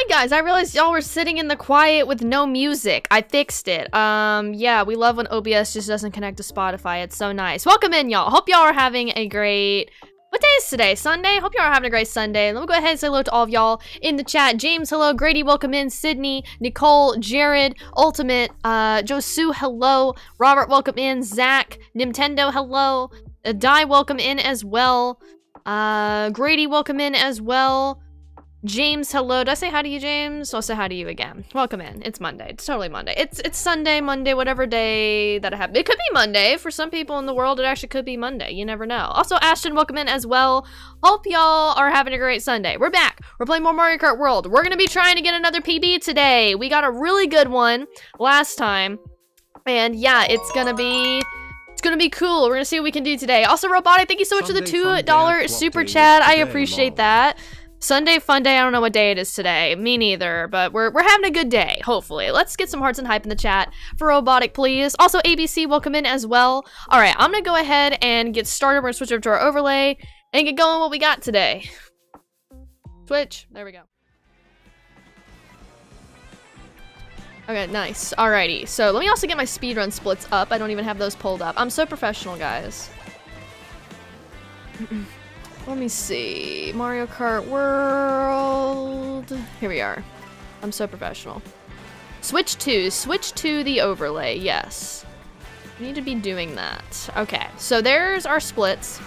guys, I realized y'all were sitting in the quiet with no music. I fixed it. Yeah, we love when OBS just doesn't connect to Spotify. It's so nice. Welcome in, y'all. Hope y'all are having a great... What day is today? Sunday? Hope y'all are having a great Sunday. Let me go ahead and say hello to all of y'all in the chat. James, hello. Grady, welcome in. Sydney, Nicole, Jared, Ultimate, Josu, hello. Robert, welcome in. Zach, Nintendo, hello. Di, welcome in as well. Grady, welcome in as well. James, hello. Did I say hi to you, James? I'll say hi to you again. Welcome in. It's Monday. It's totally Monday. It's Sunday, Monday, whatever day that I have. It could be Monday. For some people in the world, it actually could be Monday. You never know. Also, Ashton, welcome in as well. Hope y'all are having a great Sunday. We're back. We're playing more Mario Kart World. We're going to be trying to get another PB today. We got a really good one last time. And yeah, it's going to be cool. We're going to see what we can do today. Also, Robotic, thank you so much for the $2 super chat. I appreciate that. Sunday fun day. I don't know what day it is today. Me neither, but we're having a good day, hopefully. Let's get some hearts and hype in the chat for Robotic, please. Also, ABC, welcome in as well. All right, I'm gonna go ahead and get started. We're gonna switch over to our overlay and get going what we got today. Switch. There we go. Okay, nice. Alrighty, so let me also get my speedrun splits up. I don't even have those pulled up. I'm so professional, guys. Let me see. Mario Kart World. Here we are. I'm so professional. Switch to the overlay. Yes. We need to be doing that. Okay. So there's our splits.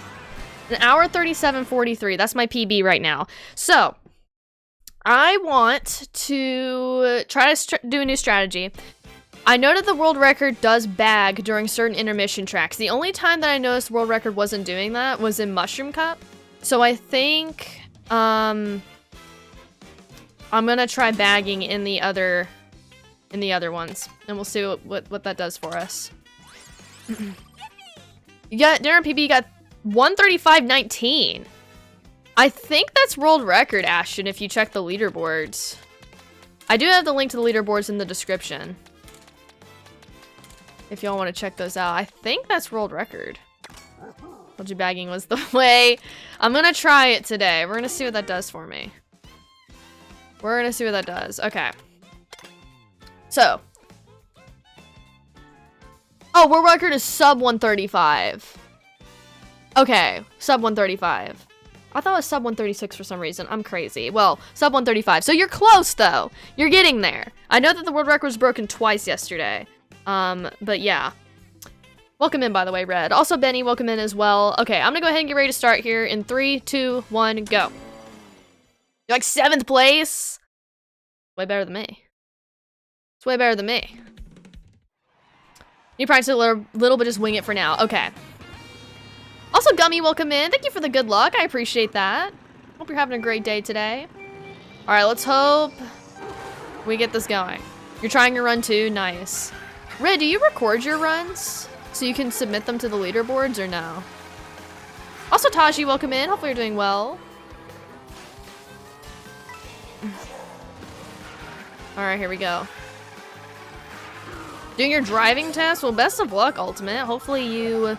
An hour 37:43. That's my PB right now. So I want to try to do a new strategy. I noted the world record does bag during certain intermission tracks. The only time that I noticed world record wasn't doing that was in Mushroom Cup. So I think I'm gonna try bagging in the other ones, and we'll see what that does for us. You got Darren PB got 135.19. I think that's world record, Ashton. If you check the leaderboards, I do have the link to the leaderboards in the description. If y'all want to check those out, I think that's world record. Told you bagging was the way. I'm gonna try it today. We're gonna see what that does for me. We're gonna see what that does. Okay. So. Oh, world record is sub 135. Okay, sub 135. I thought it was sub 136 for some reason. I'm crazy. Well, sub 135. So you're close, though. You're getting there. I know that the world record was broken twice yesterday. But yeah. Welcome in, by the way, Red. Also, Benny, welcome in as well. Okay, I'm gonna go ahead and get ready to start here in 3, 2, 1, go. You're like 7th place? Way better than me. It's way better than me. You practice a little bit, just wing it for now. Okay. Also, Gummy, welcome in. Thank you for the good luck. I appreciate that. Hope you're having a great day today. All right, let's hope we get this going. You're trying your run too? Nice. Red, do you record your runs so you can submit them to the leaderboards or no? Also, Taji, welcome in. Hopefully you're doing well. All right, here we go. Doing your driving test? Well, best of luck, Ultimate. Hopefully you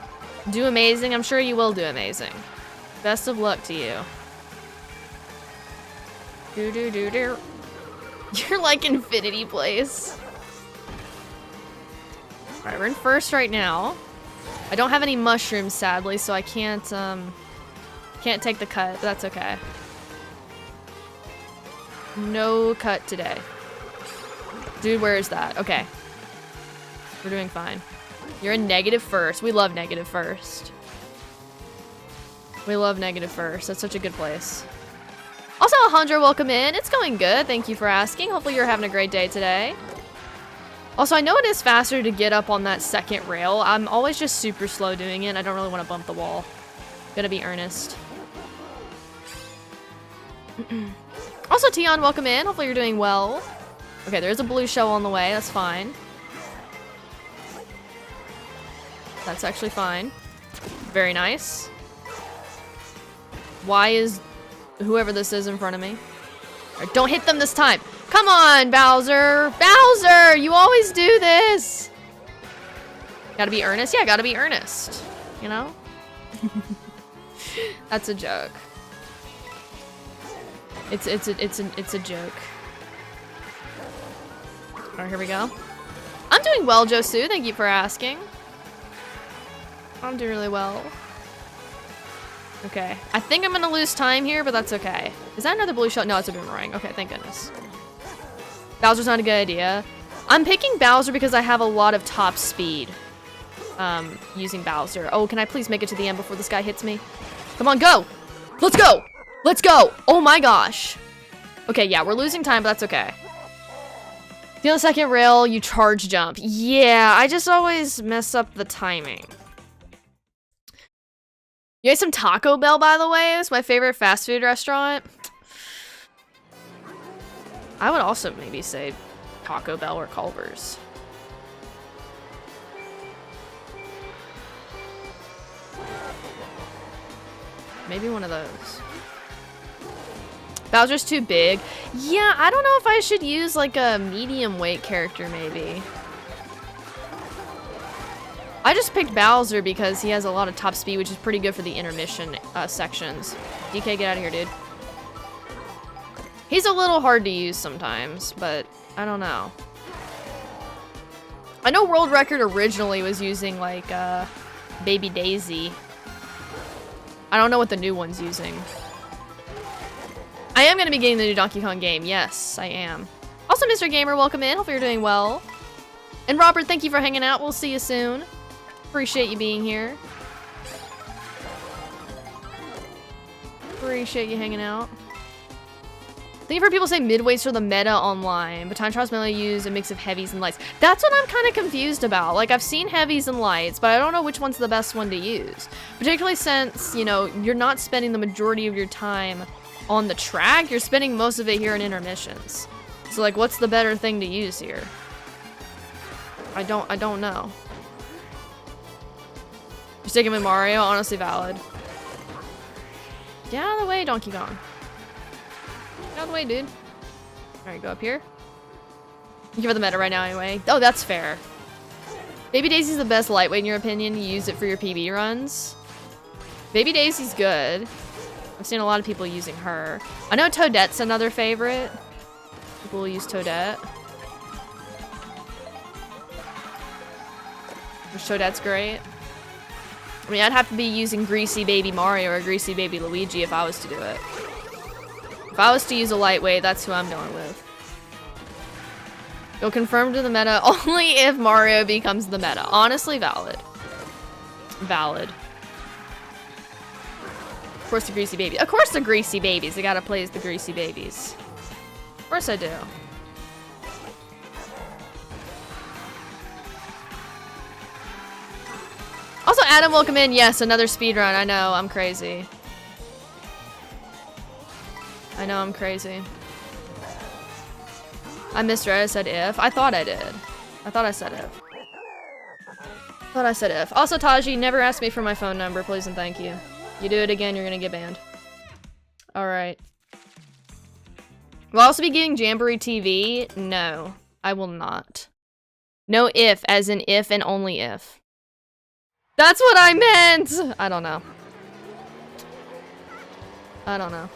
do amazing. I'm sure you will do amazing. Best of luck to you. Do. You're like Infinity Place. Alright, we're in first right now. I don't have any mushrooms, sadly, so I can't take the cut, but that's okay. No cut today. Dude, where is that? Okay. We're doing fine. You're in negative first. We love negative first. We love negative first. That's such a good place. Also, Alejandro, welcome in. It's going good. Thank you for asking. Hopefully you're having a great day today. Also, I know it is faster to get up on that second rail. I'm always just super slow doing it. I don't really want to bump the wall. Gotta be earnest. Also, Tion, welcome in. Hopefully you're doing well. Okay, there's a blue shell on the way. That's fine. That's actually fine. Very nice. Why is whoever this is in front of me? Right, don't hit them this time. Come on, Bowser. Bowser, you always do this. Gotta be earnest? Yeah, gotta be earnest. You know? That's a joke. It's a joke. Alright, here we go. I'm doing well, Josu. Thank you for asking. I'm doing really well. Okay. I think I'm gonna lose time here, but that's okay. Is that another blue shell? No, it's a boomerang. Okay, thank goodness. Bowser's not a good idea. I'm picking Bowser because I have a lot of top speed. Using Bowser. Oh, can I please make it to the end before this guy hits me? Come on, go! Let's go! Let's go! Oh my gosh. Okay, yeah, we're losing time, but that's okay. The on the second rail, you charge jump. Yeah, I just always mess up the timing. You ate some Taco Bell, by the way? It's my favorite fast food restaurant. I would also maybe say Taco Bell or Culver's. Maybe one of those. Bowser's too big. Yeah, I don't know if I should use like a medium weight character maybe. I just picked Bowser because he has a lot of top speed, which is pretty good for the intermission sections. DK, get out of here, dude. He's a little hard to use sometimes, but I don't know. I know World Record originally was using like Baby Daisy. I don't know what the new one's using. I am going to be getting the new Donkey Kong game. Yes, I am. Also, Mr. Gamer, welcome in. Hope you're doing well. And Robert, thank you for hanging out. We'll see you soon. Appreciate you being here. Appreciate you hanging out. I think I've heard people say midweights are the meta online, but time trials mainly use a mix of heavies and lights. That's what I'm kind of confused about. Like, I've seen heavies and lights, but I don't know which one's the best one to use. Particularly since, you know, you're not spending the majority of your time on the track, you're spending most of it here in intermissions. So, like, what's the better thing to use here? I don't know. You're sticking with Mario? Honestly valid. Get out of the way, Donkey Kong. Get out of the way, dude. Alright, go up here. You give it the meta right now anyway. Oh, that's fair. Baby Daisy's the best lightweight in your opinion. You use it for your PB runs. Baby Daisy's good. I've seen a lot of people using her. I know Toadette's another favorite. People will use Toadette. Which Toadette's great. I mean, I'd have to be using Greasy Baby Mario or Greasy Baby Luigi if I was to do it. If I was to use a lightweight, that's who I'm going with. Go confirm to the meta only if Mario becomes the meta. Honestly, valid. Valid. Of course the Greasy Baby. Of course the Greasy Babies. I gotta play as the Greasy Babies. Of course I do. Also, Adam, welcome in. Yes, another speedrun. I know, I'm crazy. I know, I'm crazy. I misread. I said if. I thought I did. I thought I said if. I thought I said if. Also, Taji, never ask me for my phone number, please and thank you. You do it again, you're gonna get banned. Alright. Will I also be getting Jamboree TV? No, I will not. No if, as in if and only if. That's what I meant! I don't know. I don't know.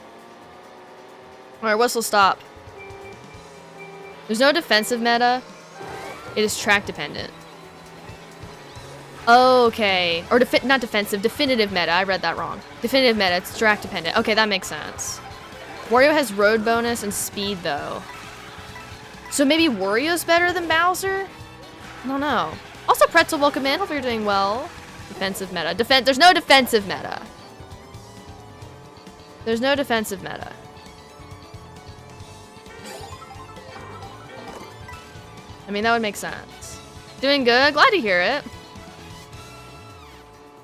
Alright, whistle stop. There's no defensive meta. It is track dependent. Okay. Or not defensive, definitive meta. I read that wrong. Definitive meta, it's track dependent. Okay, that makes sense. Wario has road bonus and speed though. So maybe Wario's better than Bowser? I don't know. Also, Pretzel, welcome in. Hope you're doing well. Defensive meta. There's no defensive meta. There's no defensive meta. I mean, that would make sense. Doing good. Glad to hear it.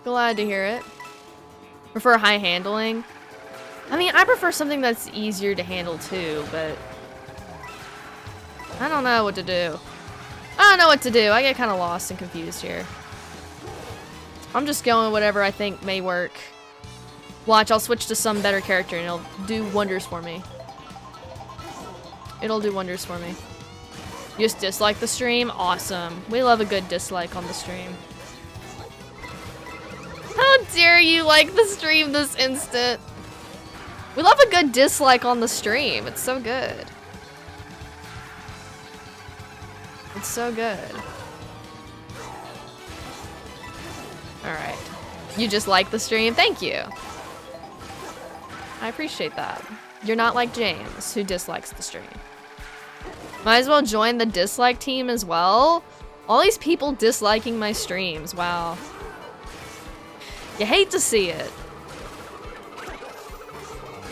Glad to hear it. Prefer high handling. I mean, I prefer something that's easier to handle too, but I don't know what to do. I don't know what to do. I get kind of lost and confused here. I'm just going whatever I think may work. Watch, I'll switch to some better character and it'll do wonders for me. It'll do wonders for me. You just dislike the stream? Awesome. We love a good dislike on the stream. How dare you like the stream this instant? We love a good dislike on the stream. It's so good. It's so good. Alright. You just like the stream? Thank you. I appreciate that. You're not like James, who dislikes the stream. Might as well join the dislike team as well. All these people disliking my streams, wow. You hate to see it.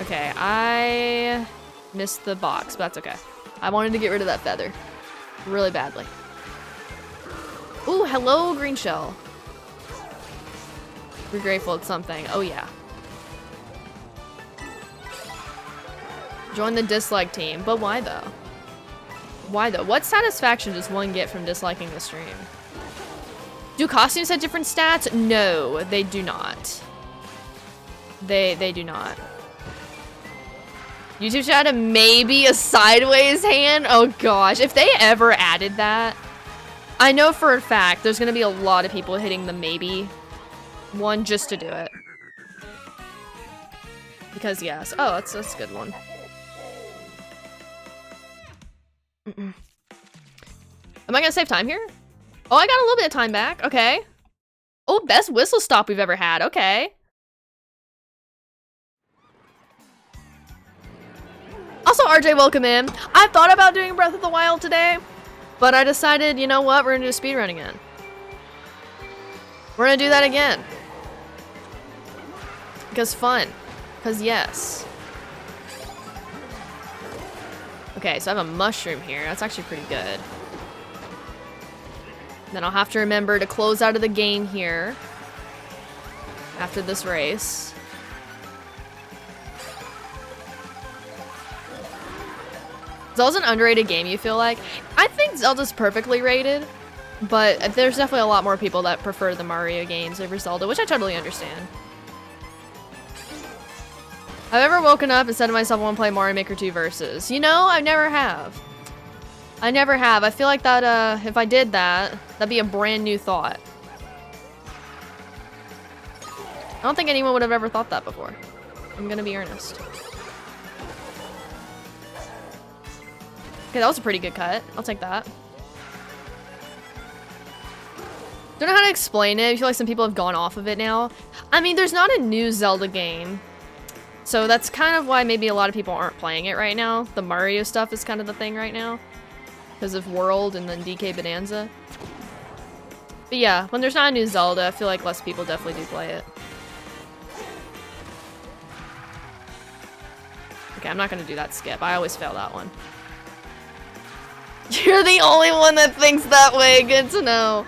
Okay, I missed the box, but that's okay. I wanted to get rid of that feather really badly. Ooh, hello, green shell. We're grateful it's something. Oh, yeah. Join the dislike team. But why, though? Why, though? What satisfaction does one get from disliking the stream? Do costumes have different stats? No, they do not. They do not. YouTube chat a maybe a sideways hand? Oh gosh, if they ever added that, I know for a fact there's gonna be a lot of people hitting the maybe one just to do it. Because yes. Oh, that's a good one. Am I gonna save time here? Oh, I got a little bit of time back. Okay. Oh, best whistle stop we've ever had. Okay. Also, RJ, welcome in. I thought about doing Breath of the Wild today, but I decided, you know what? We're gonna do a speedrun again. We're gonna do that again. Because fun. Because yes. Okay, so I have a mushroom here. That's actually pretty good. Then I'll have to remember to close out of the game here after this race. Zelda's an underrated game, you feel like? I think Zelda's perfectly rated, but there's definitely a lot more people that prefer the Mario games over Zelda, which I totally understand. I've ever woken up and said to myself, I want to play Mario Maker 2 Versus. You know, I never have. I never have. I feel like that, if I did that, that'd be a brand new thought. I don't think anyone would have ever thought that before. I'm gonna be earnest. Okay, that was a pretty good cut. I'll take that. Don't know how to explain it. I feel like some people have gone off of it now. I mean, there's not a new Zelda game. So that's kind of why maybe a lot of people aren't playing it right now. The Mario stuff is kind of the thing right now. Because of World and then DK Bonanza. But yeah, when there's not a new Zelda, I feel like less people definitely do play it. Okay, I'm not gonna do that skip. I always fail that one. You're the only one that thinks that way. Good to know.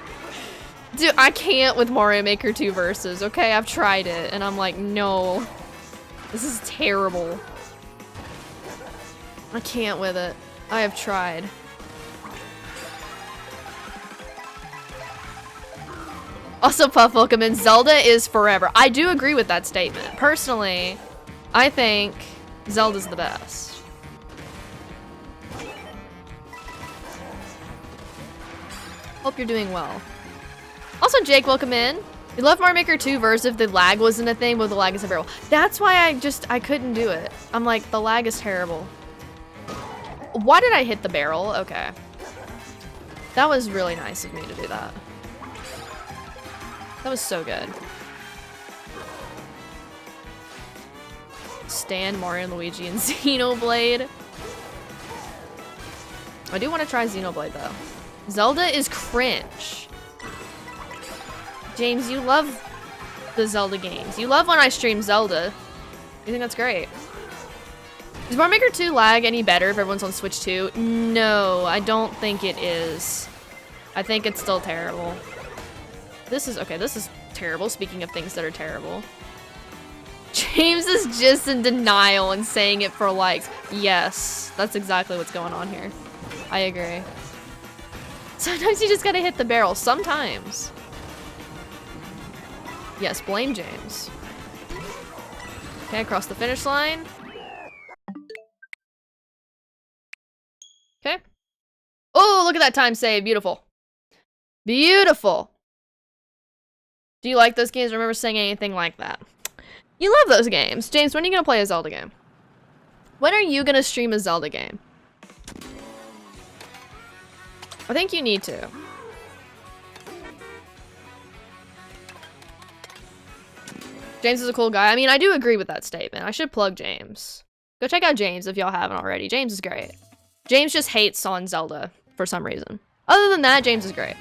Dude, I can't with Mario Maker 2 Versus, okay? I've tried it, and I'm like, no. This is terrible. I can't with it. I have tried. Also, Puff, welcome in. Zelda is forever. I do agree with that statement. Personally, I think Zelda's the best. Hope you're doing well. Also, Jake, welcome in. We love Mario Maker 2 Versus if the lag wasn't a thing, but the lag is terrible. That's why I couldn't do it. I'm like, the lag is terrible. Why did I hit the barrel? Okay. That was really nice of me to do that. That was so good. Stan, Mario, and Luigi, and Xenoblade. I do want to try Xenoblade, though. Zelda is cringe. James, you love the Zelda games. You love when I stream Zelda. You think that's great. Is Mario Maker 2 lag any better if everyone's on Switch 2? No, I don't think it is. I think it's still terrible. This is, okay, this is terrible, speaking of things that are terrible. James is just in denial and saying it for likes. Yes, that's exactly what's going on here. I agree. Sometimes you just gotta hit the barrel. Sometimes. Yes, blame James. Okay, across the finish line. Okay. Oh, look at that time save. Beautiful. Beautiful. Do you like those games? I remember saying anything like that. You love those games. James, when are you gonna play a Zelda game? When are you gonna stream a Zelda game? I think you need to. James is a cool guy. I mean, I do agree with that statement. I should plug James. Go check out James if y'all haven't already. James is great. James just hates on Zelda for some reason. Other than that, James is great.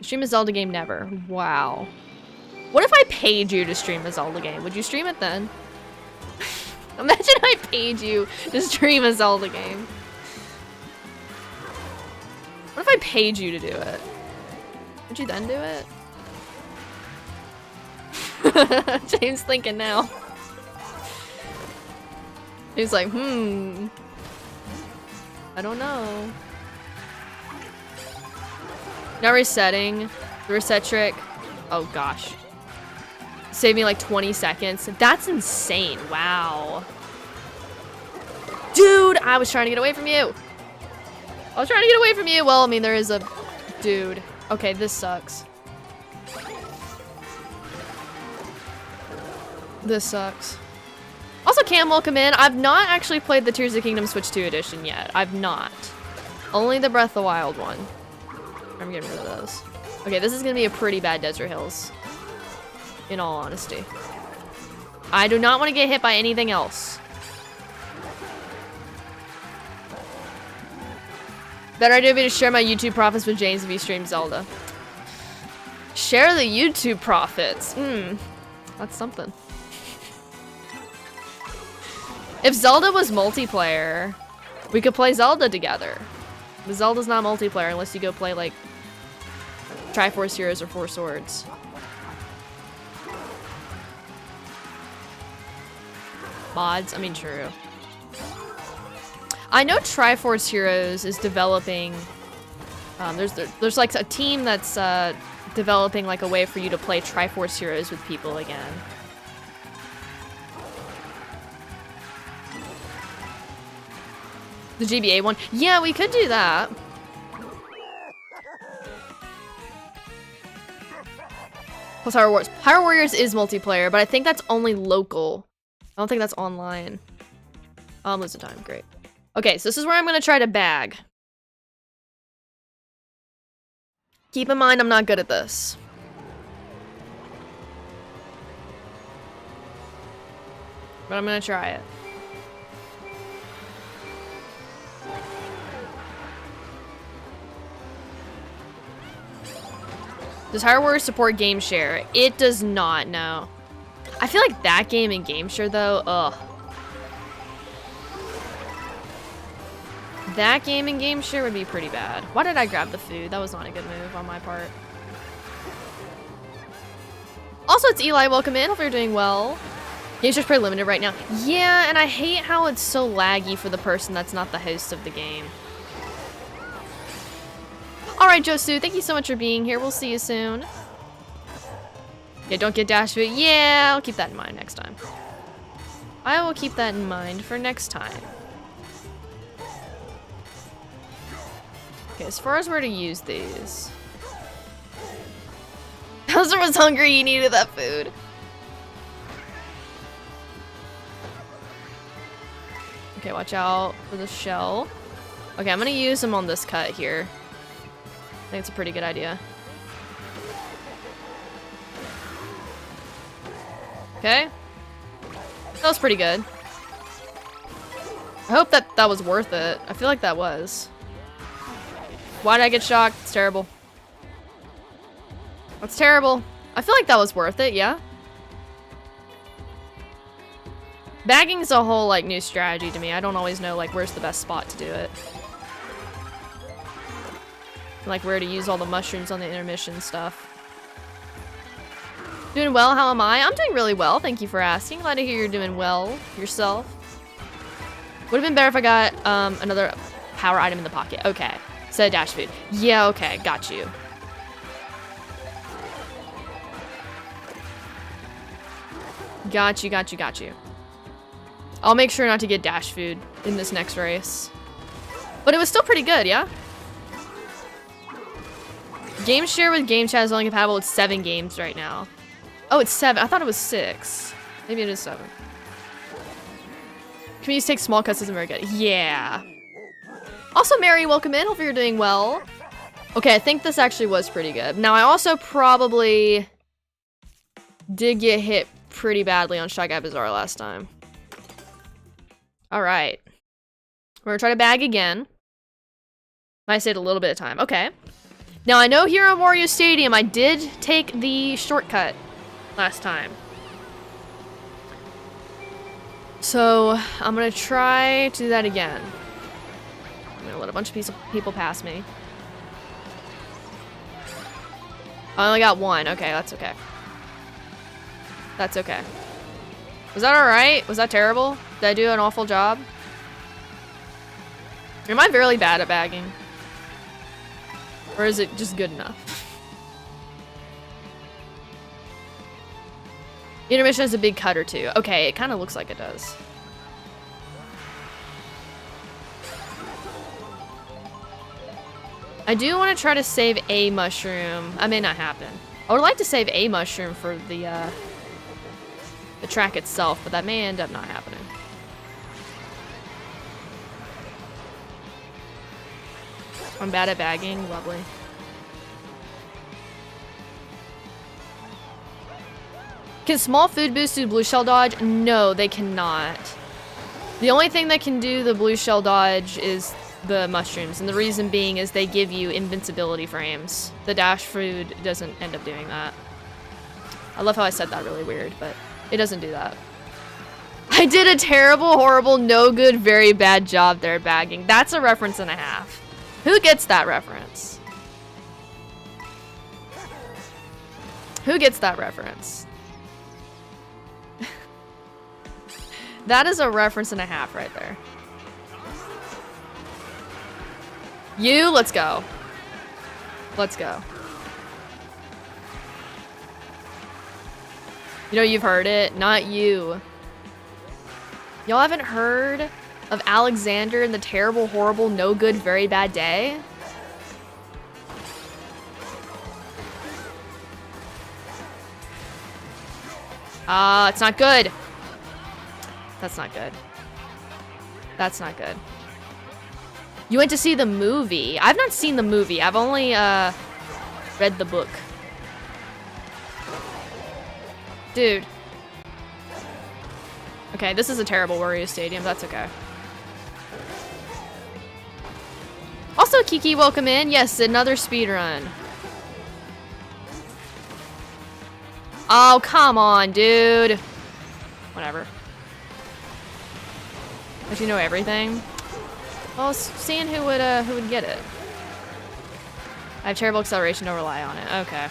Stream a Zelda game never. Wow. What if I paid you to stream a Zelda game? Would you stream it then? Imagine I paid you to stream a Zelda game. What if I paid you to do it? Would you then do it? James thinking now. He's like, I don't know. Now resetting. The reset trick. Oh gosh. Saved me like 20 seconds. That's insane. Wow. Dude, I was trying to get away from you. I was trying to get away from you. Well, I mean, there is a dude. Okay, this sucks. This sucks. Also, Cam, welcome in. I've not actually played the Tears of the Kingdom Switch 2 edition yet. I've not. Only the Breath of the Wild one. I'm getting rid of those. Okay, this is gonna be a pretty bad Desert Hills. In all honesty. I do not want to get hit by anything else. Better idea would be to share my YouTube profits with James if he streams Zelda. Share the YouTube profits. That's something. If Zelda was multiplayer, we could play Zelda together. But Zelda's not multiplayer unless you go play like Triforce Heroes or Four Swords. Mods? I mean, true. I know Triforce Heroes is developing. There's like a team that's developing like a way for you to play Triforce Heroes with people again. The GBA one? Yeah, we could do that. Plus Hyrule Warriors. Hyrule Warriors is multiplayer, but I think that's only local. I don't think that's online. I'm losing time. Great. Okay, so this is where I'm gonna try to bag. Keep in mind, I'm not good at this. But I'm gonna try it. Does Hyrule Warriors support game share? It does not, no. I feel like that game and game share though, ugh. That game and game share would be pretty bad. Why did I grab the food? That was not a good move on my part. Also, it's Eli. Welcome in. Hope you're doing well. Game share's pretty limited right now. Yeah, and I hate how it's so laggy for the person that's not the host of the game. Alright, Josu, thank you so much for being here. We'll see you soon. Yeah, don't get dash food. Yeah, I'll keep that in mind next time. I will keep that in mind for next time. Okay, as far as where to use these. Bowser was hungry, he needed that food. Okay, watch out for the shell. Okay, I'm gonna use them on this cut here. I think it's a pretty good idea. Okay. That was pretty good. I hope that was worth it. I feel like that was. Why did I get shocked? It's terrible. That's terrible. I feel like that was worth it, yeah? Bagging is a whole, like, new strategy to me. I don't always know, like, where's the best spot to do it. Like, where to use all the mushrooms on the intermission stuff. Doing well, how am I? I'm doing really well, thank you for asking. Glad to hear you're doing well yourself. Would have been better if I got another power item in the pocket. Okay. Instead of dash food. Yeah, okay, got you. Got you, got you, got you. I'll make sure not to get dash food in this next race. But it was still pretty good, yeah? Game share with game chat is only compatible with 7 games right now. Oh, it's 7. I thought it was 6. Maybe it is 7. Communities take small cuts isn't very good. Yeah. Also, Mary, welcome in. Hopefully you're doing well. Okay, I think this actually was pretty good. Now, I also probably did get hit pretty badly on Shy Guy Bazaar last time. Alright. We're gonna try to bag again. Might save a little bit of time. Okay. Now, I know here on Wario Stadium, I did take the shortcut last time. So, I'm gonna try to do that again. I'm gonna let a bunch of people pass me. I only got one. Okay, that's okay. That's okay. Was that alright? Was that terrible? Did I do an awful job? Am I really bad at bagging? Or is it just good enough? Intermission has a big cut or two. Okay, it kind of looks like it does. I do want to try to save a mushroom. That may not happen. I would like to save a mushroom for the track itself, but that may end up not happening. I'm bad at bagging. Lovely. Can small food boost do blue shell dodge? No, they cannot. The only thing that can do the blue shell dodge is the mushrooms, and the reason being is they give you invincibility frames. The dash food doesn't end up doing that. I love how I said that really weird, but it doesn't do that. I did a terrible, horrible, no good, very bad job there bagging. That's a reference and a half. Who gets that reference? Who gets that reference? That is a reference and a half right there. You, let's go. Let's go. You know, you've heard it, not you. Y'all haven't heard of Alexander and the terrible, horrible, no good, very bad day? It's not good. That's not good. That's not good. You went to see the movie. I've not seen the movie. I've only read the book. Dude. Okay, this is a terrible Wario Stadium. That's okay. Also, Kiki, welcome in. Yes, another speedrun. Oh, come on, dude. Whatever. Don't you know everything? Well, seeing who would get it. I have terrible acceleration, don't rely on it. Okay.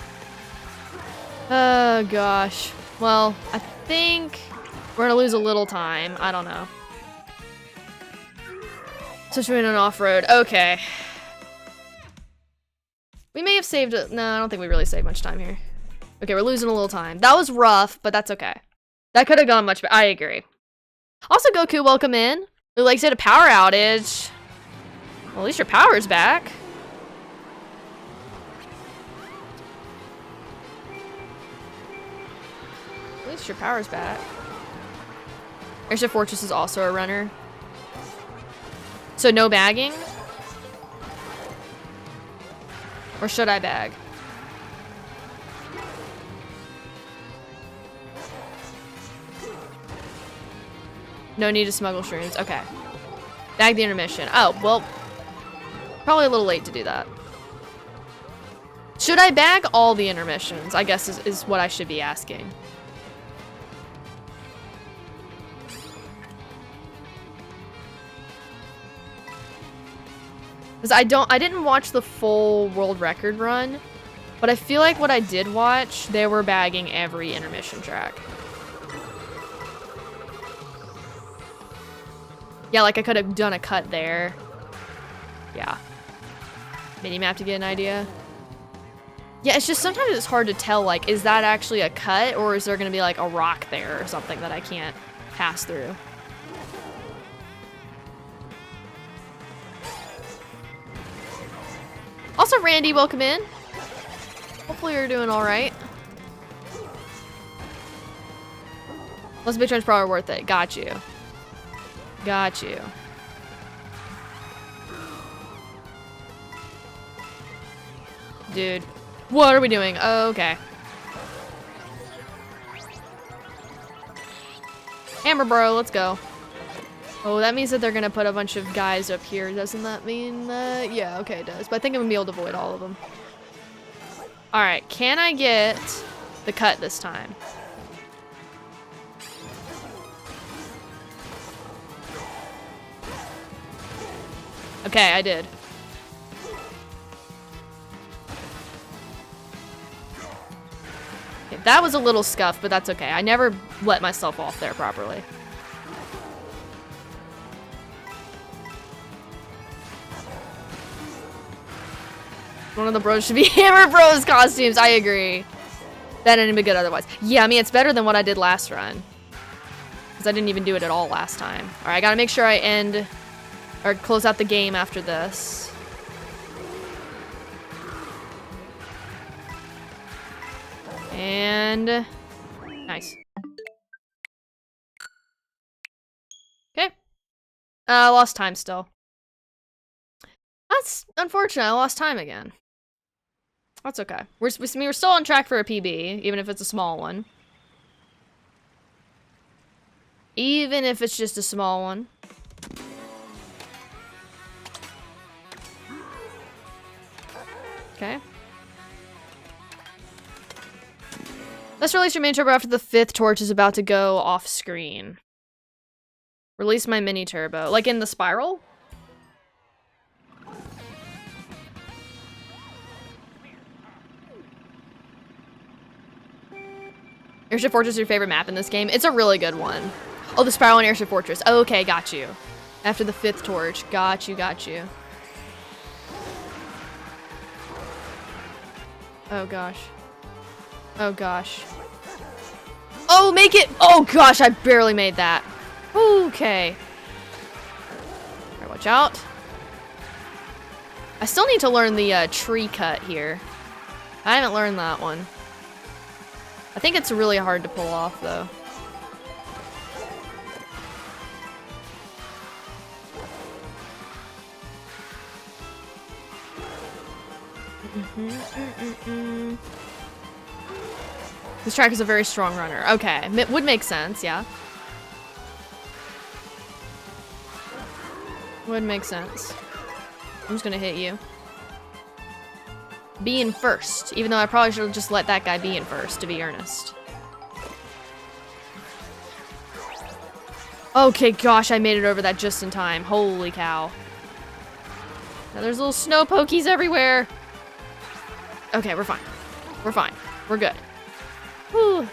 Oh, gosh. Well, I think we're gonna lose a little time. I don't know. Especially in an off-road. Okay. We may have saved it. No, I don't think we really saved much time here. Okay, we're losing a little time. That was rough, but that's okay. That could have gone much better. I agree. Also, Goku, welcome in. Who likes it a power outage? Well, at least your power's back. At least your power's back. Airship Fortress is also a runner. So no bagging? Or should I bag? No need to smuggle shrooms. Okay. Bag the intermission. Oh, well. Probably a little late to do that. Should I bag all the intermissions? I guess is what I should be asking. Because I didn't watch the full world record run, but I feel like what I did watch, they were bagging every intermission track. Yeah, like I could have done a cut there. Yeah. Minimap to get an idea. Yeah, it's just sometimes it's hard to tell, like, is that actually a cut or is there gonna be like a rock there or something that I can't pass through? Also, Randy, welcome in. Hopefully you're doing all right. Plus, Bitcoin's probably worth it. Got you. Got you. Dude. What are we doing? Oh, okay. Hammer bro, let's go. Oh, that means that they're gonna put a bunch of guys up here. Doesn't that mean that? Yeah, okay, it does. But I think I'm gonna be able to avoid all of them. Alright, can I get the cut this time? Okay, I did. Okay, that was a little scuffed, but that's okay. I never let myself off there properly. One of the bros should be Hammer Bros costumes. I agree. That didn't be good otherwise. Yeah, I mean, it's better than what I did last run. Because I didn't even do it at all last time. Alright, I gotta make sure I end... or close out the game after this. And... nice. Okay. I lost time still. That's unfortunate. I lost time again. That's okay. We're still on track for a PB, even if it's a small one. Even if it's just a small one. Okay. Let's release your main turbo after the 5th torch is about to go off screen. Release my mini turbo. Like in the spiral? Airship Fortress is your favorite map in this game? It's a really good one. Oh, the spiral and Airship Fortress. Okay, got you. After the 5th torch. Got you, got you. Oh gosh. Oh gosh. Oh, make it! Oh gosh, I barely made that. Okay. Alright, watch out. I still need to learn the tree cut here. I haven't learned that one. I think it's really hard to pull off though. This track is a very strong runner. Okay, it would make sense, yeah. Would make sense. I'm just gonna hit you. Be in first, even though I probably should have just let that guy be in first, to be earnest. Okay, gosh, I made it over that just in time. Holy cow. Now there's little snow pokies everywhere. Okay, we're fine. We're fine. We're good. Whew.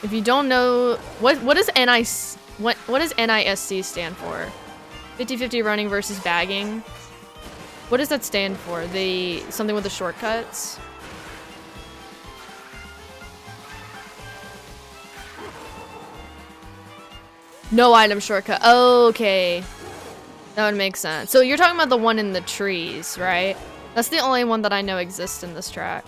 If you don't know what does what does NISC stand for? 50-50 running versus bagging. What does that stand for? Something with the shortcuts? No item shortcut. Oh, okay. That would make sense. So you're talking about the one in the trees, right? That's the only one that I know exists in this track.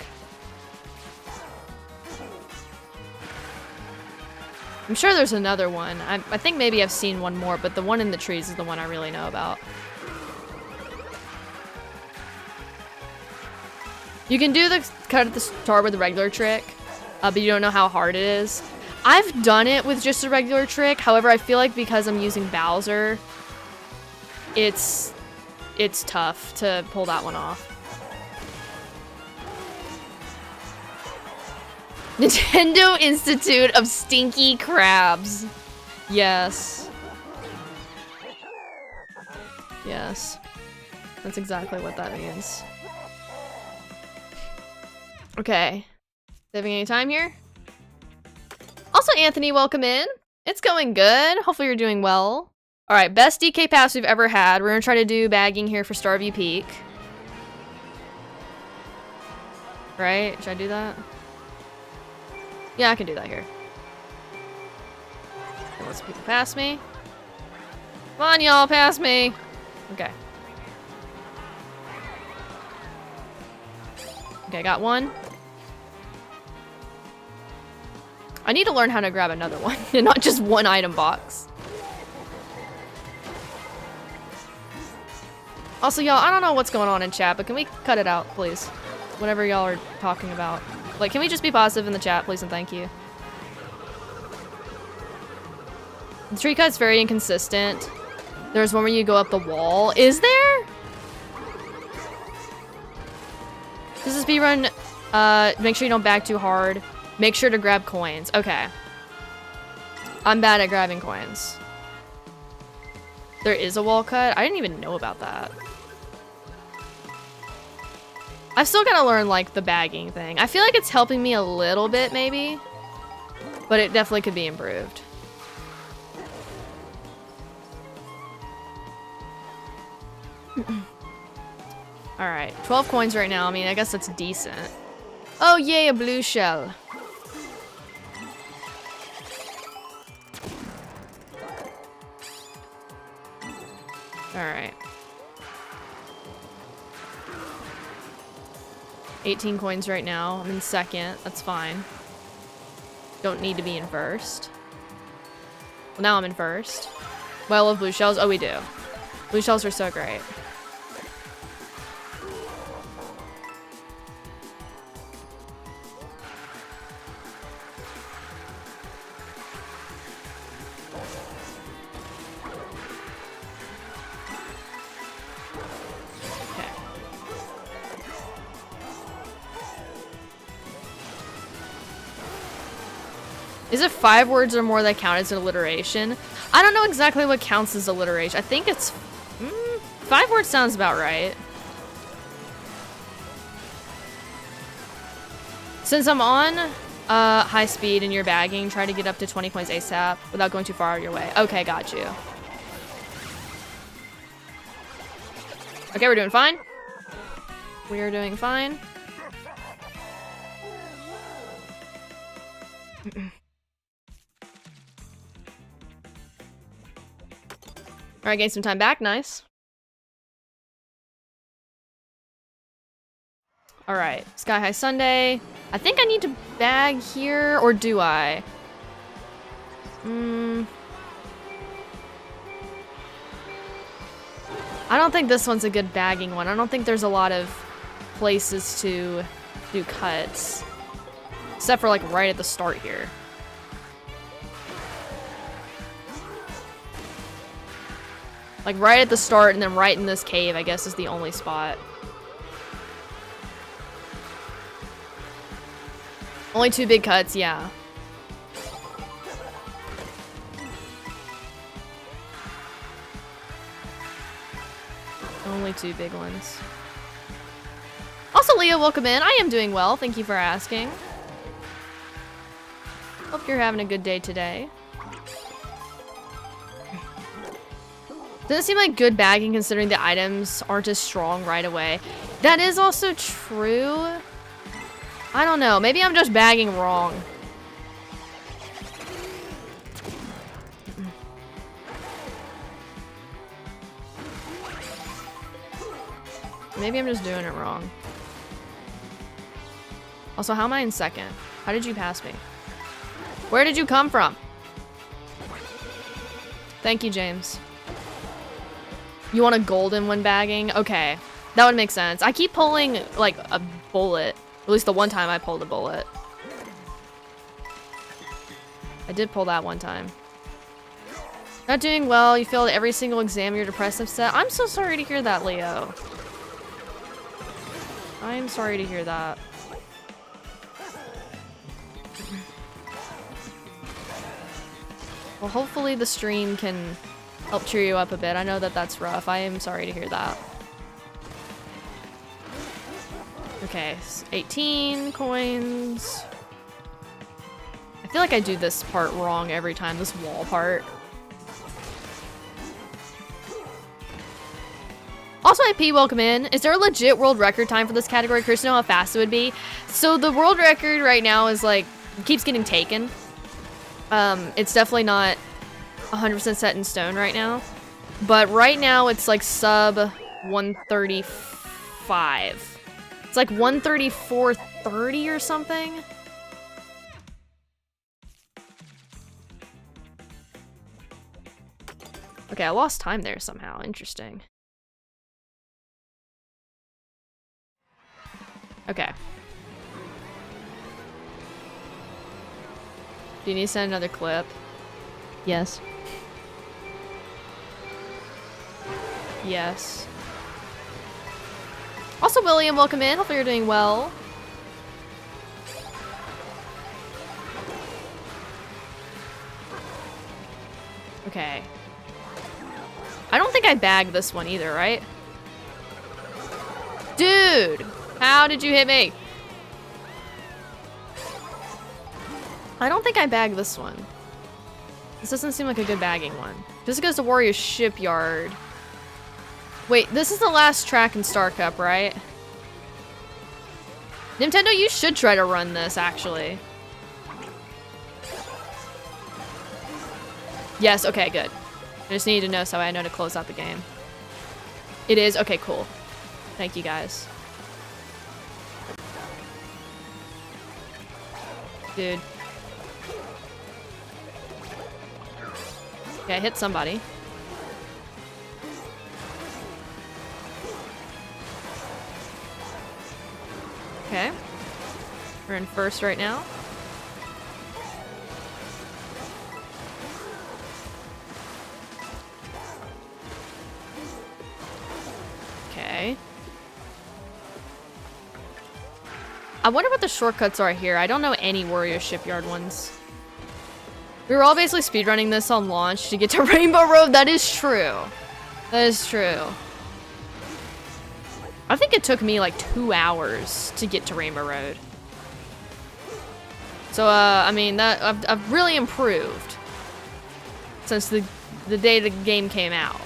I'm sure there's another one. I think maybe I've seen one more, but the one in the trees is the one I really know about. You can do the cut at the start with the regular trick, but you don't know how hard it is. I've done it with just a regular trick. However, I feel like because I'm using Bowser, it's tough to pull that one off. Nintendo Institute of Stinky Crabs. Yes. Yes. That's exactly what that means. Okay. Saving any time here? Also, Anthony, welcome in. It's going good. Hopefully you're doing well. Alright, best DK pass we've ever had. We're gonna try to do bagging here for Starview Peak. Right? Should I do that? Yeah, I can do that here. Okay, let's people pass me. Come on, y'all, pass me. Okay. Okay, got one. I need to learn how to grab another one and not just one item box. Also, y'all, I don't know what's going on in chat, but can we cut it out, please? Whatever y'all are talking about. Like, can we just be positive in the chat, please, and thank you. The tree cut's very inconsistent. There's one where you go up the wall. Is there? This is speedrun. Make sure you don't back too hard. Make sure to grab coins. Okay. I'm bad at grabbing coins. There is a wall cut? I didn't even know about that. I've still gotta learn, like, the bagging thing. I feel like it's helping me a little bit, maybe. But it definitely could be improved. Alright, 12 coins right now. I mean, I guess that's decent. Oh, yay, a blue shell. Alright. 18 coins right now. I'm in second. That's fine. Don't need to be in first. Well, now I'm in first. Well, I love blue shells. Oh, we do. Blue shells are so great. Is it 5 words or more that count as an alliteration? I don't know exactly what counts as alliteration. I think it's... 5 words sounds about right. Since I'm on high speed and you're bagging, try to get up to 20 coins ASAP without going too far out of your way. Okay, got you. Okay, we're doing fine. We are doing fine. Alright, gain some time back. Nice. Alright, Sky High Sunday. I think I need to bag here, or do I? I don't think this one's a good bagging one. I don't think there's a lot of places to do cuts. Except for, like, right at the start here. Like, right at the start and then right in this cave, I guess, is the only spot. Only 2 big cuts, yeah. Only 2 big ones. Also, Leah, welcome in. I am doing well. Thank you for asking. Hope you're having a good day today. Doesn't seem like good bagging considering the items aren't as strong right away. That is also true. I don't know. Maybe I'm just bagging wrong. Maybe I'm just doing it wrong. Also, how am I in second? How did you pass me? Where did you come from? Thank you, James. You want a golden when bagging? Okay, that would make sense. I keep pulling, like, a bullet. At least the one time I pulled a bullet. I did pull that one time. Not doing well. You failed every single exam. You're depressive set. I'm so sorry to hear that, Leo. I'm sorry to hear that. Well, hopefully the stream can help cheer you up a bit. I know that that's rough. I am sorry to hear that. Okay, 18 coins. I feel like I do this part wrong every time, this wall part. Also, IP, welcome in. Is there a legit world record time for this category? Chris, know how fast it would be? So the world record right now is like, keeps getting taken. It's definitely not 100% set in stone right now. But right now it's like sub 135. It's like 134.30 or something. Okay, I lost time there somehow. Interesting. Okay. Do you need to send another clip? Yes. Yes. Also, William, welcome in. Hopefully you're doing well. Okay. I don't think I bagged this one either, right? Dude! How did you hit me? I don't think I bagged this one. This doesn't seem like a good bagging one. This goes to Warrior Shipyard. Wait, this is the last track in Star Cup, right? Nintendo, you should try to run this, actually. Yes, okay, good. I just need to know so I know to close out the game. It is? Okay, cool. Thank you, guys. Dude. Okay, I hit somebody. Okay. We're in first right now. Okay. I wonder what the shortcuts are here. I don't know any Warrior Shipyard ones. We were all basically speedrunning this on launch to get to Rainbow Road. That is true. That is true. I think it took me like 2 hours to get to Rainbow Road. So, I mean, that I've really improved since the day the game came out.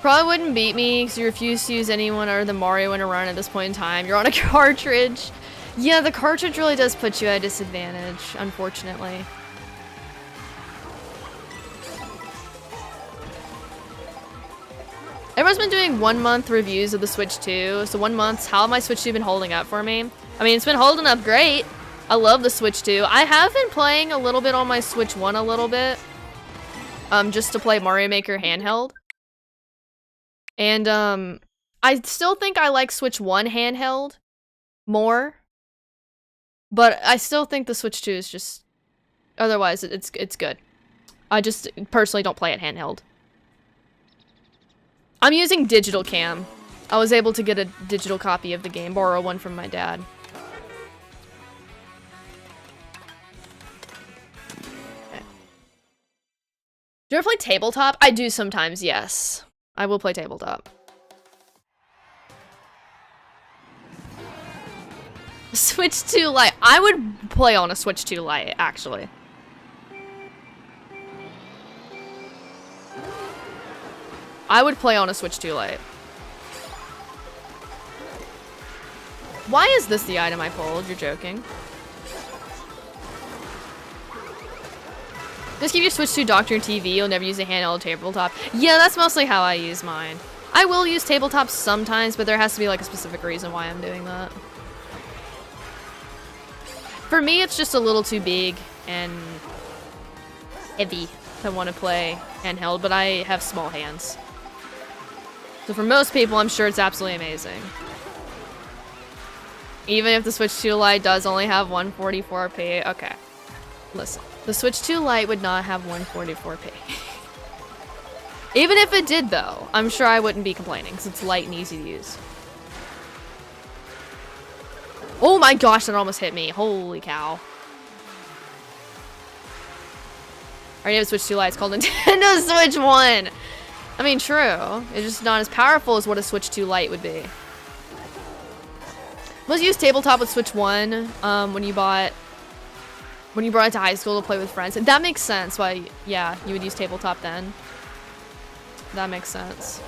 Probably wouldn't beat me because you refuse to use anyone other than Mario in a run at this point in time. You're on a cartridge. Yeah, the cartridge really does put you at a disadvantage, unfortunately. Everyone's been doing 1 month reviews of the Switch 2. So 1 month, how have my Switch 2 been holding up for me? I mean, it's been holding up great. I love the Switch 2. I have been playing a little bit on my Switch 1 a little bit. Just to play Mario Maker handheld. And, I still think I like Switch 1 handheld more. But I still think the Switch 2 is just... Otherwise, it's good. I just personally don't play it handheld. I'm using digital cam. I was able to get a digital copy of the game, borrow one from my dad. Okay. Do you ever play tabletop? I do sometimes, yes. I will play tabletop. Switch 2 Lite. I would play on a Switch 2 Lite, actually. I would play on a Switch 2 Lite. Why is this the item I pulled? You're joking. Just keep your Switch 2 docked to your TV. You'll never use a handheld tabletop. Yeah, that's mostly how I use mine. I will use tabletop sometimes, but there has to be like a specific reason why I'm doing that. For me, it's just a little too big and heavy to want to play handheld, but I have small hands. So for most people, I'm sure it's absolutely amazing. Even if the Switch 2 Lite does only have 144p. Okay. Listen. The Switch 2 Lite would not have 144p. Even if it did, though, I'm sure I wouldn't be complaining, because it's light and easy to use. Oh my gosh, that almost hit me. Holy cow. I already have a Switch 2 Lite. It's called Nintendo Switch 1. I mean, true. It's just not as powerful as what a Switch 2 Lite would be. Most use tabletop with Switch 1 when you brought it to high school to play with friends. And that makes sense why, yeah, you would use tabletop then. That makes sense.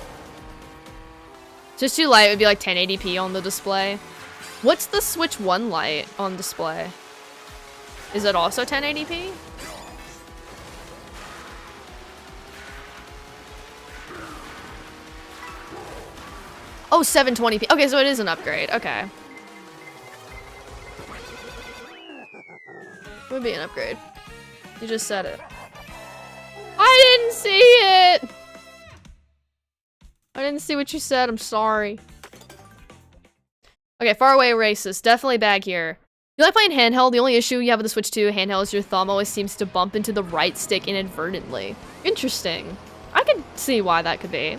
Switch 2 Lite would be like 1080p on the display. What's the Switch 1 Lite on display? Is it also 1080p? Oh, 720p. Okay, so it is an upgrade. Okay. would be an upgrade. You just said it. I didn't see it! I didn't see what you said, I'm sorry. Okay, far away races. Definitely bag here. You like playing handheld? The only issue you have with the Switch 2 handheld is your thumb always seems to bump into the right stick inadvertently. Interesting. I could see why that could be.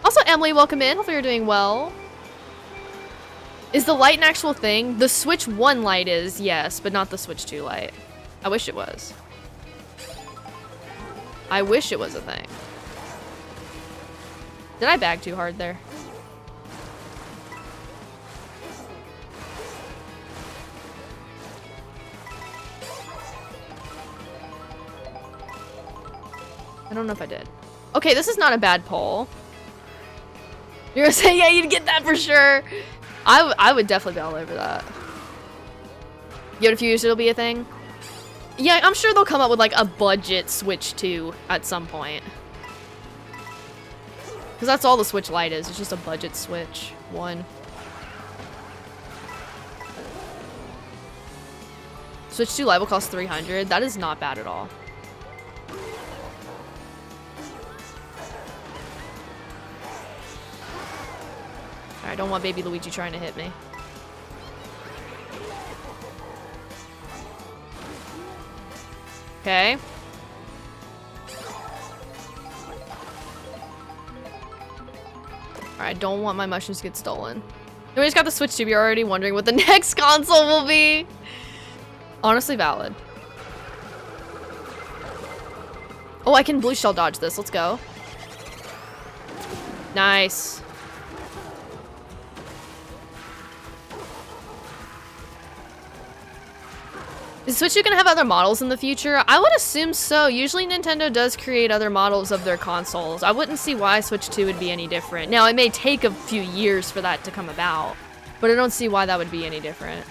Also, Emily, welcome in. Hopefully you're doing well. Is the light an actual thing? The Switch 1 light is, yes, but not the Switch 2 light. I wish it was. I wish it was a thing. Did I bag too hard there? I don't know if I did. Okay, this is not a bad poll. You're gonna say, yeah, you'd get that for sure. I would definitely be all over that. Give it a few years, it'll be a thing. Yeah, I'm sure they'll come up with like a budget Switch 2 at some point. Because that's all the Switch Lite is. It's just a budget Switch 1. Switch 2 Lite will cost $300. That is not bad at all. I don't want baby Luigi trying to hit me. Okay. Alright, don't want my mushrooms to get stolen. We just got the Switch 2, you're already wondering what the next console will be. Honestly valid. Oh, I can blue shell dodge this. Let's go. Nice. Is Switch 2 gonna have other models in the future? I would assume so. Usually Nintendo does create other models of their consoles. I wouldn't see why Switch 2 would be any different. Now, it may take a few years for that to come about, but I don't see why that would be any different.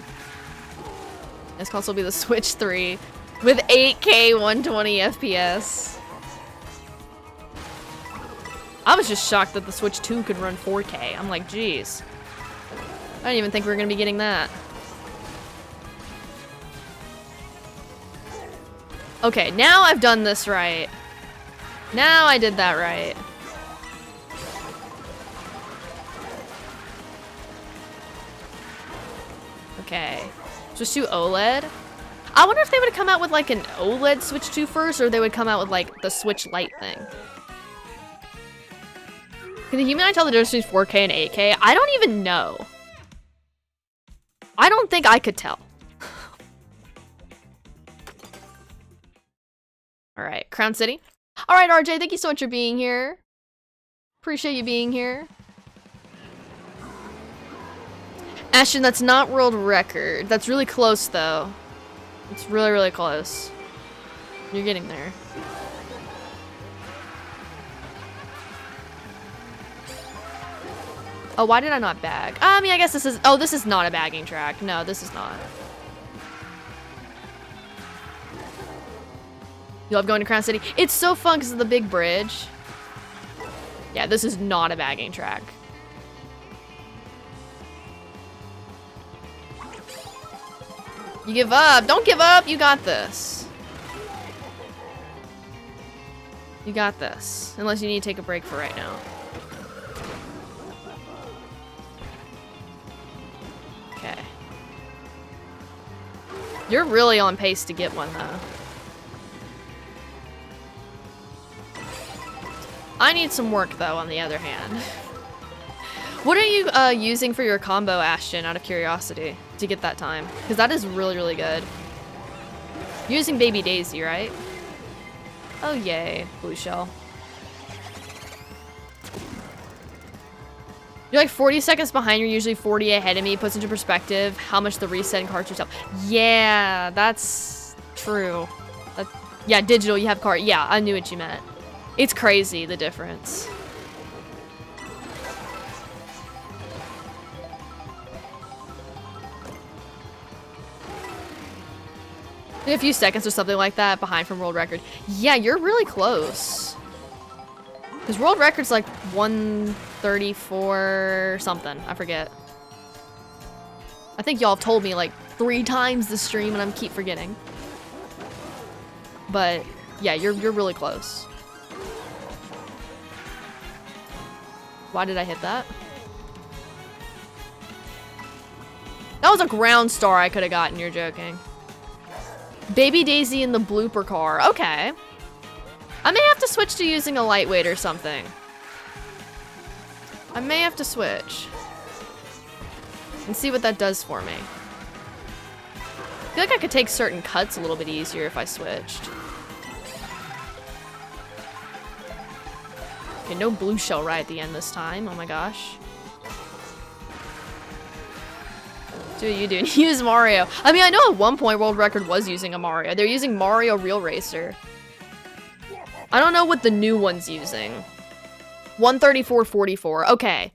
This console will be the Switch 3 with 8K 120 FPS. I was just shocked that the Switch 2 could run 4K. I'm like, geez. I didn't even think we were gonna be getting that. Okay, now I've done this right. Now I did that right. Okay. Switch 2 OLED? I wonder if they would come out with like an OLED Switch 2 first, or they would come out with like the Switch Lite thing. Can the human eye tell the difference between 4K and 8K? I don't even know. I don't think I could tell. Alright, Crown City. Alright, RJ, thank you so much for being here. Appreciate you being here. Ashton, that's not world record. That's really close, though. It's really, really close. You're getting there. Oh, why did I not bag? I mean, I guess this is... Oh, this is not a bagging track. No, this is not. You love going to Crown City? It's so fun because of the big bridge. Yeah, this is not a bagging track. You give up. Don't give up. You got this. You got this. Unless you need to take a break for right now. Okay. You're really on pace to get one, though. I need some work, though, on the other hand. What are you using for your combo, Ashton, out of curiosity, to get that time? Because that is really, really good. You're using Baby Daisy, right? Oh, yay. Blue shell. You're like 40 seconds behind, you're usually 40 ahead of me. Puts into perspective how much the reset and cartridge help. Yeah, that's true. Yeah, digital, you have cart. Yeah, I knew what you meant. It's crazy, the difference. A few seconds or something like that behind from world record. Yeah, you're really close. Because world record's like 134 something. I forget. I think y'all have told me like 3 times this stream and I keep forgetting. But yeah, you're really close. Why did I hit that? That was a ground star I could have gotten, you're joking. Baby Daisy in the blooper car. Okay. I may have to switch to using a lightweight or something. I may have to switch. And see what that does for me. I feel like I could take certain cuts a little bit easier if I switched. Okay, no blue shell right at the end this time. Oh my gosh. Do what you do. Use Mario. I mean, I know at one point World Record was using a Mario. They're using Mario Real Racer. I don't know what the new one's using. 134.44. Okay.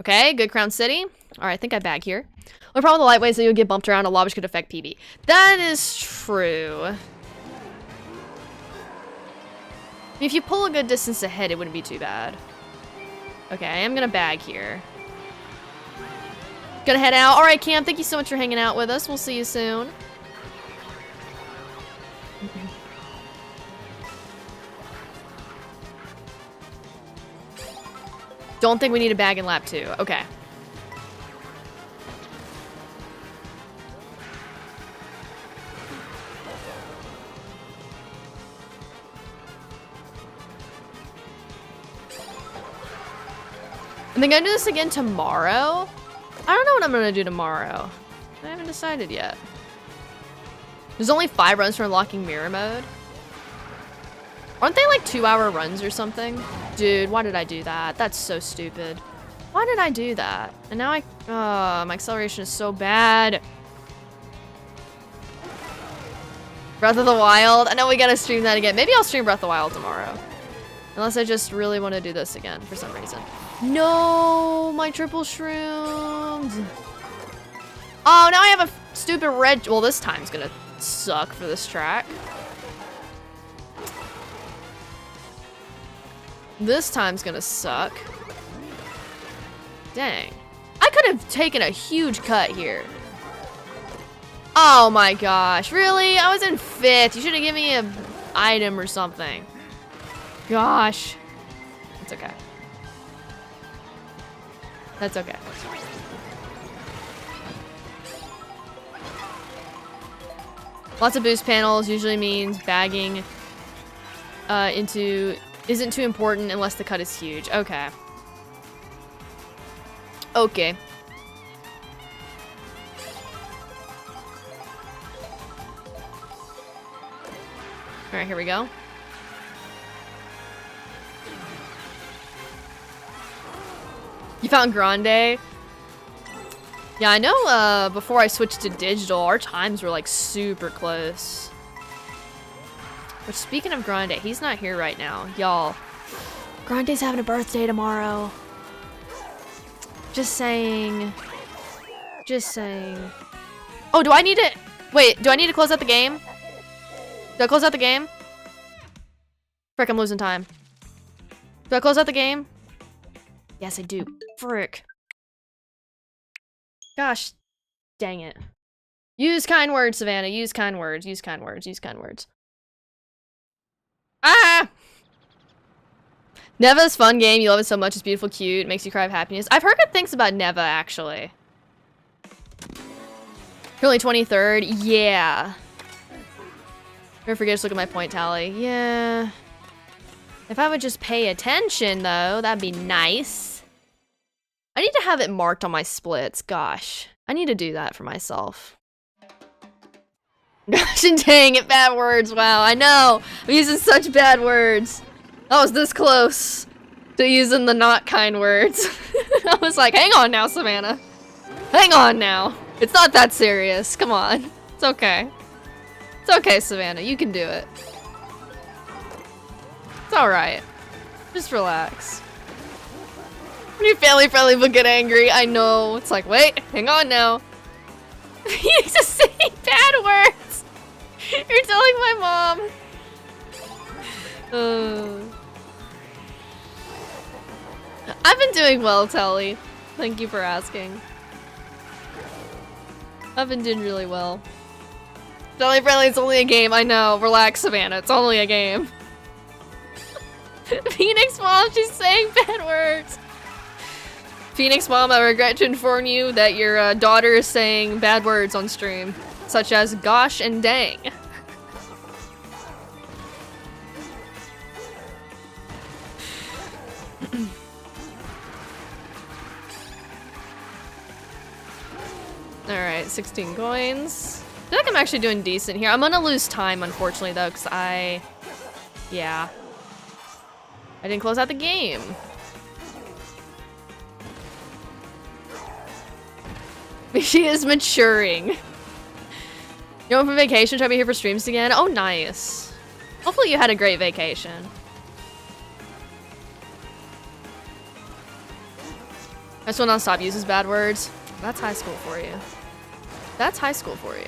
Okay, good Crown City. Alright, I think I bag here. The problem with the lightweight is that you'll get bumped around a lot, which could affect PB. That is true. If you pull a good distance ahead, it wouldn't be too bad. Okay, I am gonna bag here. Gonna head out. Alright, Cam, thank you so much for hanging out with us. We'll see you soon. Don't think we need a bag in lap 2. Okay. And then gonna do this again tomorrow? I don't know what I'm gonna do tomorrow. I haven't decided yet. There's only 5 runs for unlocking mirror mode. Aren't they like 2-hour runs or something? Dude, why did I do that? That's so stupid. Why did I do that? And now my acceleration is so bad. Breath of the Wild. I know we gotta stream that again. Maybe I'll stream Breath of the Wild tomorrow. Unless I just really want to do this again for some reason. No, my triple shrooms. Oh, now I have a stupid red. Well, this time's gonna suck for this track. This time's gonna suck. Dang. I could have taken a huge cut here. Oh my gosh, really? I was in 5th. You should have given me an item or something. Gosh. It's okay. That's okay. Lots of boost panels usually means bagging isn't too important unless the cut is huge. Okay. Okay. Alright, here we go. You found Grande? Yeah, I know before I switched to digital, our times were like super close. Which, speaking of Grande, he's not here right now. Y'all, Grande's having a birthday tomorrow. Just saying. Just saying. Oh, do I need to... Wait, do I need to close out the game? Do I close out the game? Frick, I'm losing time. Do I close out the game? Yes, I do. Frick. Gosh, dang it. Use kind words, Savannah. Use kind words. Use kind words. Use kind words. Ah! Neva's fun game. You love it so much. It's beautiful, cute. It makes you cry of happiness. I've heard good things about Neva, actually. Currently 23rd. Yeah. Never forget to look at my point tally. Yeah. If I would just pay attention, though, that'd be nice. I need to have it marked on my splits. Gosh. I need to do that for myself. Gosh and dang it, bad words. Wow, I know. I'm using such bad words. I was this close to using the not kind words. I was like, hang on now, Savannah. Hang on now. It's not that serious. Come on. It's okay. It's okay, Savannah. You can do it. It's alright. Just relax. When you're family friendly but get angry, I know. It's like, wait, hang on now. You're just saying bad words. You're telling my mom. I've been doing well, Telly. Thank you for asking. I've been doing really well. Jelly Friendly, it's only a game. I know. Relax, Savannah. It's only a game. Phoenix Mom, she's saying bad words. Phoenix Mom, I regret to inform you that your daughter is saying bad words on stream, such as gosh and dang. Alright, 16 coins. I feel like I'm actually doing decent here. I'm gonna lose time, unfortunately, though, because yeah. I didn't close out the game. She is maturing. You're going for vacation, try to be here for streams again? Oh, nice. Hopefully you had a great vacation. I just want to stop using bad words. That's high school for you. That's high school for you.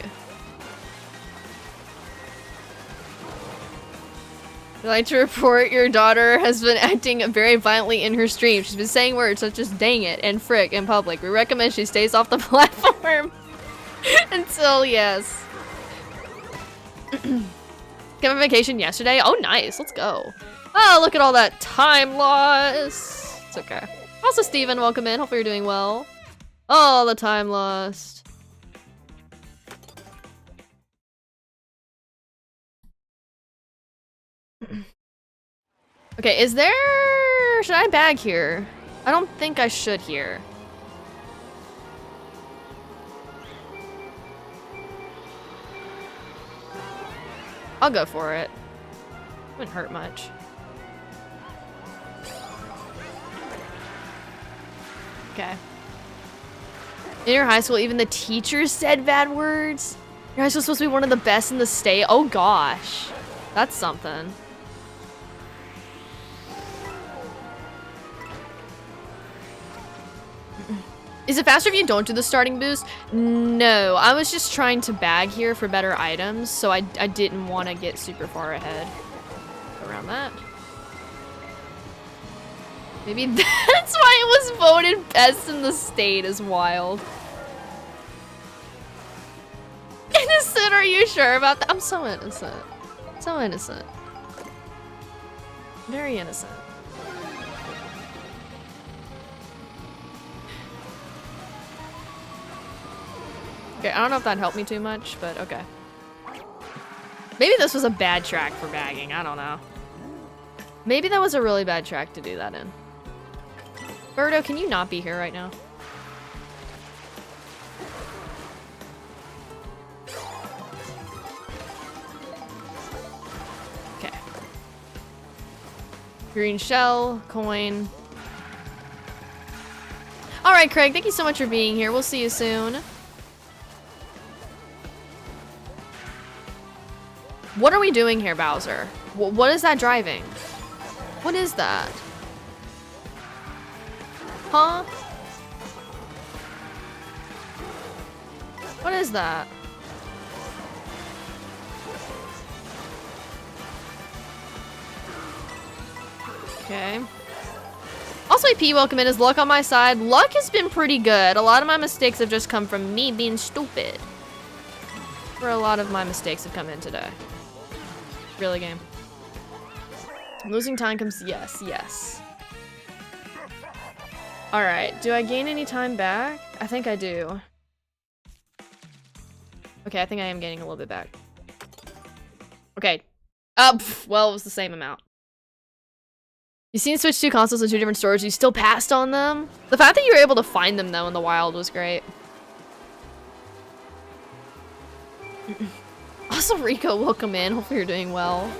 I'd like to report your daughter has been acting very violently in her stream. She's been saying words such as dang it and frick in public. We recommend she stays off the platform until yes. Came on vacation yesterday. Oh, nice. Let's go. Oh, look at all that time lost. It's okay. Also, Steven, welcome in. Hopefully you're doing well. Oh, the time lost. Okay, is there... Should I bag here? I don't think I should here. I'll go for it. Wouldn't hurt much. Okay. In your high school, even the teachers said bad words? Your high school's supposed to be one of the best in the state? Oh gosh. That's something. Is it faster if you don't do the starting boost? No, I was just trying to bag here for better items, so I didn't want to get super far ahead around that. Maybe that's why it was voted best in the state is wild. Innocent, are you sure about that? I'm so innocent. So innocent. Very innocent. Okay, I don't know if that helped me too much, but okay. Maybe this was a bad track for bagging, I don't know. Maybe that was a really bad track to do that in. Birdo, can you not be here right now? Okay. Green shell, coin. All right, Craig, thank you so much for being here. We'll see you soon. What are we doing here, Bowser? What is that driving? What is that? Huh? What is that? Okay. Also, AP, welcome in. Is luck on my side? Luck has been pretty good. A lot of my mistakes have just come from me being stupid. Where a lot of my mistakes have come in today. Really, game. Losing time comes... Yes, yes. Alright, do I gain any time back? I think I do. Okay, I think I am gaining a little bit back. Okay. Well, it was the same amount. You've seen Switch 2 consoles in 2 different stores. You still passed on them? The fact that you were able to find them, though, in the wild was great. Also, Rico, welcome in. Hopefully you're doing well.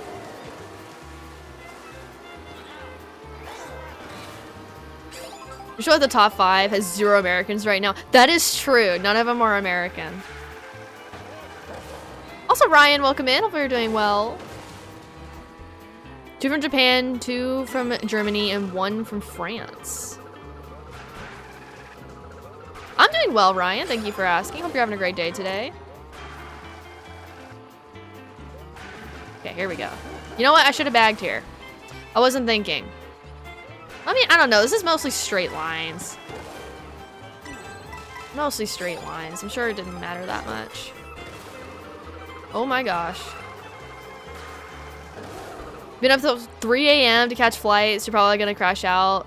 You sure the top 5 has 0 Americans right now? That is true. None of them are American. Also, Ryan, welcome in. Hopefully you're doing well. 2 from Japan, 2 from Germany, and 1 from France. I'm doing well, Ryan. Thank you for asking. Hope you're having a great day today. Okay, here we go. You know what? I should have bagged here. I wasn't thinking. I mean, I don't know. This is mostly straight lines. Mostly straight lines. I'm sure it didn't matter that much. Oh my gosh. Been up till 3 a.m. to catch flights. You're probably gonna crash out.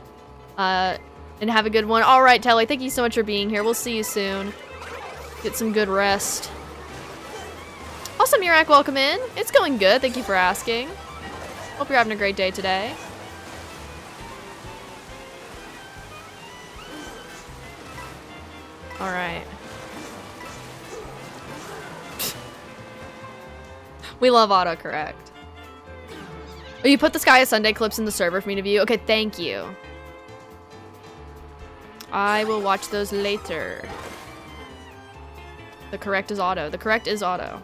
And have a good one. All right, Telly, thank you so much for being here. We'll see you soon. Get some good rest. Also, Mirak, welcome in. It's going good. Thank you for asking. Hope you're having a great day today. All right. We love autocorrect. Oh, you put the Sky is Sunday clips in the server for me to view? Okay, thank you. I will watch those later. The correct is auto. The correct is auto.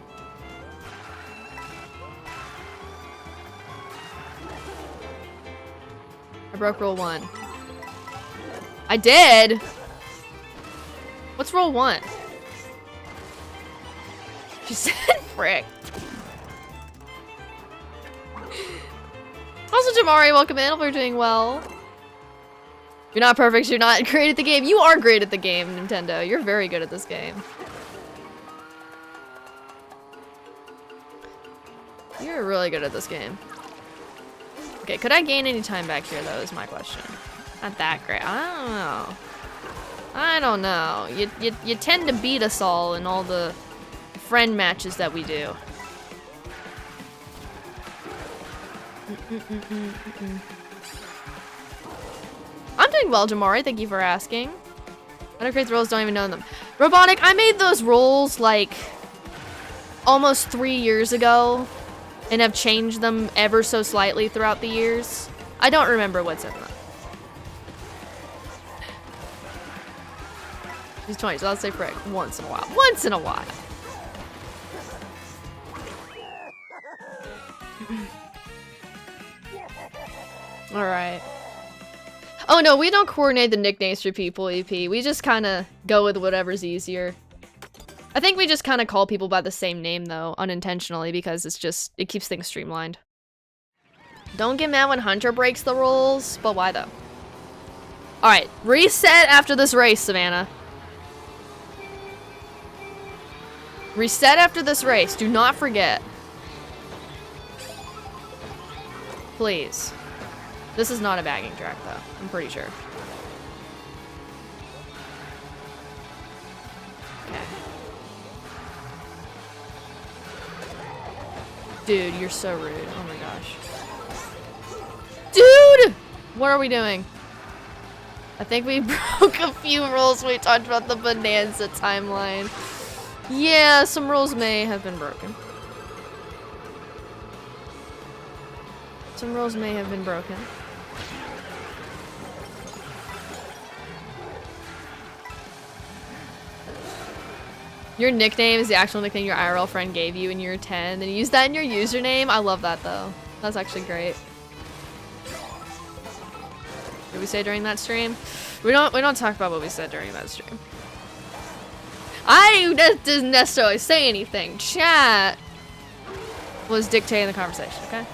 I broke rule 1. I did? What's rule 1? She said frick. Also, Jamari, welcome in. Hope you're doing well. You're not perfect. You're not great at the game. You are great at the game, Nintendo. You're very good at this game. You're really good at this game. Okay, could I gain any time back here, though, is my question. Not that great. I don't know. I don't know. You tend to beat us all in all the friend matches that we do. I'm doing well, Jamari. Thank you for asking. I don't create the rules, don't even know them. Robotic, I made those rules like almost 3 years ago and have changed them ever so slightly throughout the years. I don't remember what's in them. She's 20, so I'll say frick once in a while. Once in a while. All right. Oh no, we don't coordinate the nicknames for people, EP. We just kind of go with whatever's easier. I think we just kind of call people by the same name though, unintentionally, because it keeps things streamlined. Don't get mad when Hunter breaks the rules, but why though? All right, reset after this race, Savannah. Reset after this race, do not forget. Please. This is not a bagging track, though. I'm pretty sure. Okay. Dude, you're so rude. Oh my gosh. Dude! What are we doing? I think we broke a few rules when we talked about the Bonanza timeline. Yeah, some rules may have been broken. Some rules may have been broken. Your nickname is the actual nickname your IRL friend gave you when you were 10, and you use that in your username? I love that though. That's actually great. What did we say during that stream? We don't talk about what we said during that stream. I didn't necessarily say anything. Chat was dictating the conversation, okay?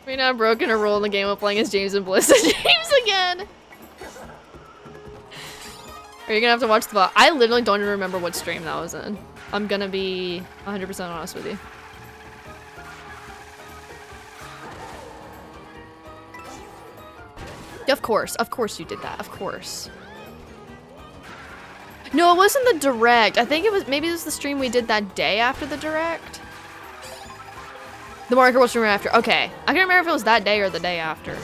We now broken a rule in the game of playing as James and Bliss and James again. Are you gonna have to watch the VOD? I literally don't even remember what stream that was in. I'm gonna be 100% honest with you. Of course you did that, of course. No, it wasn't the direct. I think it was, maybe it was the stream we did that day after the direct. The marker was stream after, okay. I can't remember if it was that day or the day after.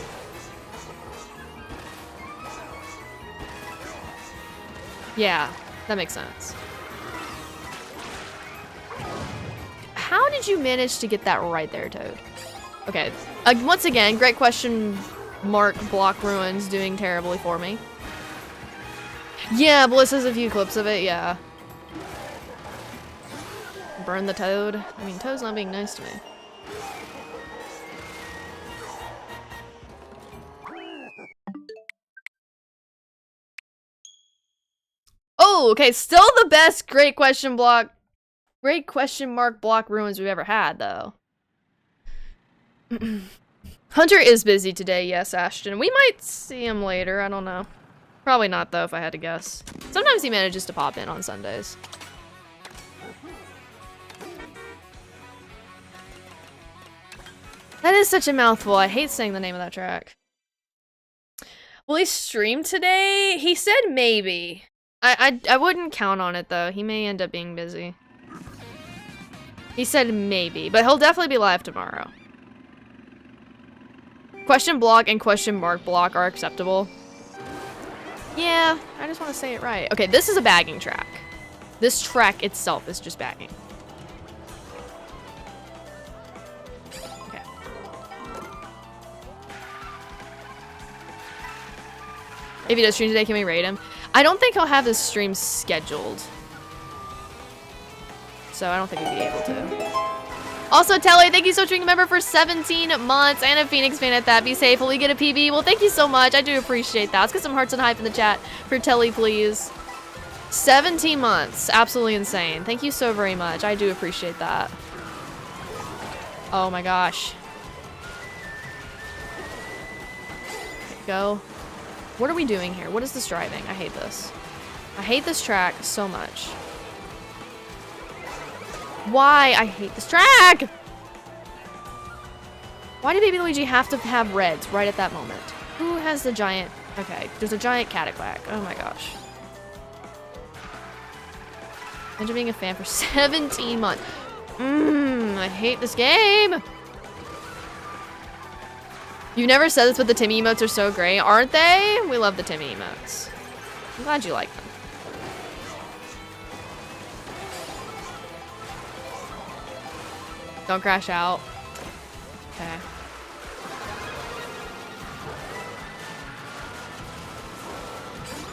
Yeah, that makes sense. How did you manage to get that right there, Toad? Okay, once again, great question mark block ruins doing terribly for me. Yeah, Bliss has a few clips of it, yeah. Burn the Toad. I mean, Toad's not being nice to me. Oh, okay, still the best great question mark block ruins we've ever had, though. Hunter is busy today, yes, Ashton. We might see him later, I don't know. Probably not, though, if I had to guess. Sometimes he manages to pop in on Sundays. That is such a mouthful. I hate saying the name of that track. Will he stream today? He said maybe. I wouldn't count on it, though. He may end up being busy. He said maybe, but he'll definitely be live tomorrow. Question block and question mark block are acceptable. Yeah, I just want to say it right. Okay, this is a bagging track. This track itself is just bagging. Okay. If he does stream today, can we rate him? I don't think he'll have his stream scheduled. So I don't think we'd be able to. Also, Telly, thank you so much for being a member for 17 months and a Phoenix fan at that. Be safe. Will we get a PB? Well, thank you so much. I do appreciate that. Let's get some hearts and hype in the chat for Telly, please. 17 months. Absolutely insane. Thank you so very much. I do appreciate that. Oh my gosh. Go. What are we doing here? What is this driving? I hate this. I hate this track so much. Why? I hate this track! Why did Baby Luigi have to have reds right at that moment? Who has the giant... Okay, there's a giant cataclack. Oh my gosh. Imagine being a fan for 17 months. I hate this game! You've never said this, but the Timmy emotes are so great, aren't they? We love the Timmy emotes. I'm glad you like them. Don't crash out. Okay.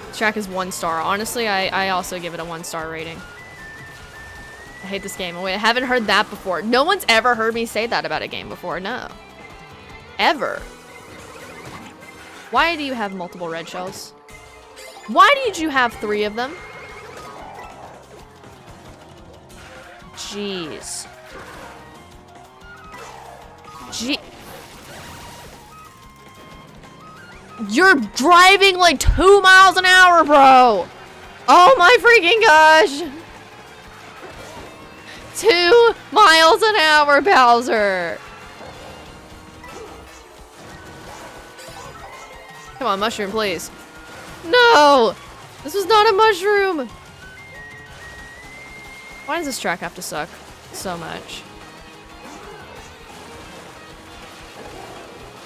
This track is 1 star. Honestly, I also give it a 1-star rating. I hate this game. Wait, I haven't heard that before. No one's ever heard me say that about a game before. No. Ever. Why do you have multiple red shells? Why did you have 3 of them? Jeez. You're driving like 2 miles an hour, bro. Oh my freaking gosh. 2 miles an hour, Bowser. Come on, mushroom, please. No! This was not a mushroom! Why does this track have to suck so much?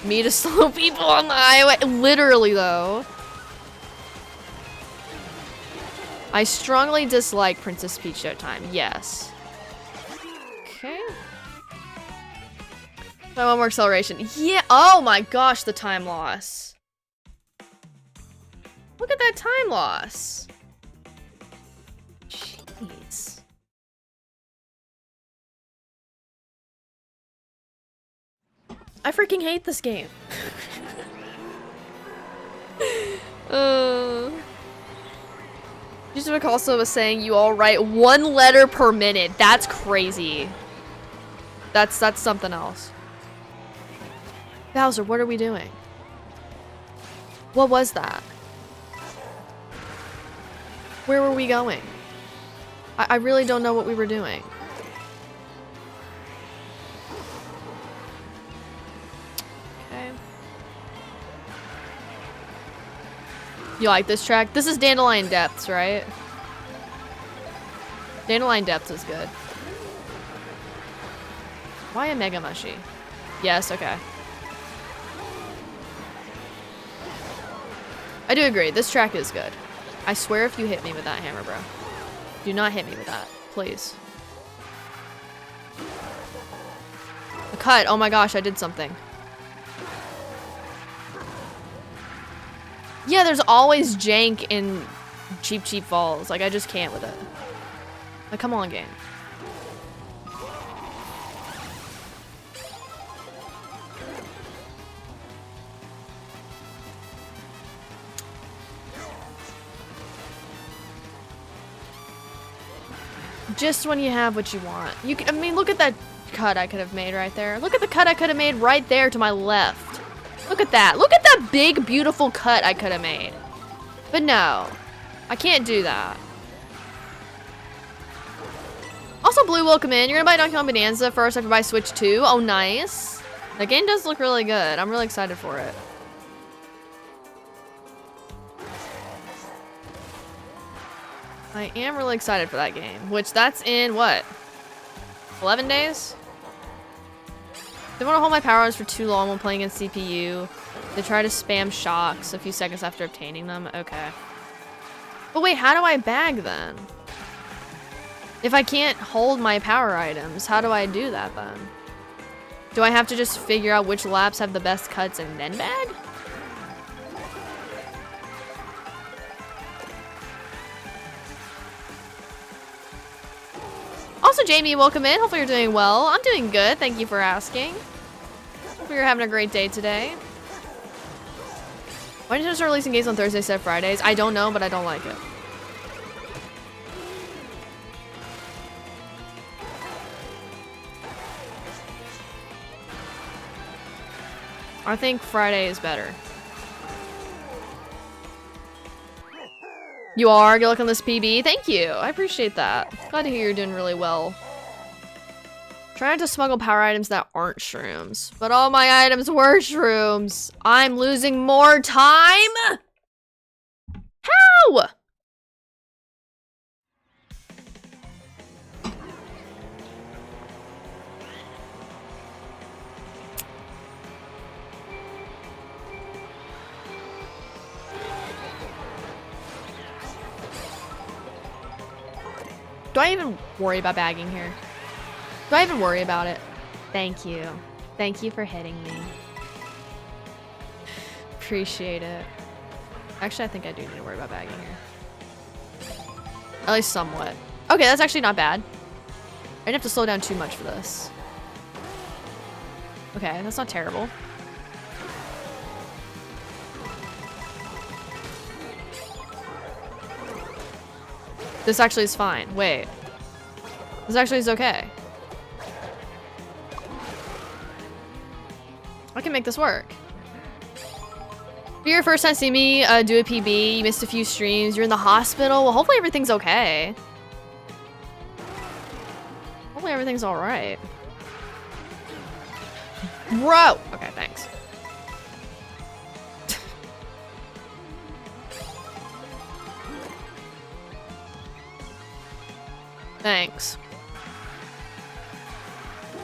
Me to slow people on the highway. Literally, though. I strongly dislike Princess Peach Showtime. Yes. Okay. I want more acceleration. Yeah. Oh my gosh, the time loss. Look at that time loss. Jeez. I freaking hate this game. Yusuf also was saying you all write 1 letter per minute. That's crazy. That's something else. Bowser, what are we doing? What was that? Where were we going? I really don't know what we were doing. Okay. You like this track? This is Dandelion Depths, right? Dandelion Depths is good. Why a Mega Mushy? Yes, okay. I do agree. This track is good. I swear if you hit me with that hammer, bro. Do not hit me with that, please. A cut. Oh my gosh, I did something. Yeah, there's always jank in Cheap Cheap Falls. Like, I just can't with it. Like, come on, game. Just when you have what you want. You can, I mean, look at that cut I could have made right there. Look at the cut I could have made right there to my left. Look at that. Look at that big, beautiful cut I could have made. But no, I can't do that. Also, Blue, welcome in. You're gonna buy Donkey Kong Bonanza first after buy Switch 2. Oh, nice. The game does look really good. I'm really excited for it. I am really excited for that game, which that's in what? 11 days? Don't want to hold my power arms for too long when playing in CPU. They try to spam shocks a few seconds after obtaining them. Okay. But wait, how do I bag then? If I can't hold my power items, how do I do that then? Do I have to just figure out which laps have the best cuts and then bag? Also, Jamie, welcome in. Hopefully you're doing well. I'm doing good. Thank you for asking. Hope you're having a great day today. Why did you start releasing games on Thursdays instead of Fridays? I don't know, but I don't like it. I think Friday is better. You are? Good luck on this PB. Thank you. I appreciate that. Glad to hear you're doing really well. Try not to smuggle power items that aren't shrooms. But all my items were shrooms. I'm losing more time? How? Do I even worry about bagging here? Do I even worry about it? Thank you. Thank you for hitting me. Appreciate it. Actually, I think I do need to worry about bagging here. At least somewhat. Okay, that's actually not bad. I didn't have to slow down too much for this. Okay, that's not terrible. This actually is fine. Wait. This actually is okay. I can make this work. For your first time seeing me do a PB, you missed a few streams, you're in the hospital. Well, hopefully everything's okay. Hopefully everything's alright. Bro! Okay, thanks. Thanks.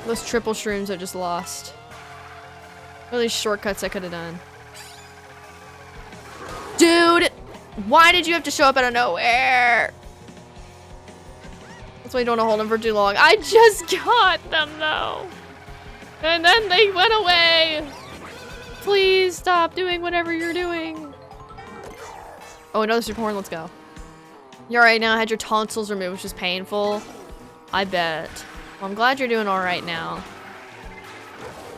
Those triple shrooms I just lost. Really shortcuts I could have done. Dude! Why did you have to show up out of nowhere? That's why you don't want to hold them for too long. I just got them though. And then they went away. Please stop doing whatever you're doing. Oh, another super horn. Let's go. You're alright now. I had your tonsils removed, which is painful. I bet. Well, I'm glad you're doing alright now.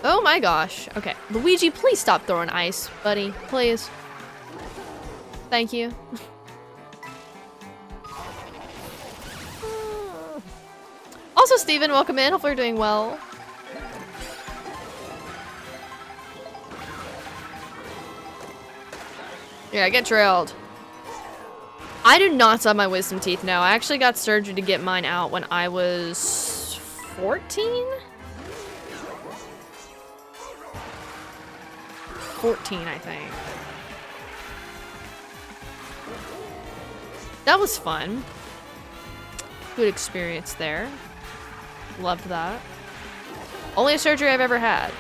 Oh my gosh. Okay. Luigi, please stop throwing ice, buddy. Please. Thank you. Also, Steven, welcome in. Hopefully you're doing well. Yeah, get trailed. I do not still have my wisdom teeth now. I actually got surgery to get mine out when I was 14? 14, I think. That was fun. Good experience there. Loved that. Only a surgery I've ever had.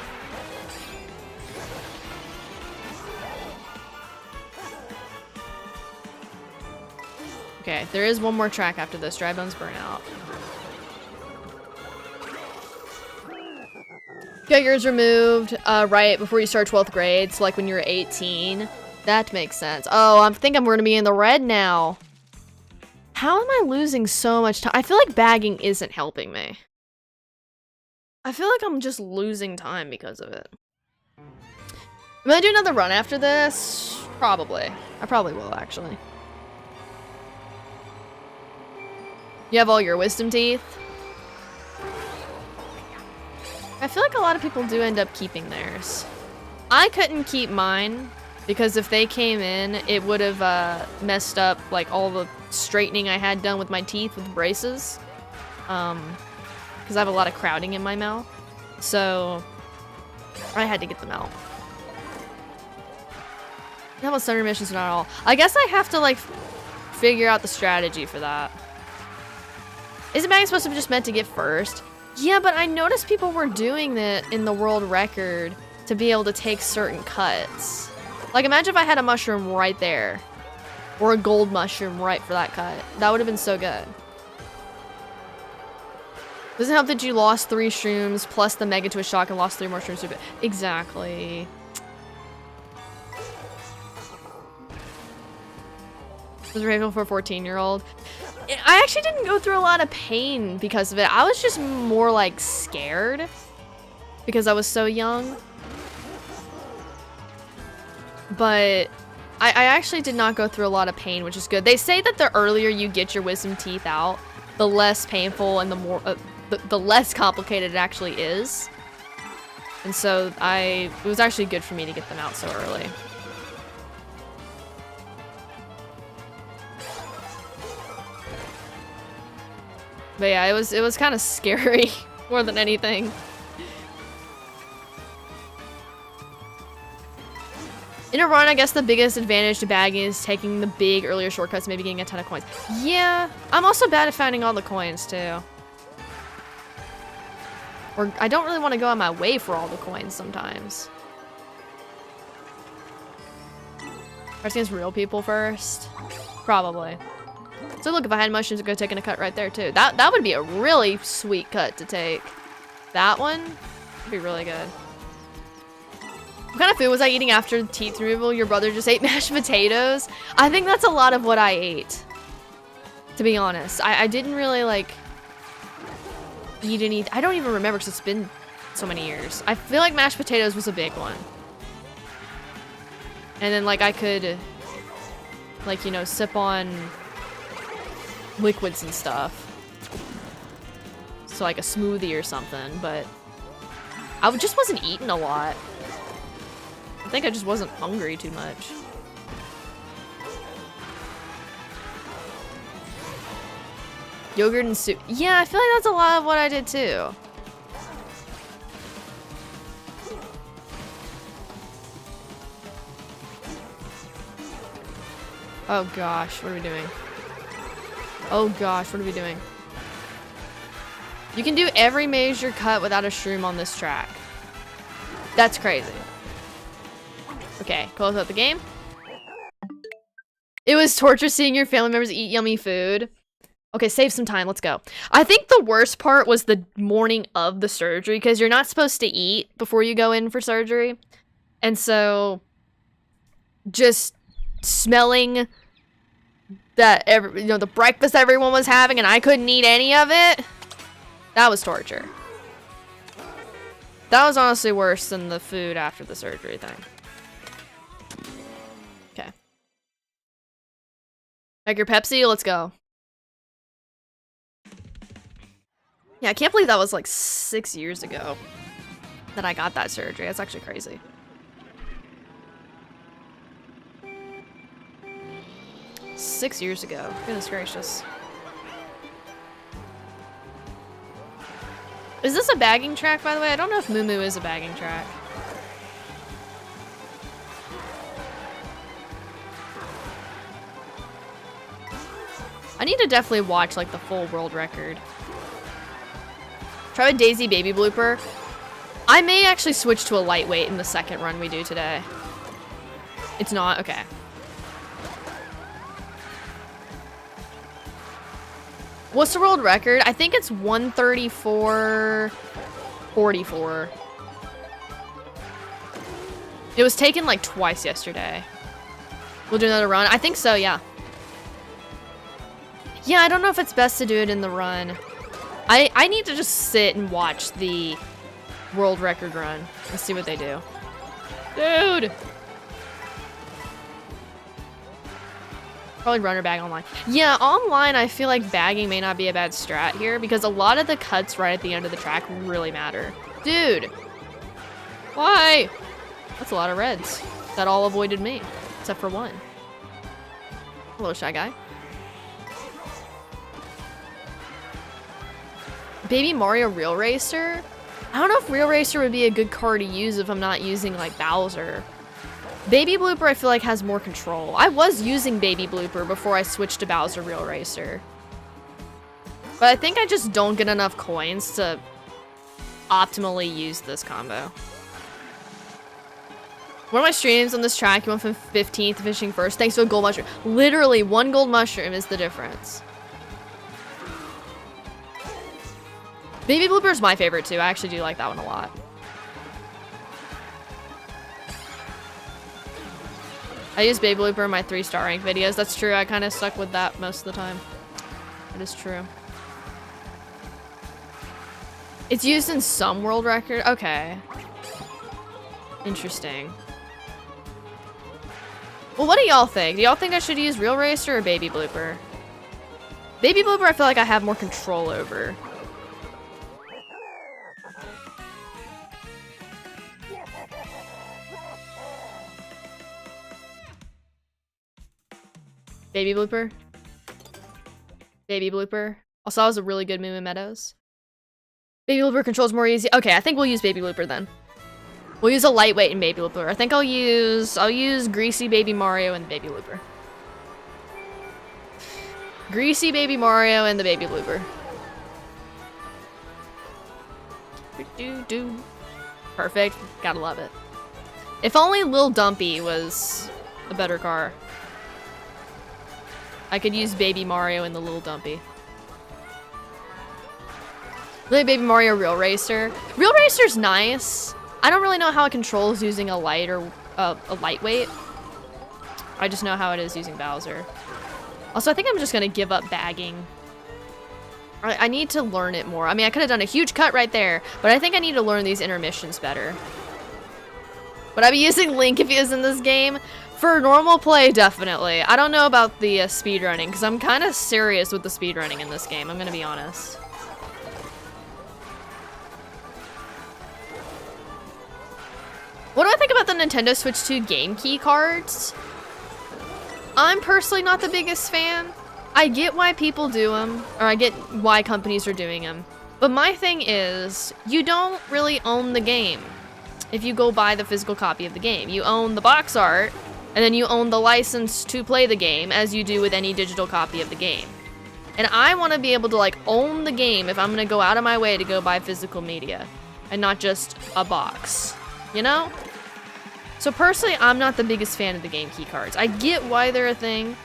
Okay, there is one more track after this. Dry Bones Burnout. Got yours removed right before you start 12th grade, so like when you're 18. That makes sense. Oh, I think I'm going to be in the red now. How am I losing so much time? I feel like bagging isn't helping me. I feel like I'm just losing time because of it. Am I gonna do another run after this? Probably. I probably will, actually. You have all your wisdom teeth? I feel like a lot of people do end up keeping theirs. I couldn't keep mine because if they came in, it would have messed up like all the straightening I had done with my teeth with braces. Because I have a lot of crowding in my mouth. So I had to get them out. That was Thunder missions not all. I guess I have to like figure out the strategy for that. Isn't Maggie supposed to be just meant to get first? Yeah, but I noticed people were doing that in the world record to be able to take certain cuts. Like imagine if I had a mushroom right there. Or a gold mushroom right for that cut. That would have been so good. Doesn't help that you lost 3 shrooms plus the mega to a shock and lost 3 more shrooms. Exactly. Was Raven for a 14-year-old? I actually didn't go through a lot of pain because of it. I was just more like scared because I was so young. But I actually did not go through a lot of pain, which is good. They say that the earlier you get your wisdom teeth out, the less painful and the more the less complicated it actually is. And so it was actually good for me to get them out so early. But yeah, it was kind of scary more than anything. In a run, I guess the biggest advantage to bagging is taking the big earlier shortcuts, maybe getting a ton of coins. Yeah, I'm also bad at finding all the coins too. Or I don't really want to go on my way for all the coins sometimes. Fight against real people first? Probably. So look, if I had mushrooms, I could have taken a cut right there too. That would be a really sweet cut to take. That one would be really good. What kind of food was I eating after teeth removal? Your brother just ate mashed potatoes? I think that's a lot of what I ate. To be honest. I didn't really like eat any. I don't even remember because it's been so many years. I feel like mashed potatoes was a big one. And then like I could like, you know, sip on liquids and stuff. So like a smoothie or something, but I just wasn't eating a lot. I think I just wasn't hungry too much. Yogurt and soup. Yeah, I feel like that's a lot of what I did too. Oh gosh, what are we doing? Oh gosh, what are we doing? You can do every major cut without a shroom on this track. That's crazy. Okay, close out the game. It was torture seeing your family members eat yummy food. Okay, save some time, let's go. I think the worst part was the morning of the surgery because you're not supposed to eat before you go in for surgery. And so just smelling that the breakfast everyone was having and I couldn't eat any of it. That was torture. That was honestly worse than the food after the surgery thing. Okay. Like your Pepsi, let's go. Yeah, I can't believe that was like 6 years ago that I got that surgery. That's actually crazy. Six years ago. Goodness gracious. Is this a bagging track, by the way? I don't know if Moo Moo is a bagging track. I need to definitely watch like the full world record. Try a Daisy baby blooper. I may actually switch to a lightweight in the second run we do today. It's not? Okay. What's the world record? I think it's 134.44. It was taken like twice yesterday. We'll do another run. I think so, yeah. Yeah, I don't know if it's best to do it in the run. I need to just sit and watch the world record run and see what they do. Dude! Probably runner bag online. Yeah, online I feel like bagging may not be a bad strat here because a lot of the cuts right at the end of the track really matter. Dude! Why? That's a lot of reds. That all avoided me, except for one. Hello, Shy Guy. Baby Mario Real Racer? I don't know if Real Racer would be a good car to use if I'm not using like Bowser. Baby Blooper I feel like has more control. I was using Baby Blooper before I switched to Bowser Real Racer. But I think I just don't get enough coins to optimally use this combo. One of my streams on this track, you went from 15th to finishing first thanks to a gold mushroom. Literally, one gold mushroom is the difference. Baby Blooper is my favorite too. I actually do like that one a lot. I use Baby Blooper in my 3-star rank videos. That's true. I kind of stuck with that most of the time. It is true. It's used in some world record. Okay. Interesting. Well, what do y'all think? Do y'all think I should use Real Racer or Baby Blooper? Baby Blooper I feel like I have more control over. Baby Blooper. Baby Blooper. Also, that was a really good move in Meadows. Baby Blooper controls more easy. Okay, I think we'll use Baby Blooper then. We'll use a lightweight in Baby Blooper. I think I'll use Greasy Baby Mario and Baby Blooper. Greasy Baby Mario and the Baby Blooper. Perfect. Gotta love it. If only Lil Dumpy was a better car. I could use Baby Mario and the Little Dumpy. Really, Baby Mario Real Racer. Real Racer's nice. I don't really know how it controls using a light or a lightweight. I just know how it is using Bowser. Also, I think I'm just gonna give up bagging. I need to learn it more. I mean, I could have done a huge cut right there, but I think I need to learn these intermissions better. Would I be using Link if he was in this game? For normal play, definitely. I don't know about the speedrunning, because I'm kind of serious with the speedrunning in this game, I'm gonna be honest. What do I think about the Nintendo Switch 2 game key cards? I'm personally not the biggest fan. I get why people do them, or I get why companies are doing them. But my thing is, you don't really own the game if you go buy the physical copy of the game. You own the box art, and then you own the license to play the game as you do with any digital copy of the game. And I want to be able to like own the game if I'm going to go out of my way to go buy physical media and not just a box, you know? So personally, I'm not the biggest fan of the game key cards. I get why they're a thing,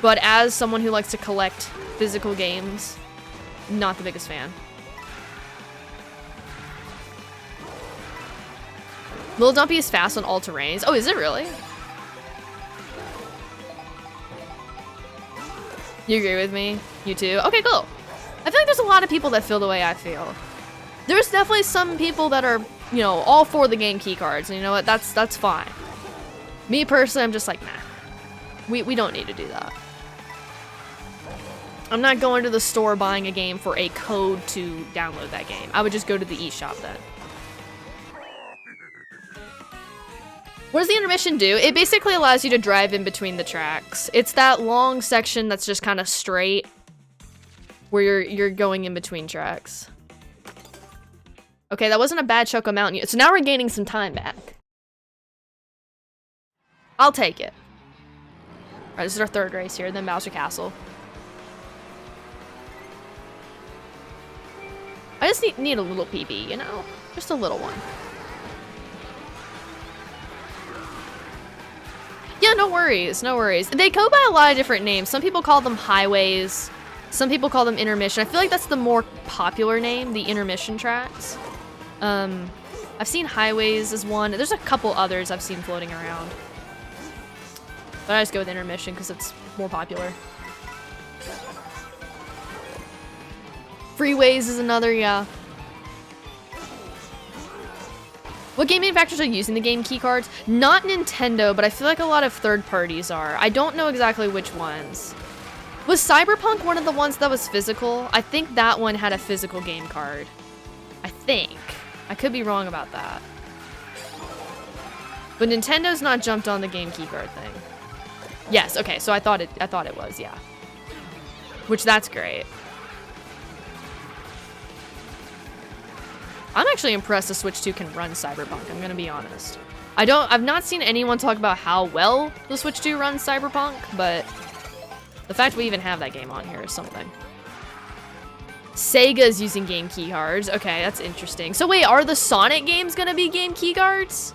but as someone who likes to collect physical games, not the biggest fan. Lil Dumpy is fast on all terrains. Oh, is it really? You agree with me? You too? Okay, cool. I feel like there's a lot of people that feel the way I feel. There's definitely some people that are, you know, all for the game key cards, and you know what? That's fine. Me personally, I'm just like, nah. We don't need to do that. I'm not going to the store buying a game for a code to download that game. I would just go to the eShop then. What does the intermission do? It basically allows you to drive in between the tracks. It's that long section that's just kind of straight, where you're going in between tracks. Okay, that wasn't a bad Choco Mountain. So now we're gaining some time back. I'll take it. Alright, this is our third race here, then Bowser Castle. I just need a little PB, you know? Just a little one. Yeah, no worries, no worries. They go by a lot of different names. Some people call them highways. Some people call them intermission. I feel like that's the more popular name, the intermission tracks. I've seen highways as one. There's a couple others I've seen floating around. But I just go with intermission because it's more popular. Freeways is another, yeah. What game manufacturers are using the game keycards? Not Nintendo, but I feel like a lot of third parties are. I don't know exactly which ones. Was Cyberpunk one of the ones that was physical? I think that one had a physical game card. I think. I could be wrong about that. But Nintendo's not jumped on the game keycard thing. Yes, okay, so I thought it was, yeah. Which that's great. I'm actually impressed the Switch 2 can run Cyberpunk, I'm gonna be honest. I've not seen anyone talk about how well the Switch 2 runs Cyberpunk, but the fact we even have that game on here is something. Sega's using game keycards. Okay, that's interesting. So wait, are the Sonic games gonna be game keycards?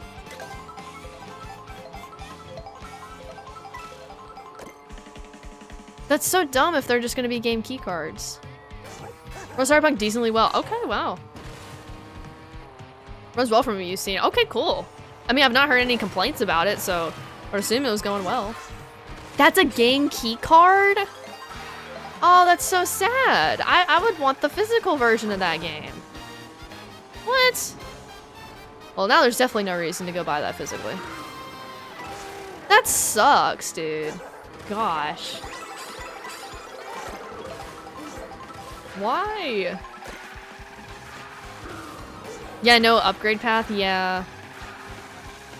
That's so dumb if they're just gonna be game keycards. Runs Cyberpunk decently well. Okay, wow. Runs well from what you've seen. Okay, cool. I mean, I've not heard any complaints about it, so I assume it was going well. That's a game key card? Oh, that's so sad. I would want the physical version of that game. What? Well, now there's definitely no reason to go buy that physically. That sucks, dude. Gosh. Why? Yeah, no upgrade path, yeah.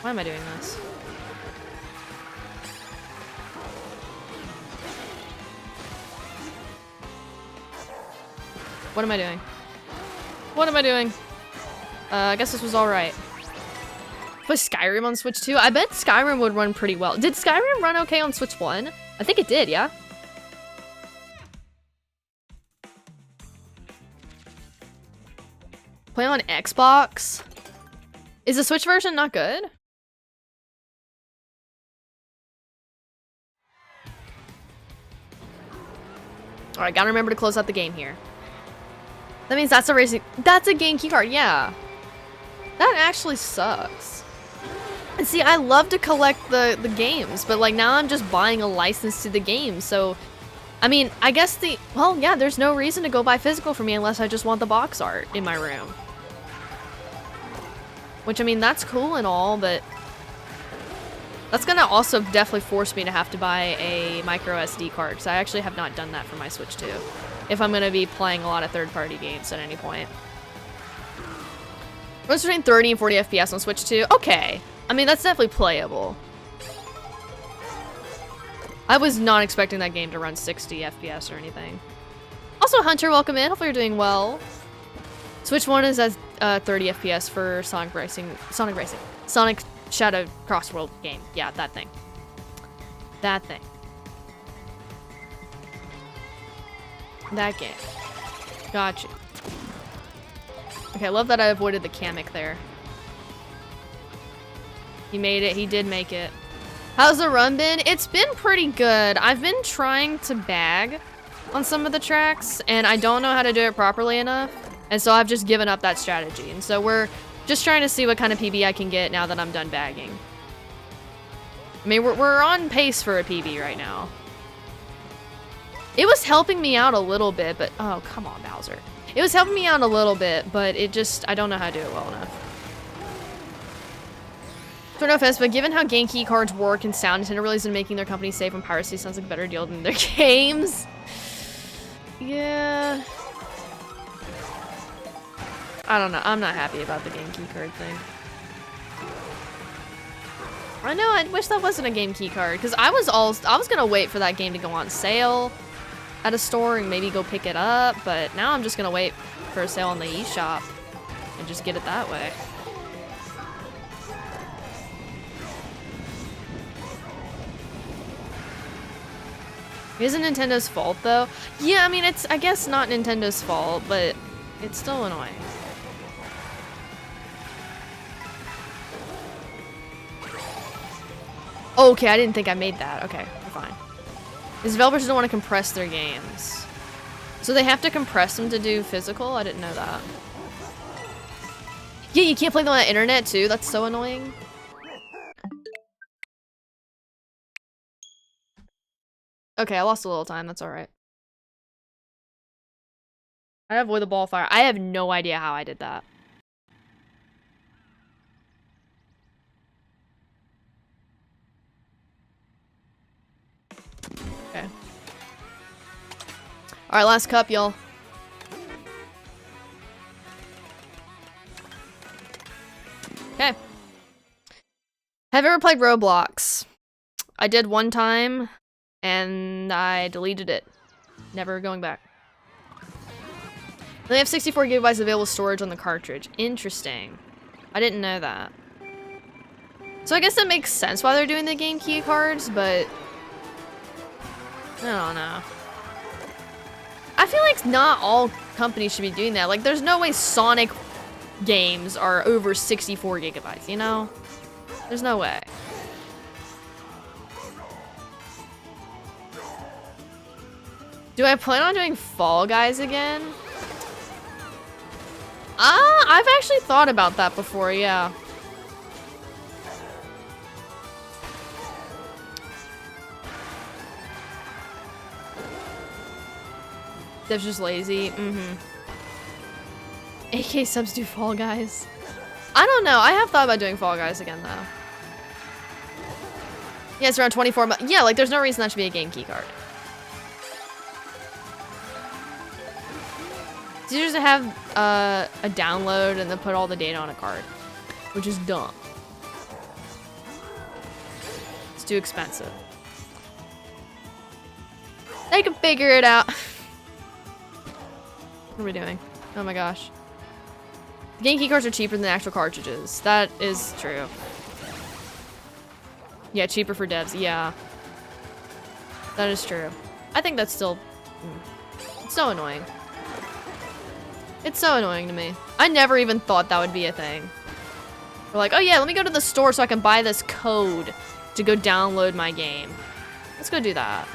Why am I doing this? What am I doing? What am I doing? I guess this was alright. Play Skyrim on Switch 2? I bet Skyrim would run pretty well. Did Skyrim run okay on Switch 1? I think it did, yeah? Play on Xbox? Is the Switch version not good? Alright, gotta remember to close out the game here. That means that's a game keycard, yeah. That actually sucks. And see, I love to collect the games, but like now I'm just buying a license to the game, so I mean, I guess well, yeah, there's no reason to go buy physical for me unless I just want the box art in my room. Which, I mean, that's cool and all, but that's gonna also definitely force me to have to buy a micro SD card, because I actually have not done that for my Switch 2. If I'm gonna be playing a lot of third-party games at any point. Runs between 30 and 40 FPS on Switch 2. Okay. I mean, that's definitely playable. I was not expecting that game to run 60 FPS or anything. Also, Hunter, welcome in. Hopefully you're doing well. Switch 1 is at 30 FPS for Sonic Shadow Crossworld game. Yeah, that thing. That thing. That game. Gotcha. Okay, I love that I avoided the Kamek there. He made it. He did make it. How's the run been? It's been pretty good. I've been trying to bag on some of the tracks, and I don't know how to do it properly enough. And so I've just given up that strategy. And so we're just trying to see what kind of PB I can get now that I'm done bagging. I mean, we're on pace for a PB right now. It was helping me out a little bit, but... Oh, come on, Bowser. It was helping me out a little bit, but it just... I don't know how to do it well enough. So no offense, but given how game key cards work and sound, Nintendo really isn't making their company safe, and piracy sounds like a better deal than their games. Yeah... I don't know. I'm not happy about the game key card thing. I know. I wish that wasn't a game key card, because I was gonna wait for that game to go on sale at a store and maybe go pick it up, but now I'm just gonna wait for a sale on the eShop and just get it that way. Isn't Nintendo's fault though? Yeah, I mean, it's I guess not Nintendo's fault, but it's still annoying. Oh, okay, I didn't think I made that. Okay, we're fine. These developers don't want to compress their games. So they have to compress them to do physical? I didn't know that. Yeah, you can't play them on the internet too? That's so annoying. Okay, I lost a little time. That's alright. I avoid the ball fire. I have no idea how I did that. Alright, last cup, y'all. Okay. Have you ever played Roblox? I did one time, and I deleted it. Never going back. They have 64 gigabytes available storage on the cartridge. Interesting. I didn't know that. So I guess that makes sense why they're doing the game key cards, but I don't know. I feel like not all companies should be doing that. Like, there's no way Sonic games are over 64 gigabytes, you know? There's no way. Do I plan on doing Fall Guys again? I've actually thought about that before, yeah. Dev's just lazy. AK subs do Fall Guys. I don't know. I have thought about doing Fall Guys again, though. Yeah, it's around 24 months. Yeah, like, there's no reason that should be a game key card. It's easier to have a download and then put all the data on a card, which is dumb. It's too expensive. They can figure it out. What are we doing? Oh my gosh. The game key cards are cheaper than actual cartridges. That is true. Yeah, cheaper for devs. Yeah. That is true. I think that's still... It's so annoying. It's so annoying to me. I never even thought that would be a thing. We're like, oh yeah, let me go to the store so I can buy this code to go download my game. Let's go do that.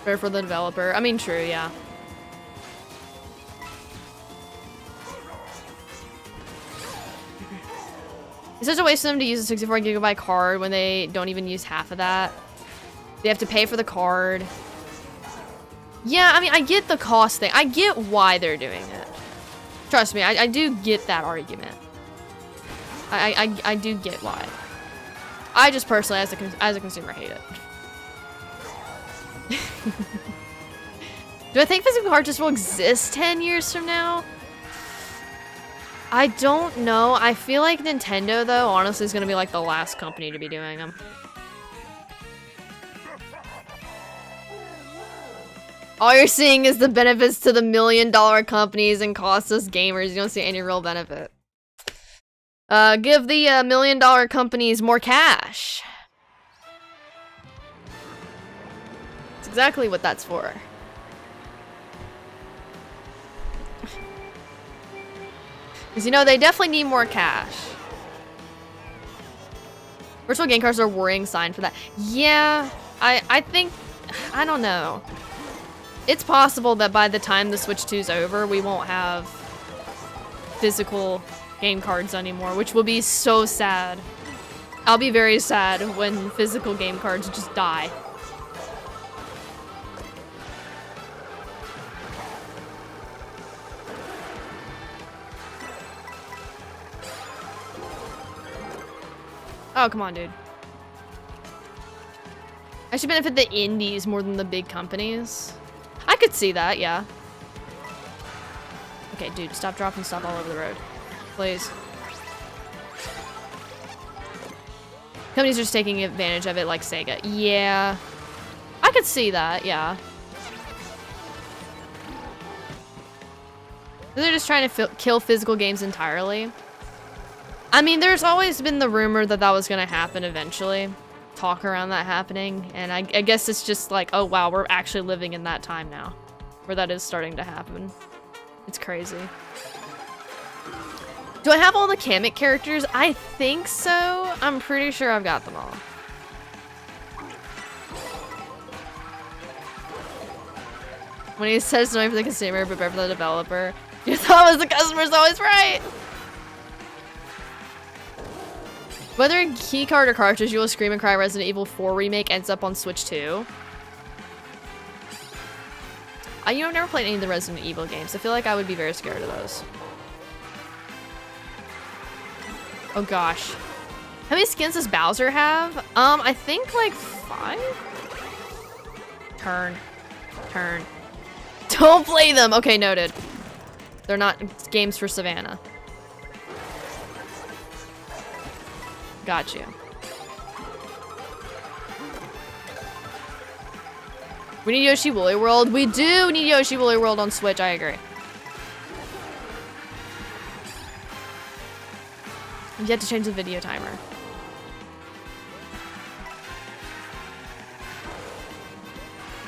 Fair for the developer. I mean, true, yeah. It's such a waste of them to use a 64 gigabyte card when they don't even use half of that. They have to pay for the card. Yeah, I mean, I get the cost thing. I get why they're doing it. Trust me, I do get that argument. I do get why. I just personally, as a consumer, hate it. Do I think physical cartridges will exist 10 years from now? I don't know. I feel like Nintendo, though, honestly, is going to be like the last company to be doing them. All you're seeing is the benefits to the $1 million companies and cost us gamers. You don't see any real benefit. Give the $1 million companies more cash. That's exactly what that's for. Because, you know, they definitely need more cash. Virtual game cards are a worrying sign for that. Yeah, I think... I don't know. It's possible that by the time the Switch 2's over, we won't have physical game cards anymore, which will be so sad. I'll be very sad when physical game cards just die. Oh, come on, dude. I should benefit the indies more than the big companies. I could see that, yeah. Okay, dude, stop dropping stuff all over the road. Please. Companies are just taking advantage of it like Sega. Yeah. I could see that, yeah. They're just trying to kill physical games entirely. I mean, there's always been the rumor that that was going to happen eventually. Talk around that happening. And I guess it's just like, oh wow, we're actually living in that time now. Where that is starting to happen. It's crazy. Do I have all the Kamek characters? I think so. I'm pretty sure I've got them all. When he says no for the consumer, but better for the developer. You thought was the customer's always right. Whether in keycard or cartridge, you will scream and cry Resident Evil 4 remake ends up on Switch 2. You know, I've never played any of the Resident Evil games. I feel like I would be very scared of those. Oh gosh. How many skins does Bowser have? I think like 5? Turn. Don't play them! Okay, noted. They're not games for Savannah. Got you. We need Yoshi Woolly World. We do need Yoshi Woolly World on Switch, I agree. You have to change the video timer.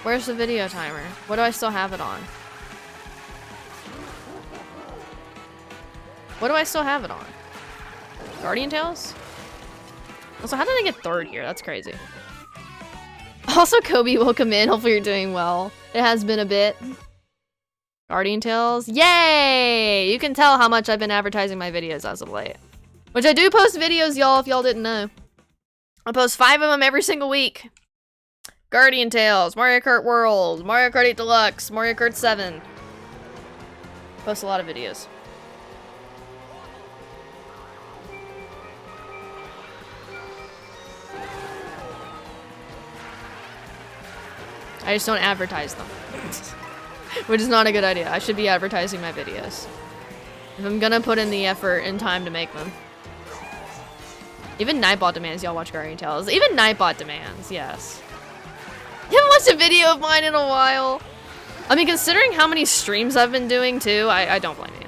Where's the video timer? What do I still have it on? What do I still have it on? Guardian Tales? Also, how did I get 3rd here? That's crazy. Also, Kobe, welcome in. Hopefully you're doing well. It has been a bit. Guardian Tales. Yay! You can tell how much I've been advertising my videos as of late. Which I do post videos, y'all, if y'all didn't know. I post 5 of them every single week. Guardian Tales, Mario Kart World, Mario Kart 8 Deluxe, Mario Kart 7. Post a lot of videos. I just don't advertise them. Which is not a good idea. I should be advertising my videos. If I'm gonna put in the effort and time to make them. Even Nightbot demands y'all watch Guardian Tales. Even Nightbot demands, yes. You haven't watched a video of mine in a while. I mean, considering how many streams I've been doing too, I don't blame you.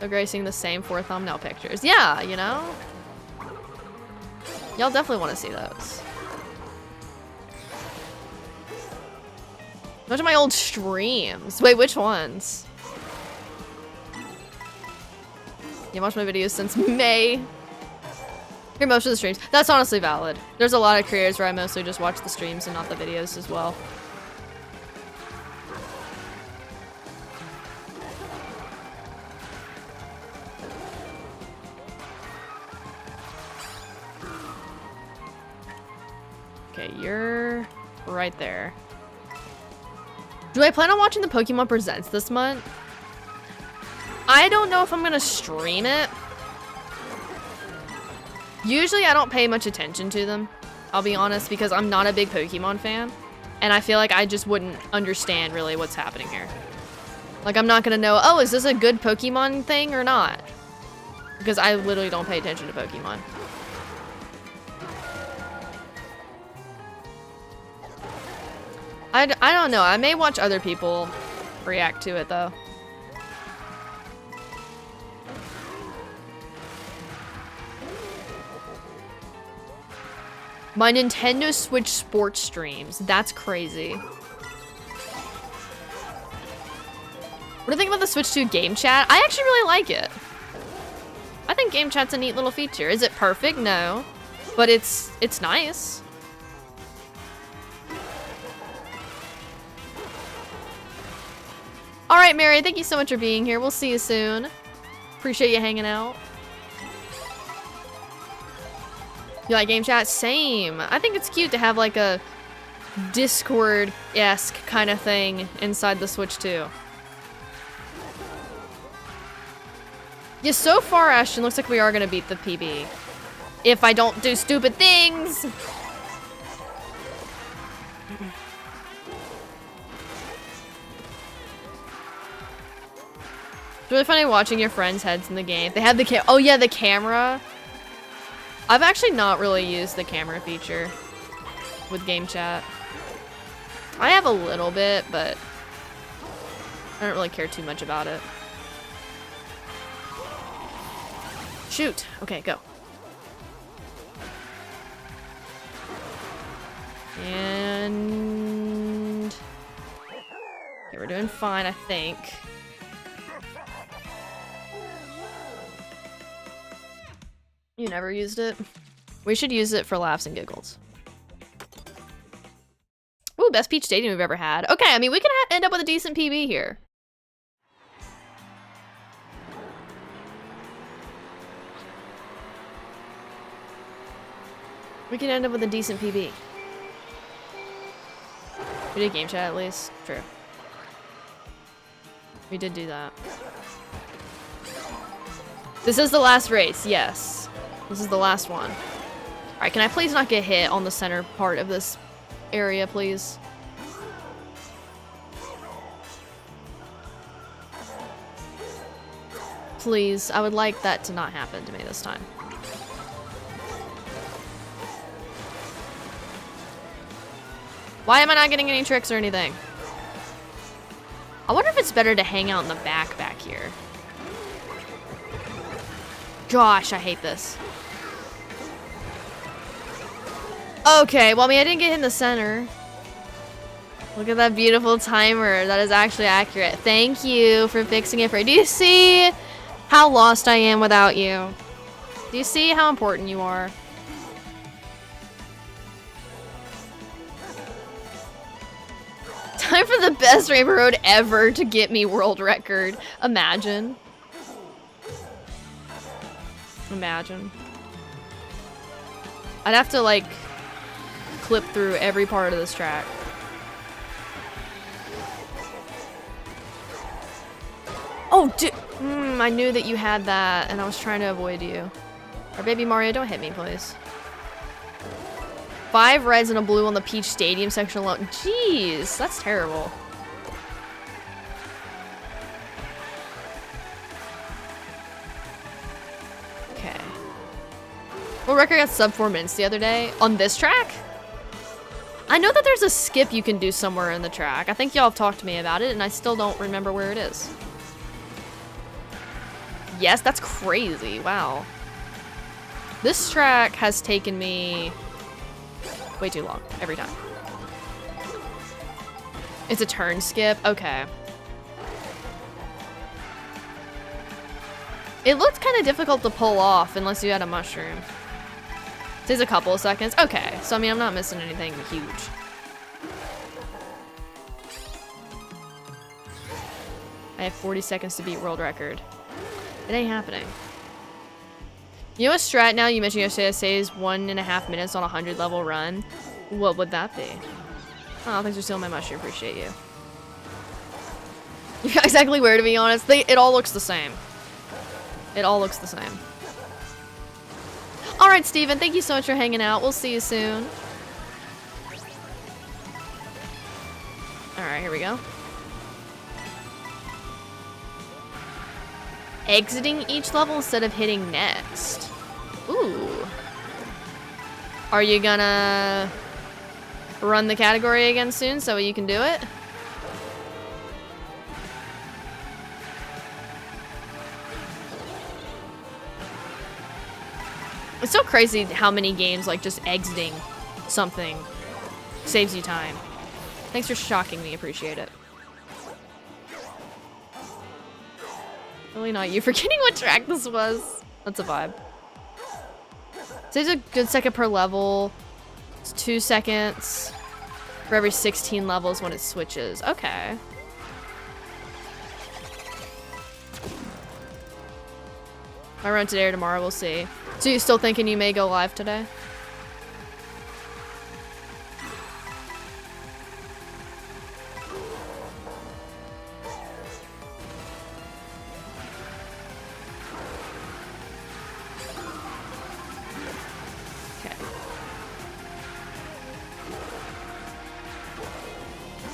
So gracing the same 4 thumbnail pictures. Yeah, you know? Y'all definitely want to see those. Those are my old streams. Wait, which ones? You watched my videos since May. Hear most of the streams. That's honestly valid. There's a lot of creators where I mostly just watch the streams and not the videos as well. Okay, you're right there. Do I plan on watching the Pokemon Presents this month? I don't know if I'm gonna stream it. Usually I don't pay much attention to them, I'll be honest, because I'm not a big Pokemon fan. And I feel like I just wouldn't understand really what's happening here. Like, I'm not gonna know, oh, is this a good Pokemon thing or not? Because I literally don't pay attention to Pokemon. I don't know. I may watch other people react to it, though. My Nintendo Switch sports streams. That's crazy. What do you think about the Switch 2 game chat? I actually really like it. I think game chat's a neat little feature. Is it perfect? No. But it's nice. All right, Mary, thank you so much for being here. We'll see you soon. Appreciate you hanging out. You like game chat? Same. I think it's cute to have like a Discord-esque kind of thing inside the Switch 2. Yeah, so far, Ashton, looks like we are gonna beat the PB. If I don't do stupid things! It's really funny watching your friends' heads in the game. They have the oh yeah, the camera. I've actually not really used the camera feature with game chat. I have a little bit, but I don't really care too much about it. Shoot. Okay, go. And okay, we're doing fine, I think. You never used it? We should use it for laughs and giggles. Ooh, best Peach dating we've ever had. Okay, I mean, we can end up with a decent PB here. We can end up with a decent PB. We did game chat at least. True. We did do that. This is the last race, yes. This is the last one. Alright, can I please not get hit on the center part of this area, please? Please, I would like that to not happen to me this time. Why am I not getting any tricks or anything? I wonder if it's better to hang out in the back here. Gosh, I hate this. Okay, well, I mean, I didn't get hit in the center. Look at that beautiful timer. That is actually accurate. Thank you for fixing it for me. Do you see how lost I am without you? Do you see how important you are? Time for the best Rainbow Road ever to get me world record. Imagine. Imagine. I'd have to, like, clip through every part of this track. Oh, I knew that you had that, and I was trying to avoid you. Or baby Mario, don't hit me, please. 5 reds and a blue on the Peach Stadium section alone. Jeez, that's terrible. Okay. Well, record got sub 4 minutes the other day on this track. I know that there's a skip you can do somewhere in the track. I think y'all have talked to me about it, and I still don't remember where it is. Yes, that's crazy. Wow. This track has taken me way too long every time. It's a turn skip? Okay. It looked kind of difficult to pull off unless you had a mushroom. It takes a couple of seconds. Okay, so I mean, I'm not missing anything huge. I have 40 seconds to beat world record. It ain't happening. You know a strat now you mentioned yesterday that saves 1.5 minutes on a 100 level run? What would that be? Oh, thanks for stealing my mushroom. Appreciate you. You're not exactly where, to be honest. It all looks the same. It all looks the same. Alright, Steven. Thank you so much for hanging out. We'll see you soon. Alright, here we go. Exiting each level instead of hitting next. Ooh. Are you gonna run the category again soon so you can do it? It's so crazy how many games, like, just exiting something saves you time. Thanks for shocking me. Appreciate it. Really not you. Forgetting what track this was. That's a vibe. Saves a good second per level. It's 2 seconds for every 16 levels when it switches. Okay. I run today or tomorrow, we'll see. So you still thinking you may go live today?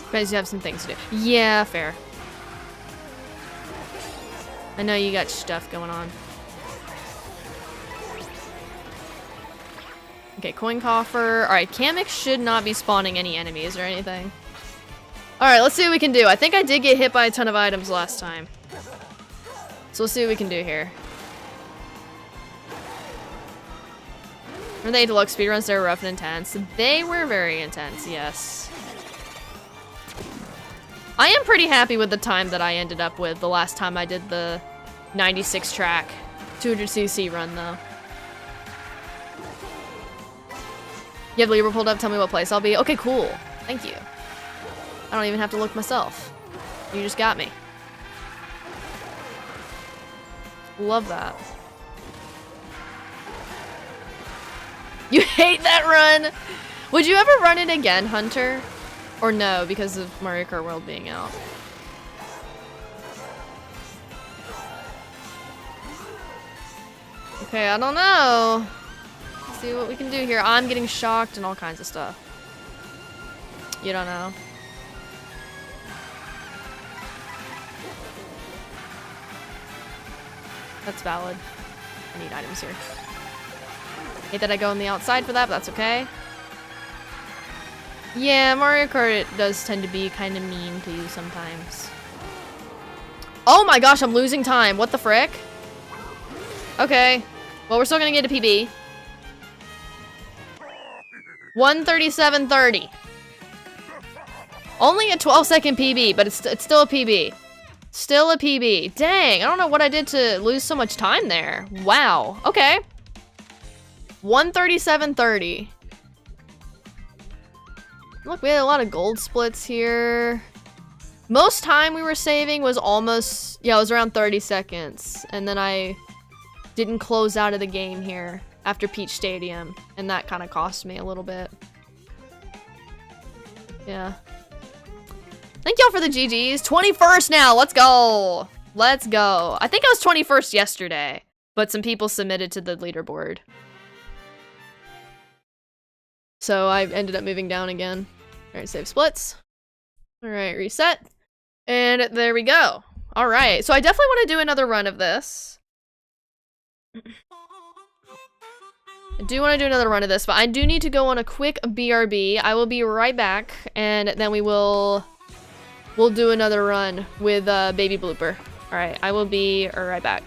Because you have some things to do. Yeah, fair. I know you got stuff going on. Okay, coin coffer. Alright, Kamek should not be spawning any enemies or anything. Alright, let's see what we can do. I think I did get hit by a ton of items last time. So let's see what we can do here. Were they deluxe speedruns? They were rough and intense. They were very intense, yes. I am pretty happy with the time that I ended up with the last time I did the 96 track 200cc run, though. You have Libra pulled up? Tell me what place I'll be. Okay, cool. Thank you. I don't even have to look myself. You just got me. Love that. You hate that run? Would you ever run it again, Hunter? Or no, because of Mario Kart World being out? Okay, I don't know. Let's see what we can do here. I'm getting shocked and all kinds of stuff. You don't know. That's valid. I need items here. Hate that I go on the outside for that, but that's okay. Yeah, Mario Kart does tend to be kind of mean to you sometimes. Oh my gosh, I'm losing time. What the frick? Okay. Well, we're still gonna get a PB. 1:37:30. Only a 12-second PB, but it's still a PB. Still a PB. Dang, I don't know what I did to lose so much time there. Wow. Okay. 1:37:30. Look, we had a lot of gold splits here. Most time we were saving was almost, yeah, it was around 30 seconds. And then I didn't close out of the game here after Peach Stadium. And that kind of cost me a little bit. Yeah. Thank y'all for the GGs. 21st now. Let's go. Let's go. I think I was 21st yesterday, but some people submitted to the leaderboard. So I ended up moving down again. All right, save splits. All right, reset. And there we go. All right, so I definitely want to do another run of this. I do want to do another run of this, but I do need to go on a quick BRB. I will be right back, and then we'll do another run with Baby Blooper. All right, I will be right back.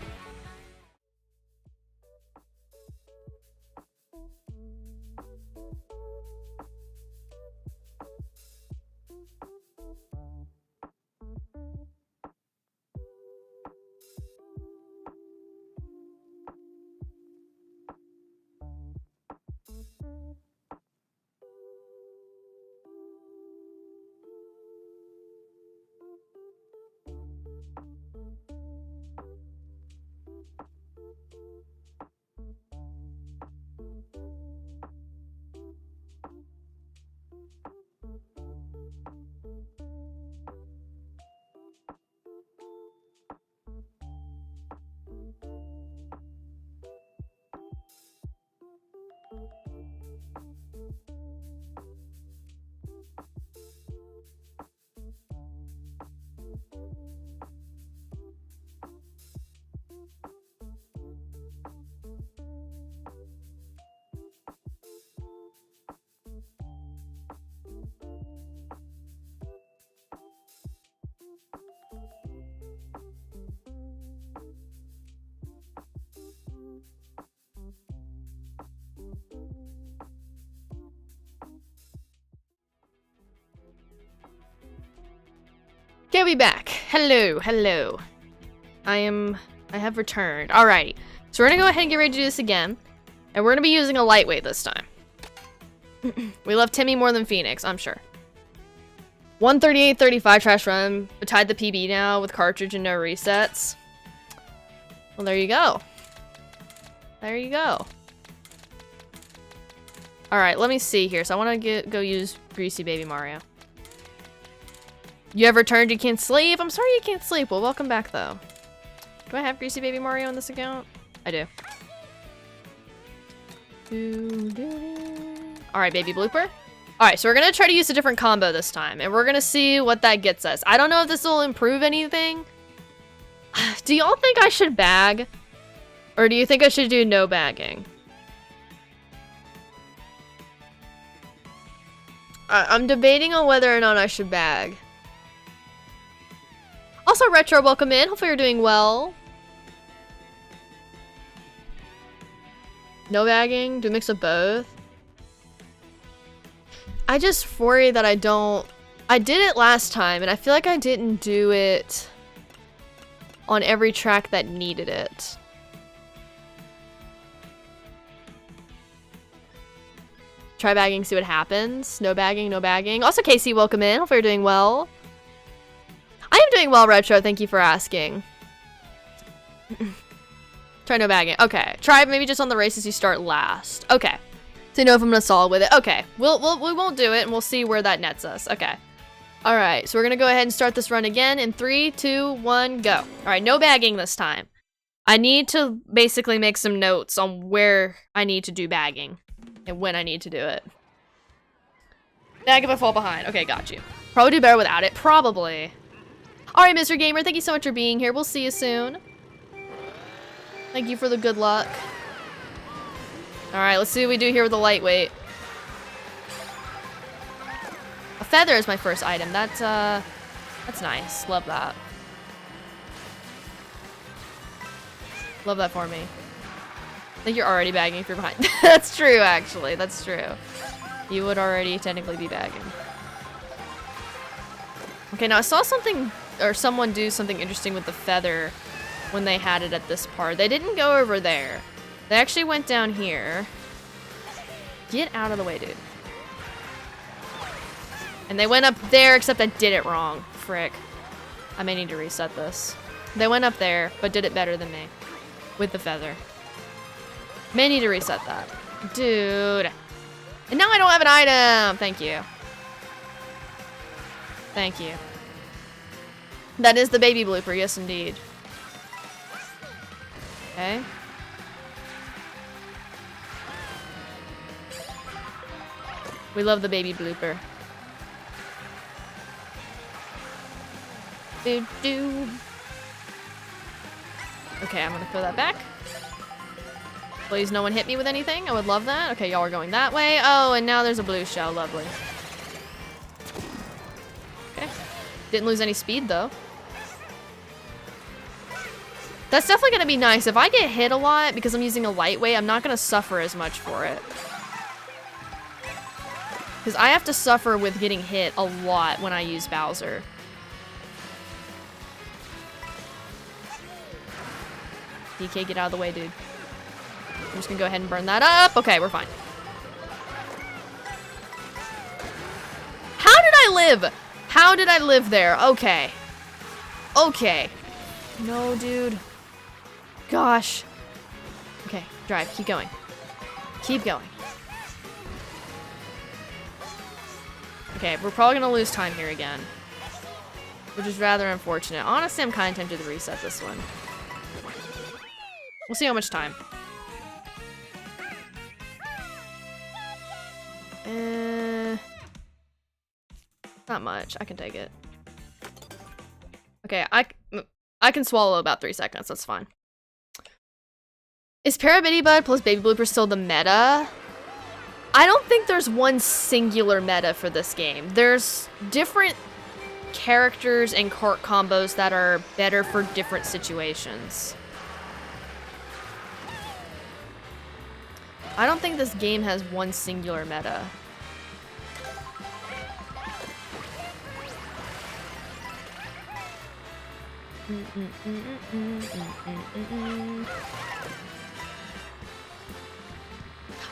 Okay, we back. Hello, hello. I have returned. Alrighty. So we're gonna go ahead and get ready to do this again. And we're gonna be using a lightweight this time. We love Timmy more than Phoenix, I'm sure. 1:38:35 trash run. We tied the PB now with cartridge and no resets. Well, there you go. There you go. Alright, let me see here. So I want to go use Greasy Baby Mario. You have returned, you can't sleep? I'm sorry you can't sleep. Well, welcome back, though. Do I have Greasy Baby Mario on this account? I do. Alright, Baby Blooper. Alright, so we're gonna try to use a different combo this time, and we're gonna see what that gets us. I don't know if this will improve anything. Do y'all think I should bag? Or do you think I should do no bagging? I'm debating on whether or not I should bag. Also, Retro, welcome in. Hopefully you're doing well. No bagging? Do a mix of both? I just worry that I don't... I did it last time, and I feel like I didn't do it on every track that needed it. Try bagging, see what happens. No bagging, no bagging. Also, Casey, welcome in. Hopefully you're doing well. I am doing well, Retro. Thank you for asking. Try no bagging. Okay. Try maybe just on the races you start last. Okay. So you know if I'm gonna solid with it. Okay. we won't do it, and we'll see where that nets us. Okay. All right. So we're gonna go ahead and start this run again in 3, 2, 1, go. All right. No bagging this time. I need to basically make some notes on where I need to do bagging and when I need to do it. Bag if I fall behind. Okay, got you. Probably do better without it. Probably. Alright, Mr. Gamer, thank you so much for being here. We'll see you soon. Thank you for the good luck. Alright, let's see what we do here with the lightweight. A feather is my first item. That's nice. Love that. Love that for me. I think you're already bagging if you're behind. That's true, actually. That's true. You would already technically be bagging. Okay, now I saw something, or someone do something interesting with the feather when they had it at this part. They didn't go over there. They actually went down here. Get out of the way, dude. And they went up there, except I did it wrong. Frick. I may need to reset this. They went up there, but did it better than me. With the feather. May need to reset that. Dude. And now I don't have an item! Thank you. Thank you. That is the baby blooper, yes indeed. Okay. We love the baby blooper. Do. Okay, I'm gonna throw that back. Please no one hit me with anything. I would love that. Okay, y'all are going that way. Oh, and now there's a blue shell. Lovely. Okay. Didn't lose any speed, though. That's definitely gonna be nice. If I get hit a lot because I'm using a lightweight, I'm not gonna suffer as much for it. Because I have to suffer with getting hit a lot when I use Bowser. DK, get out of the way, dude. I'm just gonna go ahead and burn that up. Okay, we're fine. How did I live? How did I live there? Okay. Okay. No, dude. Gosh. Okay, drive. Keep going. Keep going. Okay, we're probably gonna lose time here again. Which is rather unfortunate. Honestly, I'm kind of tempted to reset this one. We'll see how much time. Not much. I can take it. Okay, I can swallow about 3 seconds. That's fine. Is Parabiddy plus Baby Blooper still the meta? I don't think there's one singular meta for this game. There's different characters and cart combos that are better for different situations. I don't think this game has one singular meta.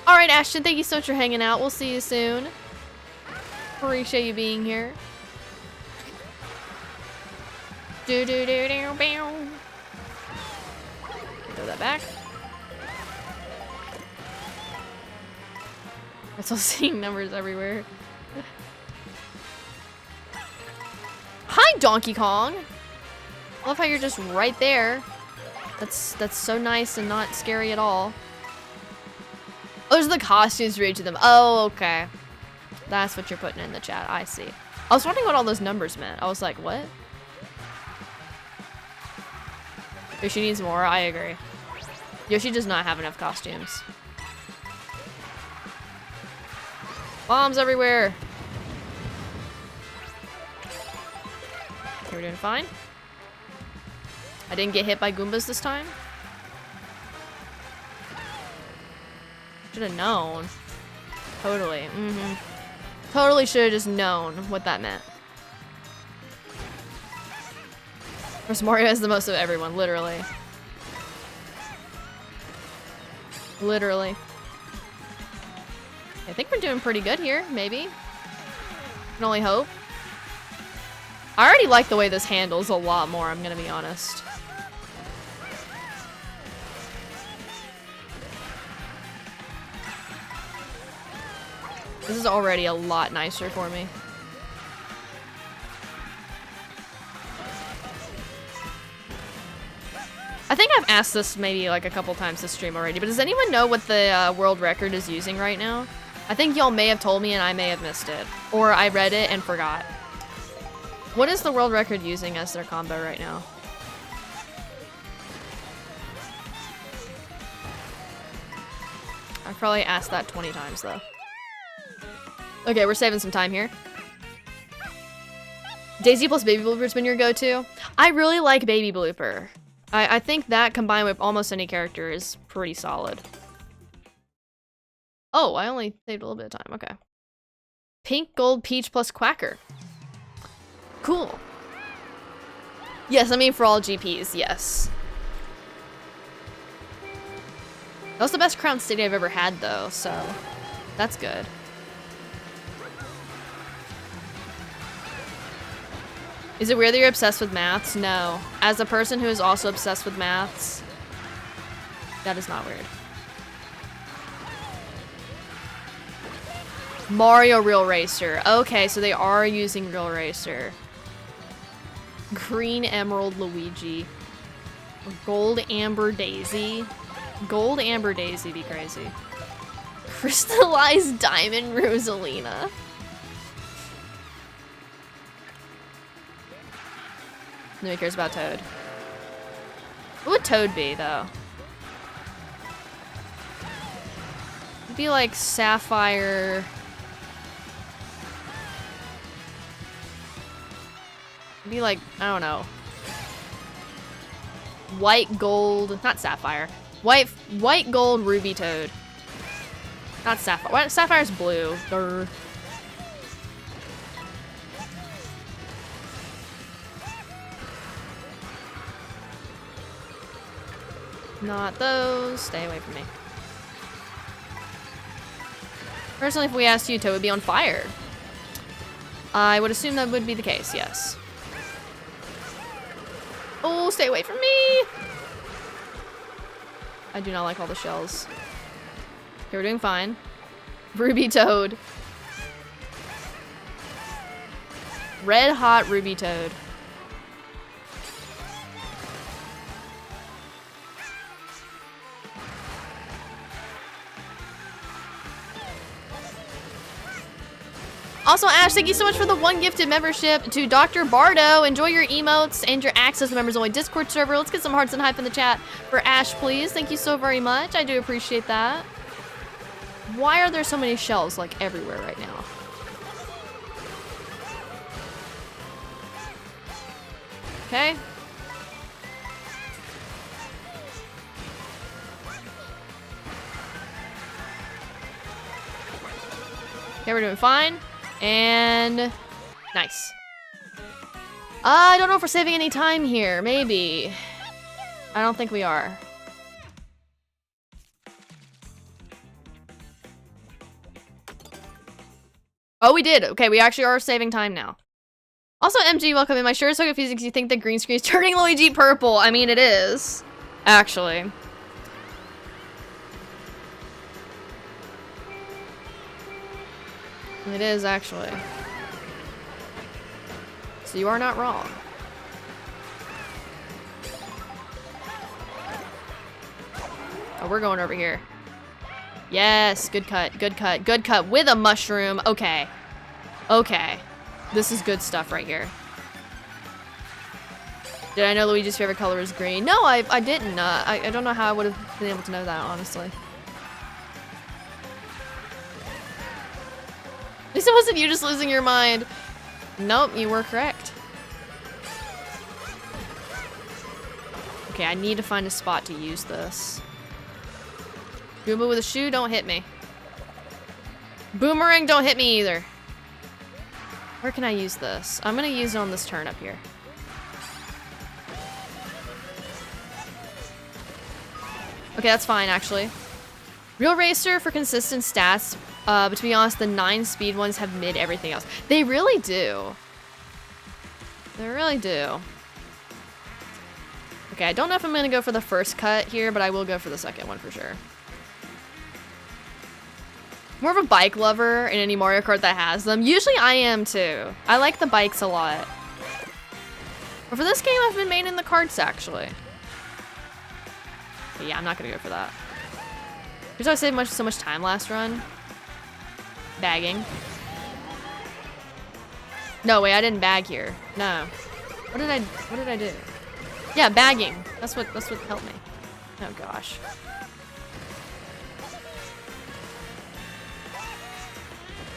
Alright, Ashton, thank you so much for hanging out. We'll see you soon. Appreciate you being here. Throw that back. I'm still seeing numbers everywhere. Hi, Donkey Kong! I love how you're just right there. That's so nice and not scary at all. Oh, those are the costumes for each of them. Oh, okay. That's what you're putting in the chat. I see. I was wondering what all those numbers meant. I was like, what? Yoshi needs more. I agree. Yoshi does not have enough costumes. Bombs everywhere. Okay, we're doing fine. I didn't get hit by Goombas this time. Should have known. Totally. Totally should have just known what that meant. Of course, Mario has the most of everyone, literally. Literally. I think we're doing pretty good here, maybe. Can only hope. I already like the way this handles a lot more, I'm gonna be honest. This is already a lot nicer for me. I think I've asked this maybe like a couple times this stream already, but does anyone know what the world record is using right now? I think y'all may have told me and I may have missed it. Or I read it and forgot. What is the world record using as their combo right now? I've probably asked that 20 times though. Okay, we're saving some time here. Daisy plus Baby Blooper's been your go-to? I really like Baby Blooper. I think that combined with almost any character is pretty solid. Oh, I only saved a little bit of time, okay. Pink, Gold, Peach plus Quacker. Cool. Yes, I mean for all GPs, yes. That was the best Crown City I've ever had though, so that's good. Is it weird that you're obsessed with maths? No. As a person who is also obsessed with maths, that is not weird. Mario Real Racer. Okay, so they are using Real Racer. Green Emerald Luigi. Gold Amber Daisy. Gold Amber Daisy be crazy. Crystallized Diamond Rosalina. Nobody cares about Toad. What would Toad be, though? It'd be like Sapphire. It'd be like, I don't know. White, gold, not Sapphire. White, gold, ruby Toad. Not Sapphire. What? Sapphire's blue. Grr. Not those. Stay away from me. Personally, if we asked you, Toad would be on fire. I would assume that would be the case, yes. Oh, stay away from me! I do not like all the shells. Okay, we're doing fine. Ruby Toad. Red hot Ruby Toad. Also, Ash, thank you so much for the 1 gifted membership to Dr. Bardo. Enjoy your emotes and your access to members only Discord server. Let's get some hearts and hype in the chat for Ash, please. Thank you so very much. I do appreciate that. Why are there so many shells like everywhere right now? Okay. Okay, we're doing fine. And nice. I don't know if we're saving any time here. Maybe. I don't think we are. Oh, we did. Okay, we actually are saving time now. Also, MG, welcome in. My shirt is so confusing because you think the green screen is turning Luigi purple. I mean, it is. Actually. It is, actually. So you are not wrong. Oh, we're going over here. Yes, good cut, good cut, good cut with a mushroom. Okay. Okay. This is good stuff right here. Did I know Luigi's favorite color is green? No, I didn't. I don't know how I would have been able to know that, honestly. At least it wasn't you just losing your mind. Nope, you were correct. Okay, I need to find a spot to use this. Goomba with a shoe, don't hit me. Boomerang, don't hit me either. Where can I use this? I'm gonna use it on this turn up here. Okay, that's fine, actually. Real Racer for consistent stats. But to be honest, the 9 speed ones have mid everything else. They really do. They really do. Okay, I don't know if I'm gonna go for the first cut here, but I will go for the second one for sure. More of a bike lover in any Mario Kart that has them. Usually I am too. I like the bikes a lot. But for this game, I've been maining the karts actually. Okay, yeah, I'm not gonna go for that. Here's how I saved so much time last run. Bagging. No, wait, I didn't bag here. No. What did I do? Yeah, bagging. That's what helped me. Oh gosh.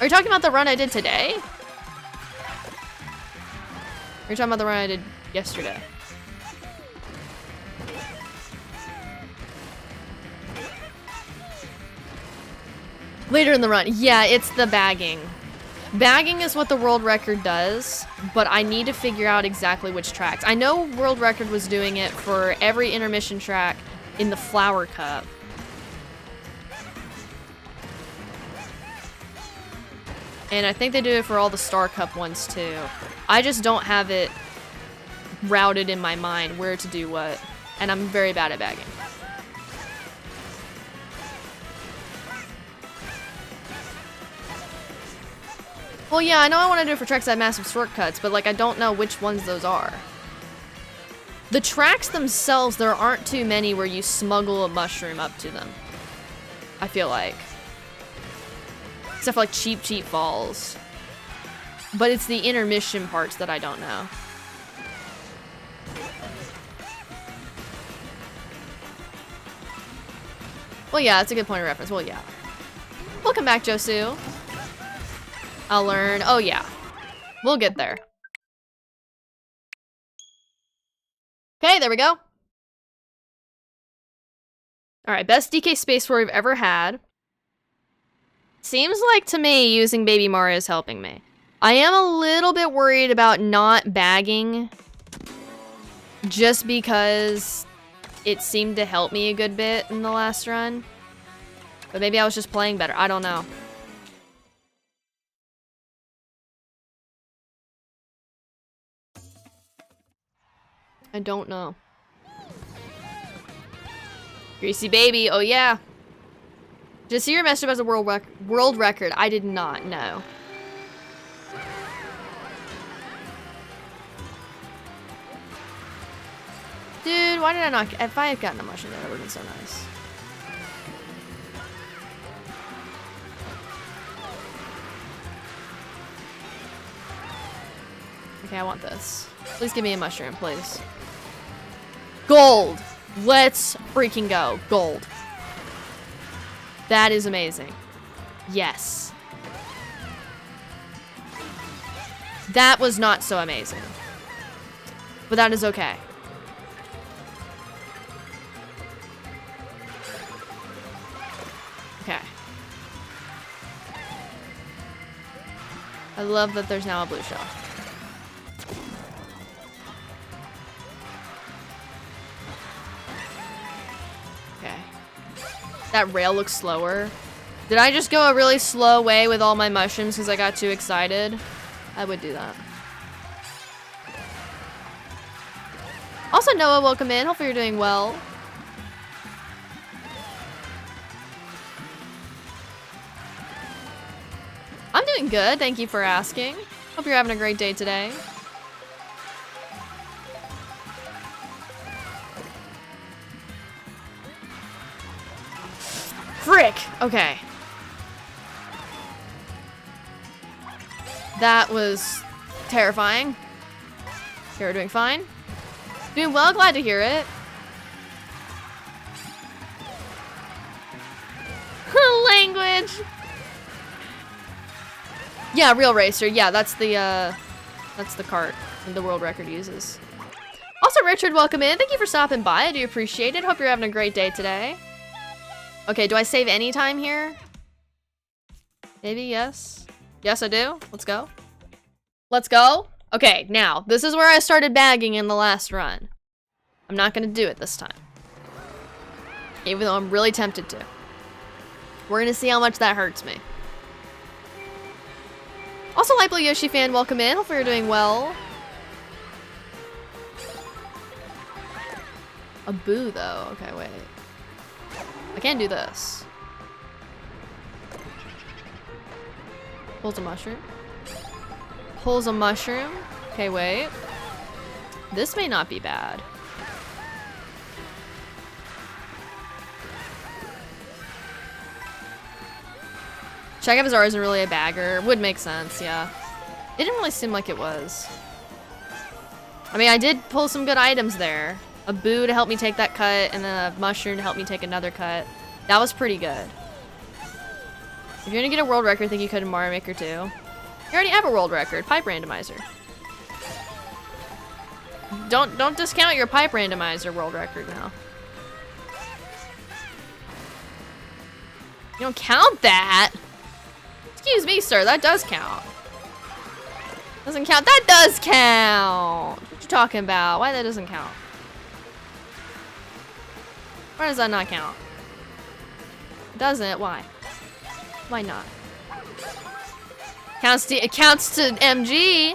Are you talking about the run I did today? Or are you talking about the run I did yesterday? Later in the run. Yeah, it's the bagging. Bagging is what the world record does, but I need to figure out exactly which tracks. I know world record was doing it for every intermission track in the Flower Cup. And I think they do it for all the Star Cup ones too. I just don't have it routed in my mind where to do what, and I'm very bad at bagging. Well, yeah, I know I want to do it for tracks that have massive shortcuts, but like I don't know which ones those are. The tracks themselves, there aren't too many where you smuggle a mushroom up to them. I feel like. Except for like Cheap Falls. But it's the intermission parts that I don't know. Well, yeah, that's a good point of reference. Well, yeah. Welcome back, Josu. I'll learn. Oh, yeah. We'll get there. Okay, there we go. Alright, best DK Space War we've ever had. Seems like to me using Baby Mario is helping me. I am a little bit worried about not bagging. Just because it seemed to help me a good bit in the last run. But maybe I was just playing better. I don't know. I don't know. Greasy baby, oh yeah. Did you see your message about the world record? I did not know. Dude, why did I not? If I had gotten a mushroom, that would have been so nice. Okay, I want this. Please give me a mushroom, please. Gold! Let's freaking go. Gold. That is amazing. Yes. That was not so amazing. But that is okay. Okay. I love that there's now a blue shell. Okay. That rail looks slower. Did I just go a really slow way with all my mushrooms because I got too excited? I would do that. Also, Noah, welcome in. Hopefully you're doing well. I'm doing good. Thank you for asking. Hope you're having a great day today. Frick! Okay. That was terrifying. You're doing fine. Doing well, glad to hear it. Language! Yeah, Real Racer. Yeah, that's the cart the world record uses. Also, Richard, welcome in. Thank you for stopping by. I do appreciate it. Hope you're having a great day today. Okay, do I save any time here? Maybe, yes. Yes, I do. Let's go. Let's go. Okay, now, this is where I started bagging in the last run. I'm not gonna do it this time. Even though I'm really tempted to. We're gonna see how much that hurts me. Also, Light Blue Yoshi fan, welcome in. Hopefully you're doing well. A boo, though. Okay, wait. I can't do this. Pulls a mushroom. Pulls a mushroom. Okay, wait. This may not be bad. Check if his R isn't really a bagger. Would make sense, yeah. It didn't really seem like it was. I mean, I did pull some good items there. A boo to help me take that cut, and then a mushroom to help me take another cut. That was pretty good. If you're gonna get a world record, I think you could in Mario Maker 2. You already have a world record, pipe randomizer. Don't discount your pipe randomizer world record now. You don't count that! Excuse me, sir, that does count. Doesn't count. That does count! What you talking about? Why that doesn't count? Why does that not count? Doesn't it? Why? Why not? It counts to MG.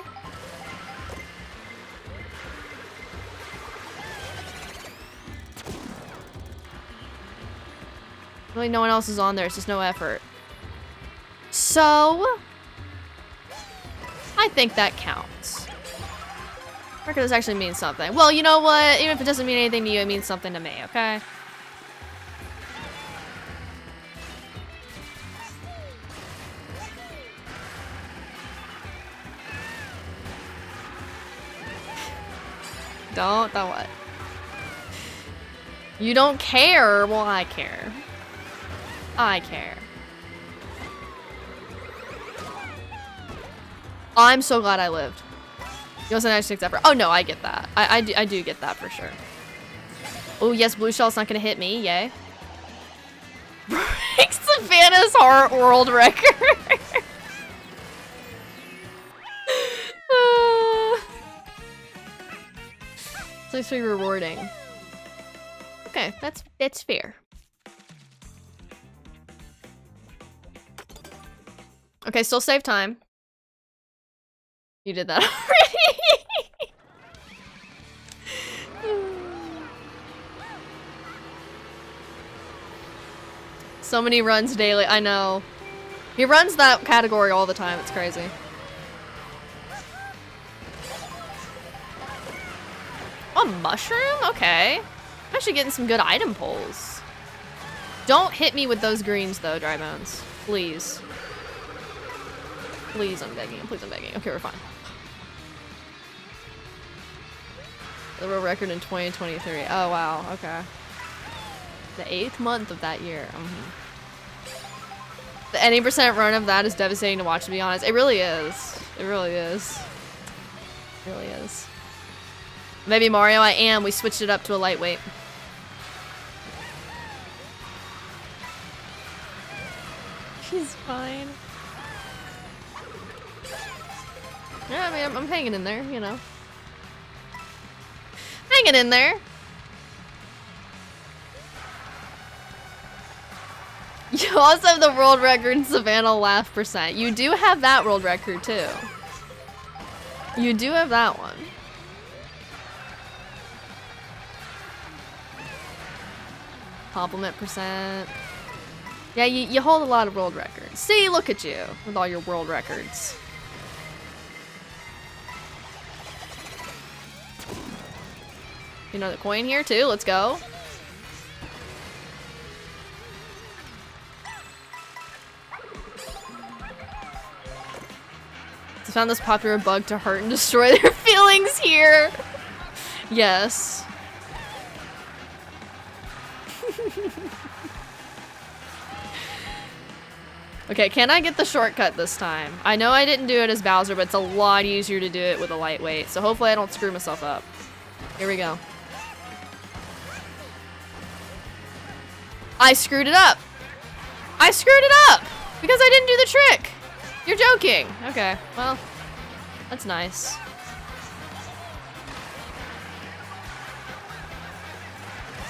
Really, no one else is on there. It's just no effort. So, I think that counts. Record this actually means something. Well, you know what? Even if it doesn't mean anything to you, it means something to me, okay? Don't what? You don't care? Well, I care. I care. I'm so glad I lived. It wasn't actually effort. Oh no, I get that. I do get that for sure. Oh yes, blue shell's not gonna hit me. Yay. Breaks Savannah's heart world record. It's actually rewarding. Okay, that's fair. Okay, still save time. You did that already. So many runs daily. I know. He runs that category all the time. It's crazy. Oh, mushroom? Okay. I'm actually getting some good item pulls. Don't hit me with those greens though, Dry Bones. Please. Please, I'm begging. Please, I'm begging. Okay, we're fine. The world record in 2023. Oh, wow. Okay. The 8th month of that year. The any percent run of that is devastating to watch, to be honest. It really is. It really is. It really is. Maybe Mario, I am. We switched it up to a lightweight. She's fine. Yeah, I mean, I'm hanging in there, you know. Hanging in there. You also have the world record in Savannah laugh percent. You do have that world record too. You do have that one. Compliment percent. Yeah, you hold a lot of world records. See, look at you with all your world records. Another coin here too. Let's go. I found this popular bug to hurt and destroy their feelings here. Yes. Okay, can I get the shortcut this time? I know I didn't do it as Bowser, but it's a lot easier to do it with a lightweight. So hopefully I don't screw myself up. Here we go. I screwed it up. I screwed it up because I didn't do the trick. You're joking. Okay, well, that's nice.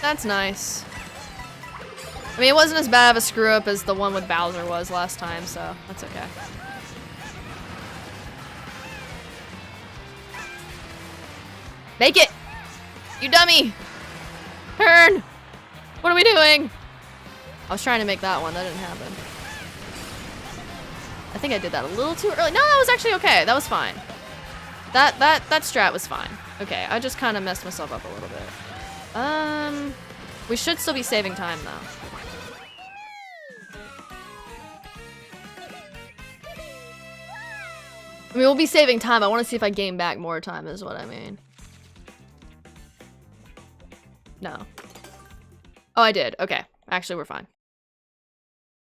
That's nice. I mean, it wasn't as bad of a screw up as the one with Bowser was last time, so that's okay. Make it! You dummy! Turn! What are we doing? I was trying to make that one. That didn't happen. I think I did that a little too early. No, that was actually okay. That was fine. That strat was fine. Okay, I just kind of messed myself up a little bit. We should still be saving time though. I mean, we'll be saving time. I want to see if I gain back more time is what I mean. No. Oh, I did. Okay. Actually, we're fine.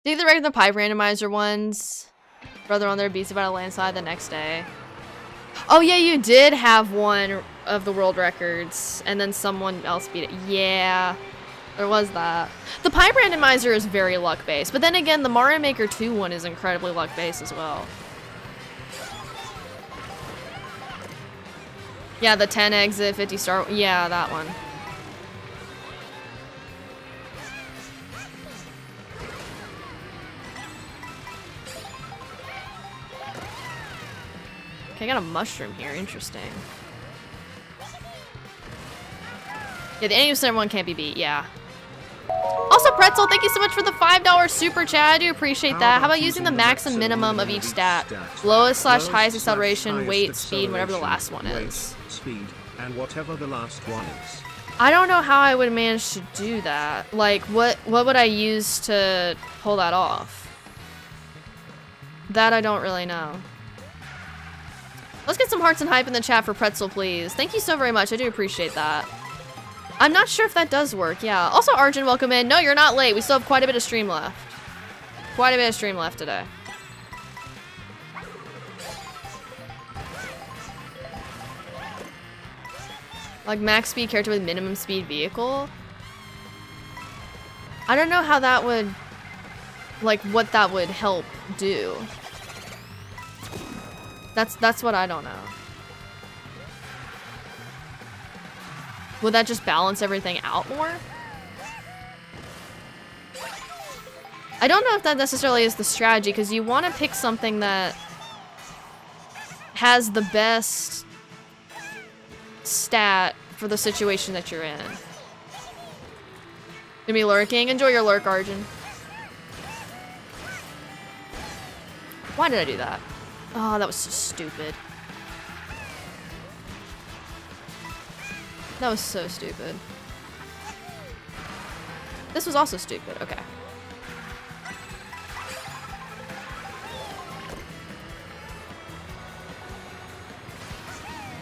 Take the regular pipe randomizer ones. Brother on there beats about a landslide the next day. Oh, yeah, you did have one of the world records, and then someone else beat it. Yeah, there was that. The pipe randomizer is very luck-based, but then again, the Mario Maker 2 one is incredibly luck-based as well. Yeah, the 10 exit, 50 star. Yeah, that one. Okay, I got a mushroom here. Interesting. Yeah, the annual center one can't be beat. Yeah. Also, Pretzel, thank you so much for the $5 super chat. I do appreciate that. How about using the max and minimum of each stat? Lowest / highest acceleration, weight, speed, whatever the last one is. Speed, and whatever the last one is. I don't know how I would manage to do that. Like, what would I use to pull that off? That I don't really know. Let's get some hearts and hype in the chat for Pretzel, please. Thank you so very much. I do appreciate that. I'm not sure if that does work. Yeah. Also, Arjun, welcome in. No, you're not late. We still have quite a bit of stream left. Quite a bit of stream left today. Like max speed character with minimum speed vehicle. I don't know how that would, like, what that would help do. That's what I don't know. Would that just balance everything out more? I don't know if that necessarily is the strategy, because you want to pick something that has the best stat for the situation that you're in. Gonna be lurking. Enjoy your lurk, Arjun. Why did I do that? Oh, that was so stupid. That was so stupid. This was also stupid. Okay.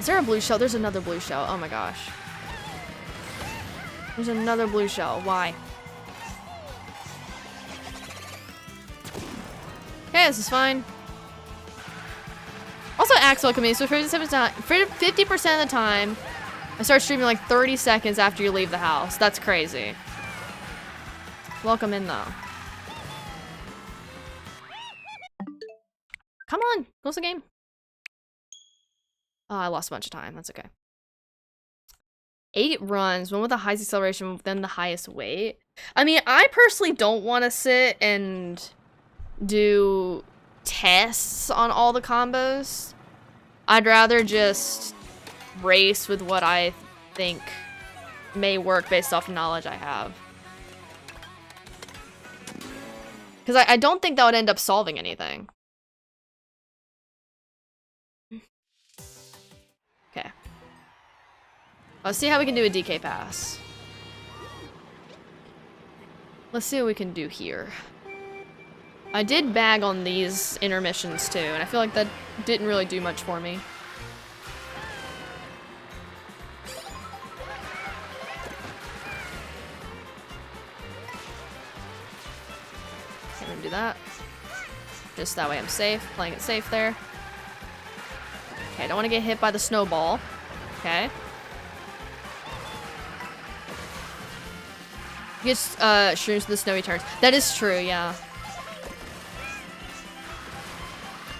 Is there a blue shell? There's another blue shell. Oh my gosh. There's another blue shell. Why? Okay, this is fine. Also, Axe, welcome me. So 50% of the time, I start streaming like 30 seconds after you leave the house. That's crazy. Welcome in, though. Come on, close the game. Oh, I lost a bunch of time. That's okay. 8 runs, one with the highest acceleration, then the highest weight. I mean, I personally don't want to sit and do tests on all the combos. I'd rather just race with what I think may work based off knowledge I have. Because I don't think that would end up solving anything. Okay. Let's see how we can do a DK pass. Let's see what we can do here. I did bag on these intermissions too, and I feel like that didn't really do much for me. I'm gonna do that. Just that way I'm safe, playing it safe there. Okay, I don't want to get hit by the snowball. Okay. Get shrooms to the snowy turns. That is true, yeah.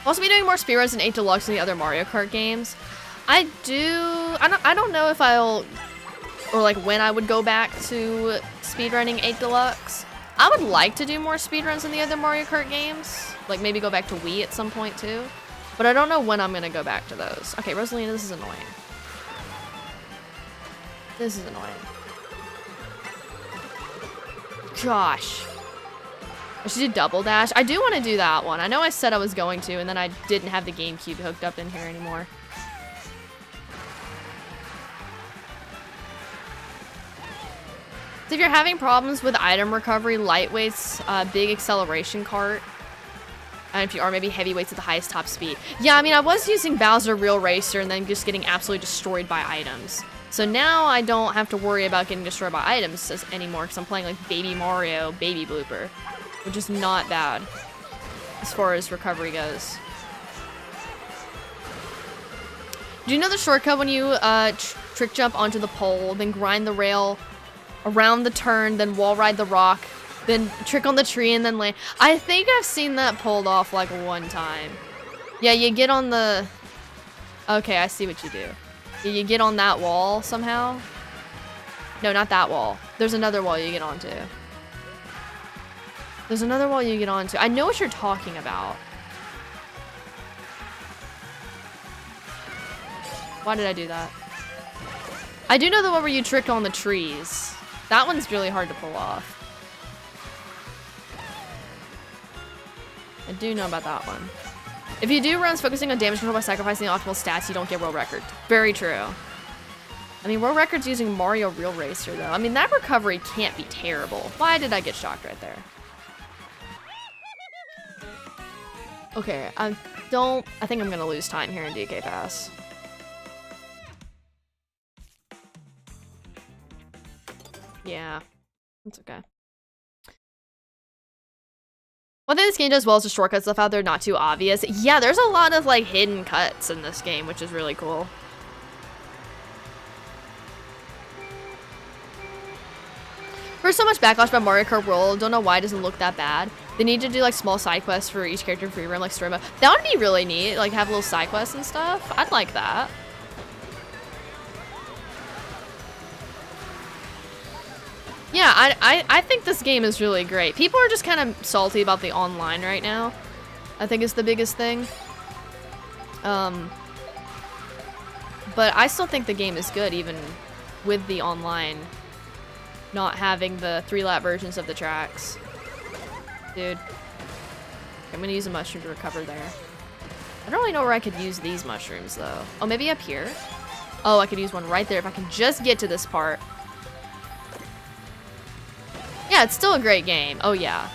I'll also be doing more speedruns in 8 Deluxe than the other Mario Kart games. I don't know if I'll, or like when I would go back to speedrunning 8 Deluxe. I would like to do more speedruns in the other Mario Kart games. Like maybe go back to Wii at some point too. But I don't know when I'm gonna go back to those. Okay, Rosalina, this is annoying. This is annoying. Gosh. I should do double dash. I do want to do that one. I know I said I was going to, and then I didn't have the GameCube hooked up in here anymore. So if you're having problems with item recovery, lightweight's big acceleration cart And if you are, maybe heavyweights at the highest top speed. Yeah, I mean, I was using Bowser Real Racer and then just getting absolutely destroyed by items. So now I don't have to worry about getting destroyed by items anymore because I'm playing like Baby Mario Baby Blooper, which is not bad as far as recovery goes. Do you know the shortcut when you trick jump onto the pole, then grind the rail around the turn, then wall ride the rock, then trick on the tree, and then land? I think I've seen that pulled off like one time. Yeah, you get on the... Okay, I see what you do. You get on that wall somehow. No, not that wall. There's another wall you get onto. There's another wall you get onto. I know what you're talking about. Why did I do that? I do know the one where you trick on the trees. That one's really hard to pull off. I do know about that one. If you do runs focusing on damage control by sacrificing the optimal stats, you don't get world record. Very true. I mean, world record's using Mario Real Racer, though. I mean, that recovery can't be terrible. Why did I get shocked right there? Okay, I think I'm gonna lose time here in DK Pass. Yeah, it's okay. One thing this game does well is the shortcut stuff out there, not too obvious. Yeah, there's a lot of like hidden cuts in this game, which is really cool. There's so much backlash about Mario Kart World. Don't know why it doesn't look that bad. They need to do like small side quests for each character in free roam, like story mode. That would be really neat. Like have little side quests and stuff. I'd like that. Yeah, I think this game is really great. People are just kind of salty about the online right now. I think it's the biggest thing. But I still think the game is good, even with the online not having the 3-lap versions of the tracks. Dude. I'm gonna use a mushroom to recover there. I don't really know where I could use these mushrooms, though. Oh, maybe up here? Oh, I could use one right there if I can just get to this part. Yeah, it's still a great game. Oh, yeah.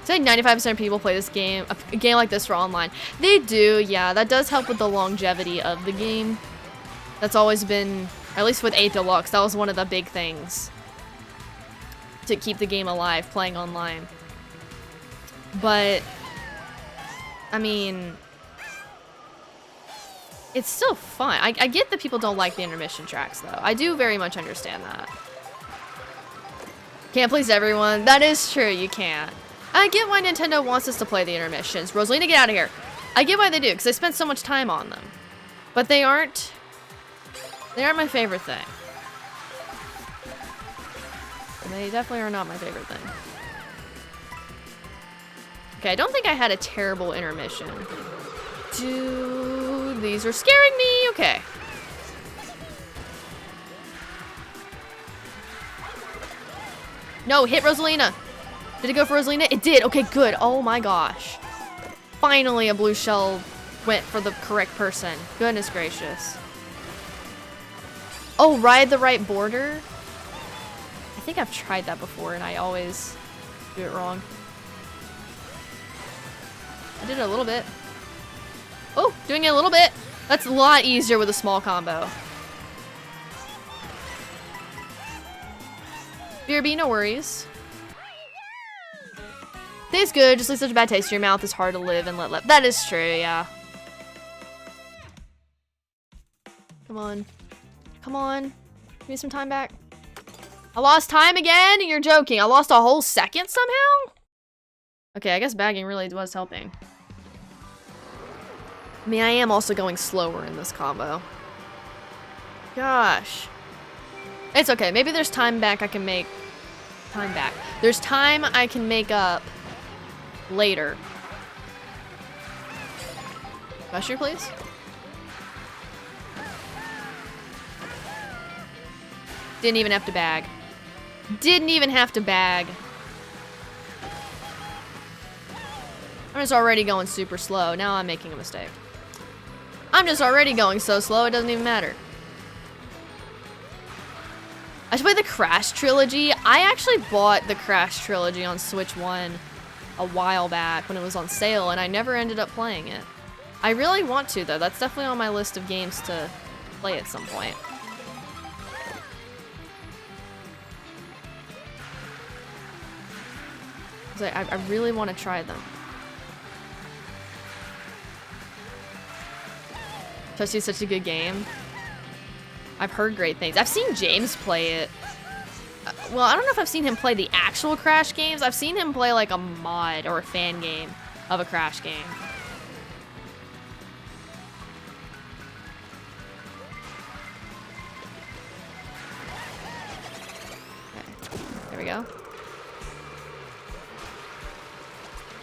I'd say 95% of people play this game, a game like this for online. They do, yeah. That does help with the longevity of the game. That's always been, at least with 8 Deluxe, that was one of the big things to keep the game alive, playing online. But, I mean... It's still fun. I get that people don't like the intermission tracks, though. I do very much understand that. Can't please everyone. That is true, you can't. I get why Nintendo wants us to play the intermissions. Rosalina, get out of here. I get why they do, because they spend so much time on them. But they aren't my favorite thing. They definitely are not my favorite thing. Okay, I don't think I had a terrible intermission. Dude, these are scaring me. Okay. No, hit Rosalina. Did it go for Rosalina? It did. Okay, good. Oh my gosh. Finally, a blue shell went for the correct person. Goodness gracious. Oh, ride the right border? I think I've tried that before and I always do it wrong. I did it a little bit. Oh, doing it a little bit. That's a lot easier with a small combo. BRB, no worries. Tastes good, just leaves such a bad taste in your mouth. It's hard to live and let live. That is true, yeah. Come on. Come on. Give me some time back. I lost time again? You're joking. I lost a whole second somehow? Okay, I guess bagging really was helping. I mean, I am also going slower in this combo. Gosh. It's okay. Maybe there's time back I can make... Time back. There's time I can make up later. Mushroom, please? Didn't even have to bag. Didn't even have to bag. I'm just already going super slow. Now I'm making a mistake. I'm just already going so slow, it doesn't even matter. I should play the Crash Trilogy. I actually bought the Crash Trilogy on Switch 1 a while back when it was on sale, and I never ended up playing it. I really want to, though. That's definitely on my list of games to play at some point. I really want to try them. Especially such a good game. I've heard great things. I've seen James play it. Well, I don't know if I've seen him play the actual Crash games. I've seen him play like a mod or a fan game of a Crash game. Okay, there we go.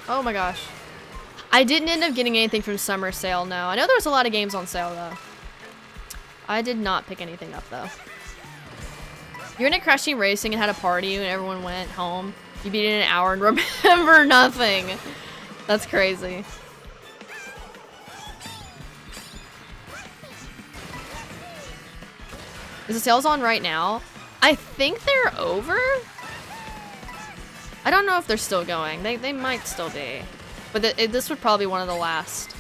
Oh my gosh. I didn't end up getting anything from summer sale, no. I know there was a lot of games on sale, though. I did not pick anything up, though. You're in a Crash Team Racing and had a party and everyone went home. You beat it in an hour and remember nothing. That's crazy. Is the sales on right now? I think they're over. I don't know if they're still going. They might still be. But this would probably be one of the last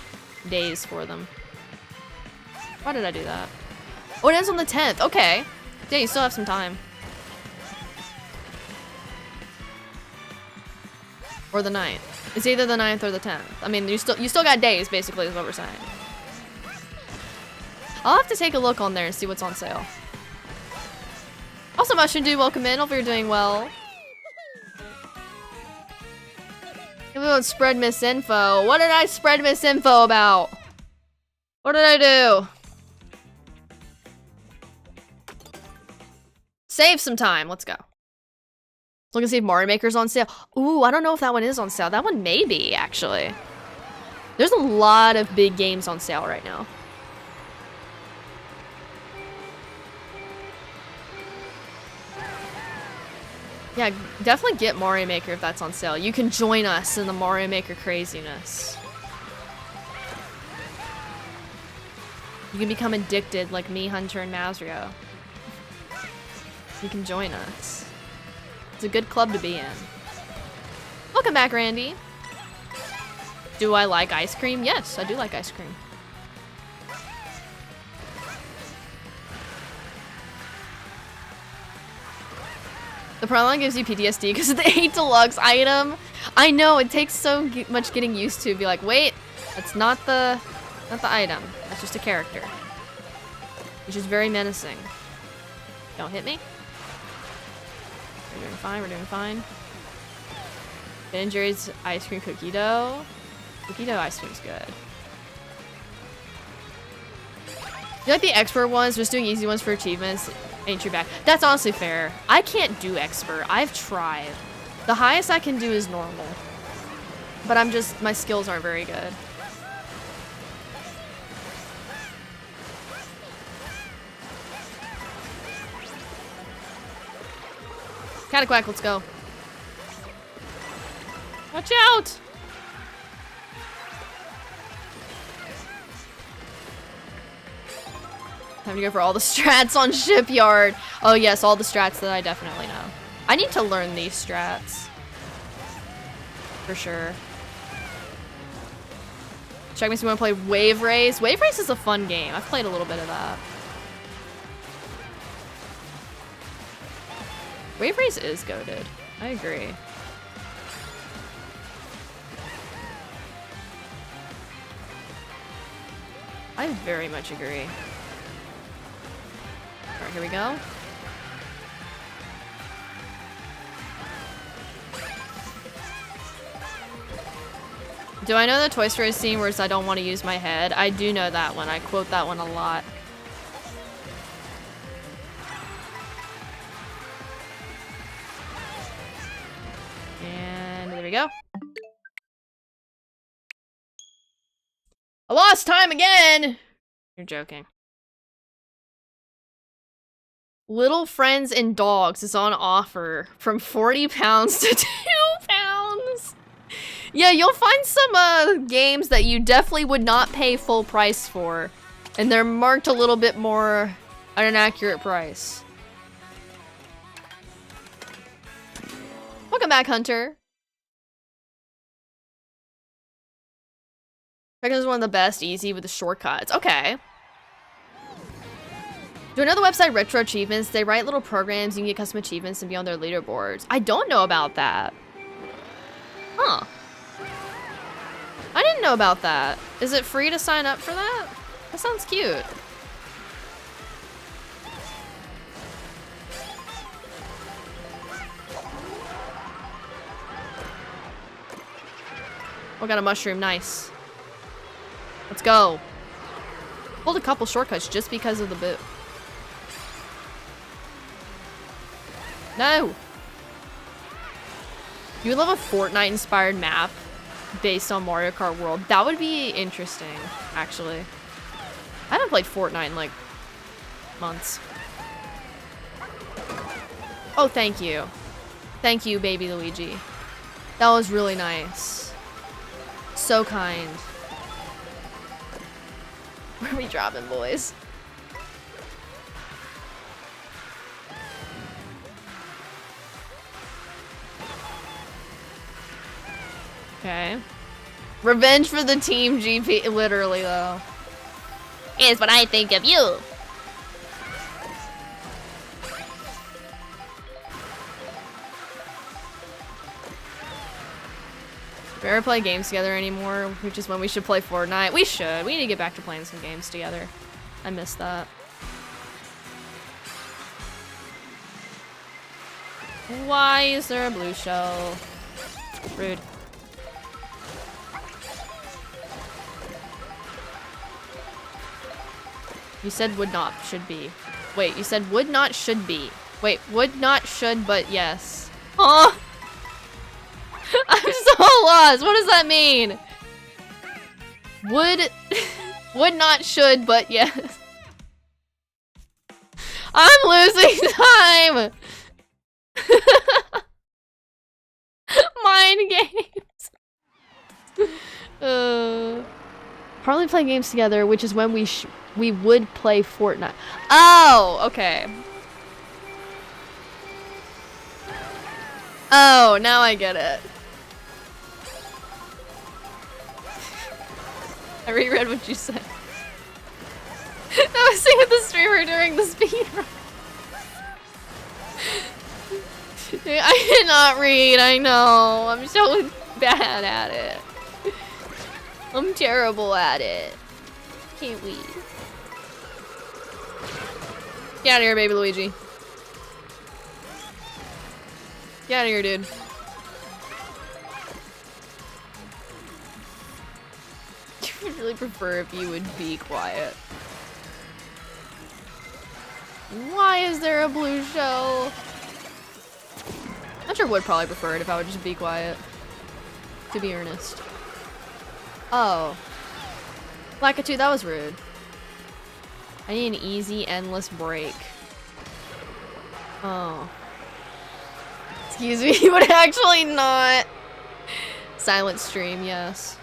days for them. Why did I do that? Oh, it ends on the 10th. Okay. Yeah, you still have some time. Or the 9th. It's either the 9th or the 10th. I mean, you still got days, basically, is what we're saying. I'll have to take a look on there and see what's on sale. Also, Mushroom Dude, welcome in. Hope you're doing well. Everyone spread misinfo. What did I spread misinfo about? What did I do? Save some time. Let's go. Look and see if Mario Maker's on sale. Ooh, I don't know if that one is on sale. That one may be, actually. There's a lot of big games on sale right now. Yeah, definitely get Mario Maker if that's on sale. You can join us in the Mario Maker craziness. You can become addicted like me, Hunter, and Mazrio. You can join us. It's a good club to be in. Welcome back, Randy. Do I like ice cream? Yes, I do like ice cream. The Prolong gives you PTSD because of the 8 deluxe item. I know, it takes so much getting used to. Be like, wait, that's not the item. That's just a character. Which is very menacing. Don't hit me. We're doing fine, we're doing fine. Ben & Jerry's ice cream cookie dough. Cookie dough ice cream's good. You like the expert ones? Just doing easy ones for achievements ain't too bad. That's honestly fair. I can't do expert. I've tried. The highest I can do is normal. But my skills aren't very good. Cataquack, let's go. Watch out! Time to go for all the strats on Shipyard. Oh yes, all the strats that I definitely know. I need to learn these strats. For sure. Check me if you want to play Wave Race. Wave Race is a fun game. I've played a little bit of that. Wave Race is goated. I agree. I very much agree. Alright, here we go. Do I know the Toy Story scene where it's I don't want to use my head? I do know that one. I quote that one a lot. And there we go. I lost time again! You're joking. Little Friends and Dogs is on offer from 40 pounds to 2 pounds. Yeah, you'll find some games that you definitely would not pay full price for. And they're marked a little bit more at an accurate price. back, Hunter. Reckon is one of the best, easy with the shortcuts. Okay. Do you know the website Retro Achievements? They write little programs, you can get custom achievements and be on their leaderboards. I don't know about that. Huh. I didn't know about that. Is it free to sign up for that? That sounds cute. Oh, got a mushroom, nice. Let's go. Pulled a couple shortcuts just because of the boot. No! You would love a Fortnite-inspired map based on Mario Kart World. That would be interesting, actually. I haven't played Fortnite in, like, months. Oh, thank you. Thank you, baby Luigi. That was really nice. So kind. Where are we dropping, boys? Okay. Revenge for the team GP. Literally, though. Is what I think of you. We ever play games together anymore, which is when we should play Fortnite. We should. We need to get back to playing some games together. I miss that. Why is there a blue shell? Rude. You said would not, should be. Wait, you said would not, should be. Wait, would not, should, but yes. Oh! I'm so lost. What does that mean? Would not, should, but yes. I'm losing time! Mind games. Probably play games together, which is when we would play Fortnite. Oh, okay. Oh, now I get it. I reread what you said. I was seeing with the streamer during the speedrun. I did not read, I know. I'm so bad at it. I'm terrible at it. Can't we? Get out of here, baby Luigi. Get out of here, dude. I would really prefer if you would be quiet. Why is there a blue shell? Hunter would probably prefer it if I would just be quiet. To be earnest. Oh. Lakitu, that was rude. I need an easy, endless break. Oh. Excuse me, but actually not. Silent stream, yes.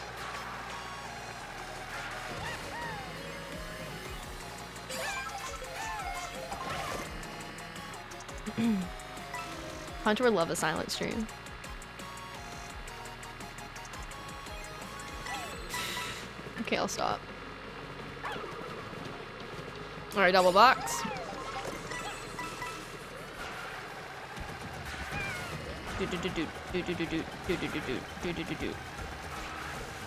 Hunter would love a silent stream. Okay, I'll stop. Alright, double box.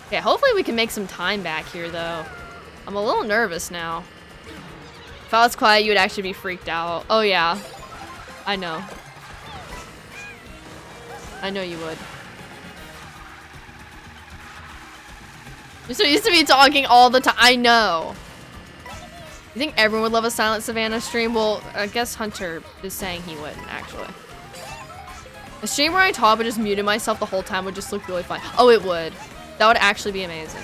Okay, hopefully we can make some time back here, though. I'm a little nervous now. If I was quiet, you would actually be freaked out. Oh, yeah. I know. I know you would. You're so used to me talking all the time. I know. You think everyone would love a Silent Savannah stream? Well, I guess Hunter is saying he wouldn't, actually. A stream where I talk but just muted myself the whole time would just look really fun. Oh, it would. That would actually be amazing.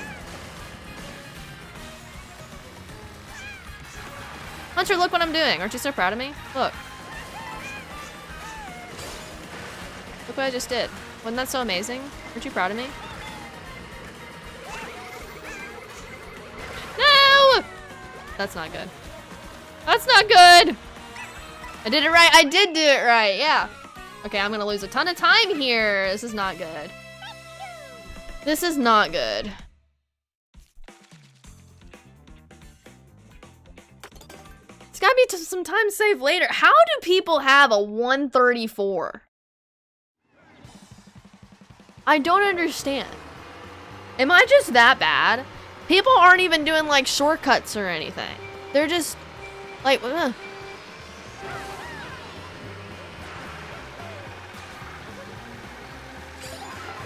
Hunter, look what I'm doing. Aren't you so proud of me? Look. Look what I just did. Wasn't that so amazing? Aren't you proud of me? No! That's not good. That's not good! I did it right. I did do it right, yeah. Okay, I'm gonna lose a ton of time here. This is not good. This is not good. It's gotta be some time saved later. How do people have a 134? I don't understand. Am I just that bad? People aren't even doing like shortcuts or anything. They're just like, ugh.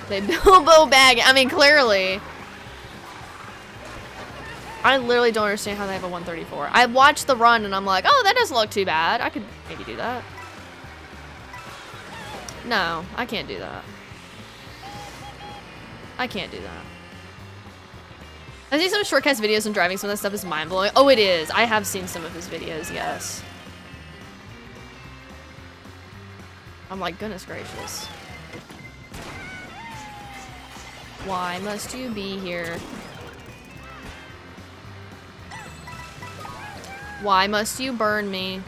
They Bilbo bag. I mean, clearly. I literally don't understand how they have a 134. I watched the run and I'm like, oh, that doesn't look too bad. I could maybe do that. No, I can't do that. I can't do that. I see some shortcuts videos and driving. Some of that stuff is mind-blowing. Oh, it is. I have seen some of his videos, yes. I'm like, goodness gracious. Why must you be here? Why must you burn me?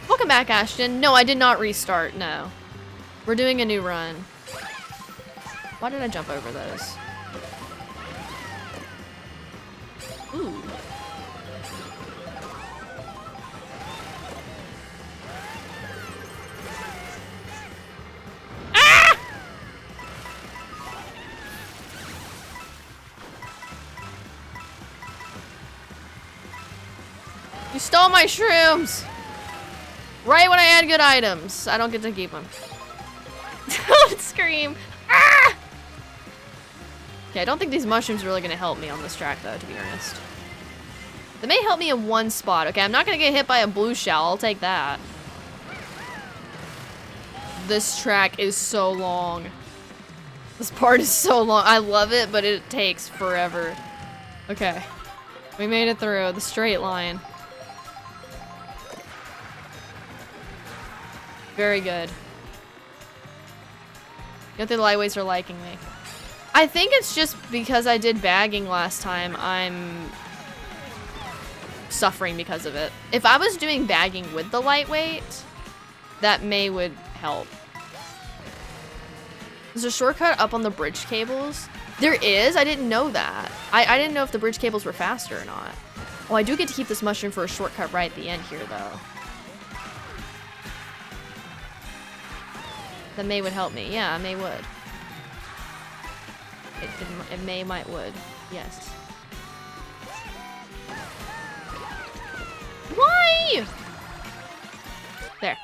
Welcome back, Ashton. No, I did not restart, no. We're doing a new run. Why did I jump over those? Ooh. Ah! You stole my shrooms! Right when I had good items. I don't get to keep them. Don't scream. Ah! Okay, I don't think these mushrooms are really gonna help me on this track though, to be honest. They may help me in one spot. Okay, I'm not gonna get hit by a blue shell. I'll take that. This track is so long. This part is so long. I love it, but it takes forever. Okay. We made it through the straight line. Very good. Good thing the lightweights are liking me. I think it's just because I did bagging last time, I'm suffering because of it. If I was doing bagging with the lightweight, that would help. There's a shortcut up on the bridge cables. There is? I didn't know that. I didn't know if the bridge cables were faster or not. Oh, I do get to keep this mushroom for a shortcut right at the end here, though. That would help me. Yeah, May would. It might would. Yes. Why? There.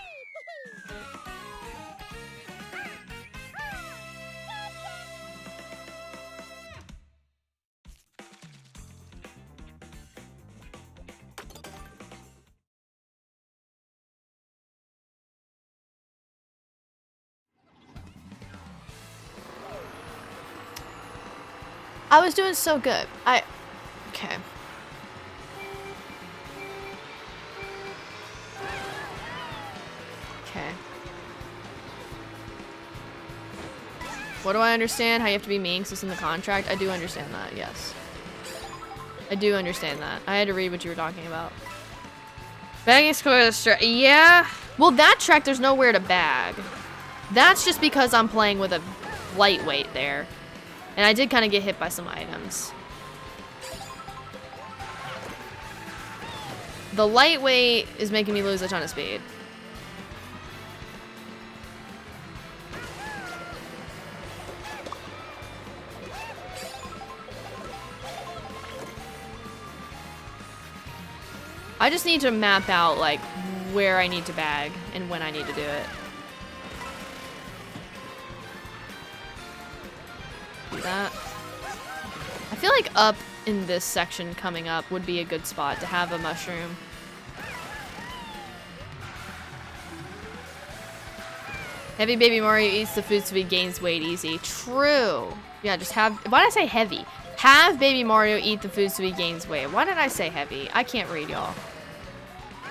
I was doing so good. Okay. Okay. What do I understand? How you have to be mean because it's in the contract? I do understand that, yes. I do understand that. I had to read what you were talking about. Bagging square yeah. Well, that track, there's nowhere to bag. That's just because I'm playing with a lightweight there. And I did kind of get hit by some items. The lightweight is making me lose a ton of speed. I just need to map out like where I need to bag and when I need to do it. Do that. I feel like up in this section coming up would be a good spot to have a mushroom. Heavy Baby Mario eats the food so he gains weight easy. True. Yeah, just have, why did I say heavy? Have Baby Mario eat the food so he gains weight. Why did I say heavy? I can't read, y'all.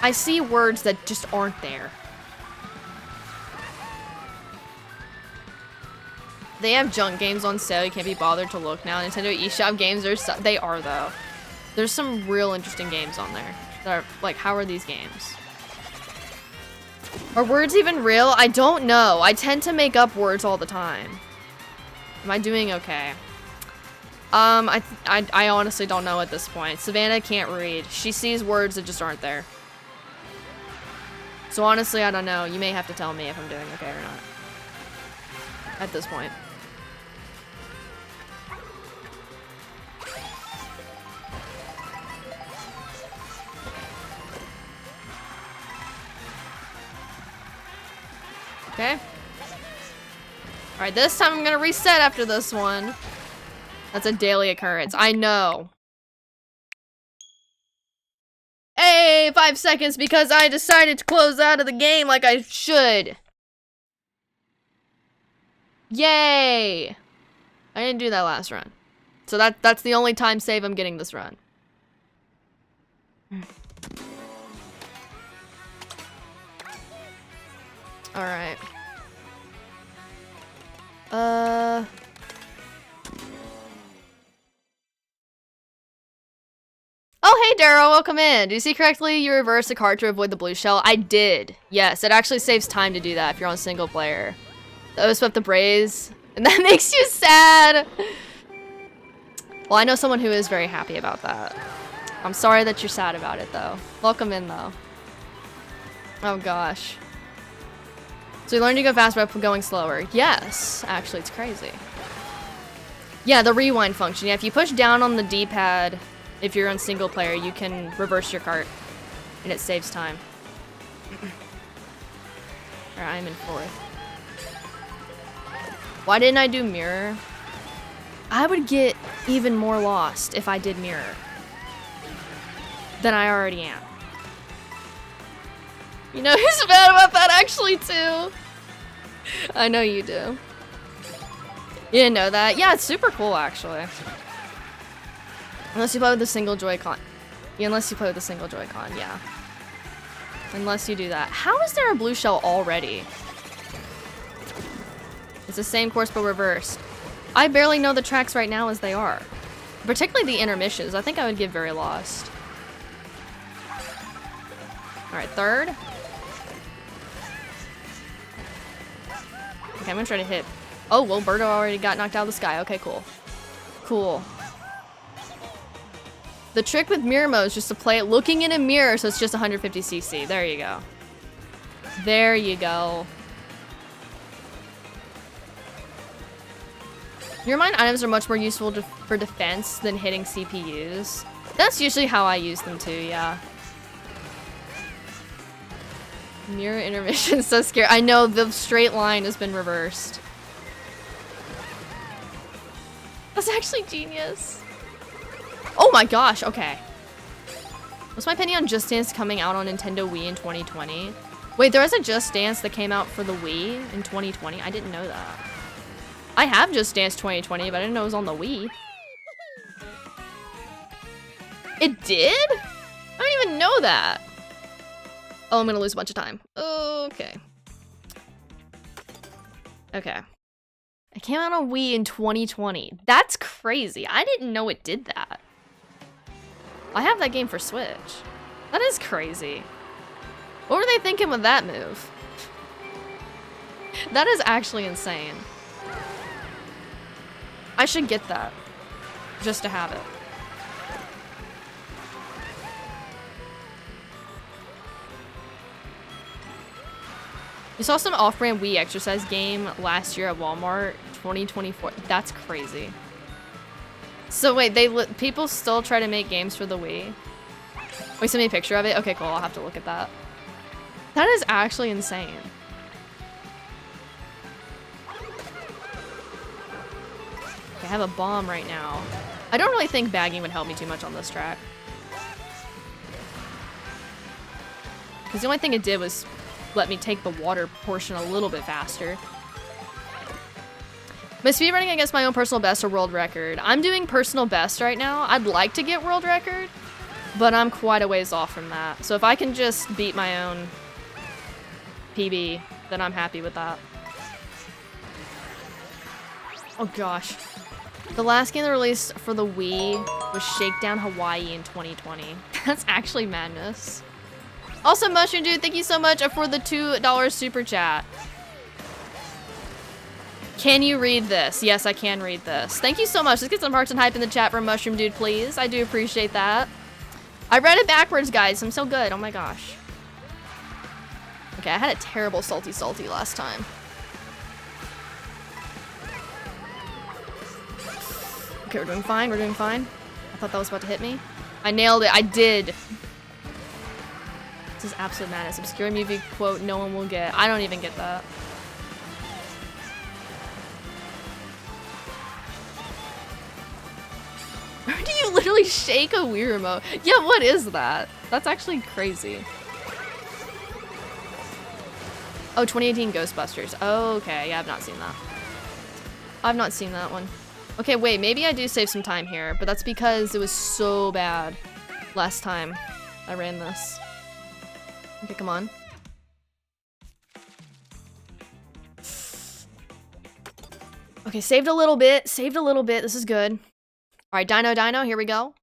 I see words that just aren't there. They have junk games on sale. You can't be bothered to look now. Nintendo eShop games, they are though. There's some real interesting games on there that are like, how are these games? Are words even real? I don't know. I tend to make up words all the time. Am I doing okay? I honestly don't know at this point. Savannah can't read. She sees words that just aren't there. So honestly, I don't know. You may have to tell me if I'm doing okay or not. At this point. Okay. Alright, this time I'm gonna reset after this one. That's a daily occurrence. I know. Hey, 5 seconds because I decided to close out of the game like I should. Yay! I didn't do that last run. So that's the only time save I'm getting this run. Alright. Oh, hey, Daryl, welcome in. Do you see correctly? You reversed the card to avoid the blue shell. I did. Yes, it actually saves time to do that if you're on single player. The swept the Braves, and that makes you sad. Well, I know someone who is very happy about that. I'm sorry that you're sad about it, though. Welcome in, though. Oh, gosh. So you learned to go fast by going slower. Yes, actually, it's crazy. Yeah, the rewind function. Yeah, if you push down on the D-pad, if you're on single player, you can reverse your cart, and it saves time. Alright, I'm in 4th. Why didn't I do mirror? I would get even more lost if I did mirror than I already am. You know who's mad about that actually too? I know you do. You didn't know that? Yeah, it's super cool actually. Unless you play with the single Joy-Con. Yeah, unless you play with the single Joy-Con, yeah. Unless you do that. How is there a blue shell already? It's the same course but reversed. I barely know the tracks right now as they are. Particularly the intermissions. I think I would get very lost. Alright, 3rd. Okay, I'm gonna try to hit. Oh, well, Birdo already got knocked out of the sky. Okay, cool. Cool. The trick with mirror mode is just to play it looking in a mirror, so it's just 150cc. There you go. There you go. Your mind items are much more useful for defense than hitting CPUs. That's usually how I use them too, yeah. Mirror intermission, so scary. I know, the straight line has been reversed. That's actually genius. Oh my gosh, okay. What's my opinion on Just Dance coming out on Nintendo Wii in 2020? Wait, there was a Just Dance that came out for the Wii in 2020? I didn't know that. I have Just Dance 2020, but I didn't know it was on the Wii. It did? I don't even know that. Oh, I'm gonna lose a bunch of time. Okay. Okay. It came out on Wii in 2020. That's crazy. I didn't know it did that. I have that game for Switch. That is crazy. What were they thinking with that move? That is actually insane. I should get that. Just to have it. We saw some off-brand Wii exercise game last year at Walmart, 2024. That's crazy. So wait, people still try to make games for the Wii? Wait, send me a picture of it? Okay, cool, I'll have to look at that. That is actually insane. Okay, I have a bomb right now. I don't really think bagging would help me too much on this track. Because the only thing it did was let me take the water portion a little bit faster. My speedrunning against my own personal best or world record. I'm doing personal best right now. I'd like to get world record, but I'm quite a ways off from that. So if I can just beat my own PB, then I'm happy with that. Oh gosh. The last game that released for the Wii was Shakedown Hawaii in 2020. That's actually madness. Also, Mushroom Dude, thank you so much for the $2 super chat. Can you read this? Yes, I can read this. Thank you so much. Let's get some hearts and hype in the chat for Mushroom Dude, please. I do appreciate that. I read it backwards, guys. I'm so good. Oh my gosh. Okay, I had a terrible salty last time. Okay, we're doing fine. We're doing fine. I thought that was about to hit me. I nailed it. I did. This is absolute madness. Obscure movie quote no one will get. I don't even get that. Or do you literally shake a Wii remote? Yeah, what is that? That's actually crazy. Oh, 2018 Ghostbusters. Oh, okay. Yeah, I've not seen that. I've not seen that one. Okay, wait. Maybe I do save some time here, but that's because it was so bad last time I ran this. Okay, come on. Okay, saved a little bit. Saved a little bit. This is good. All right, Dino, here we go.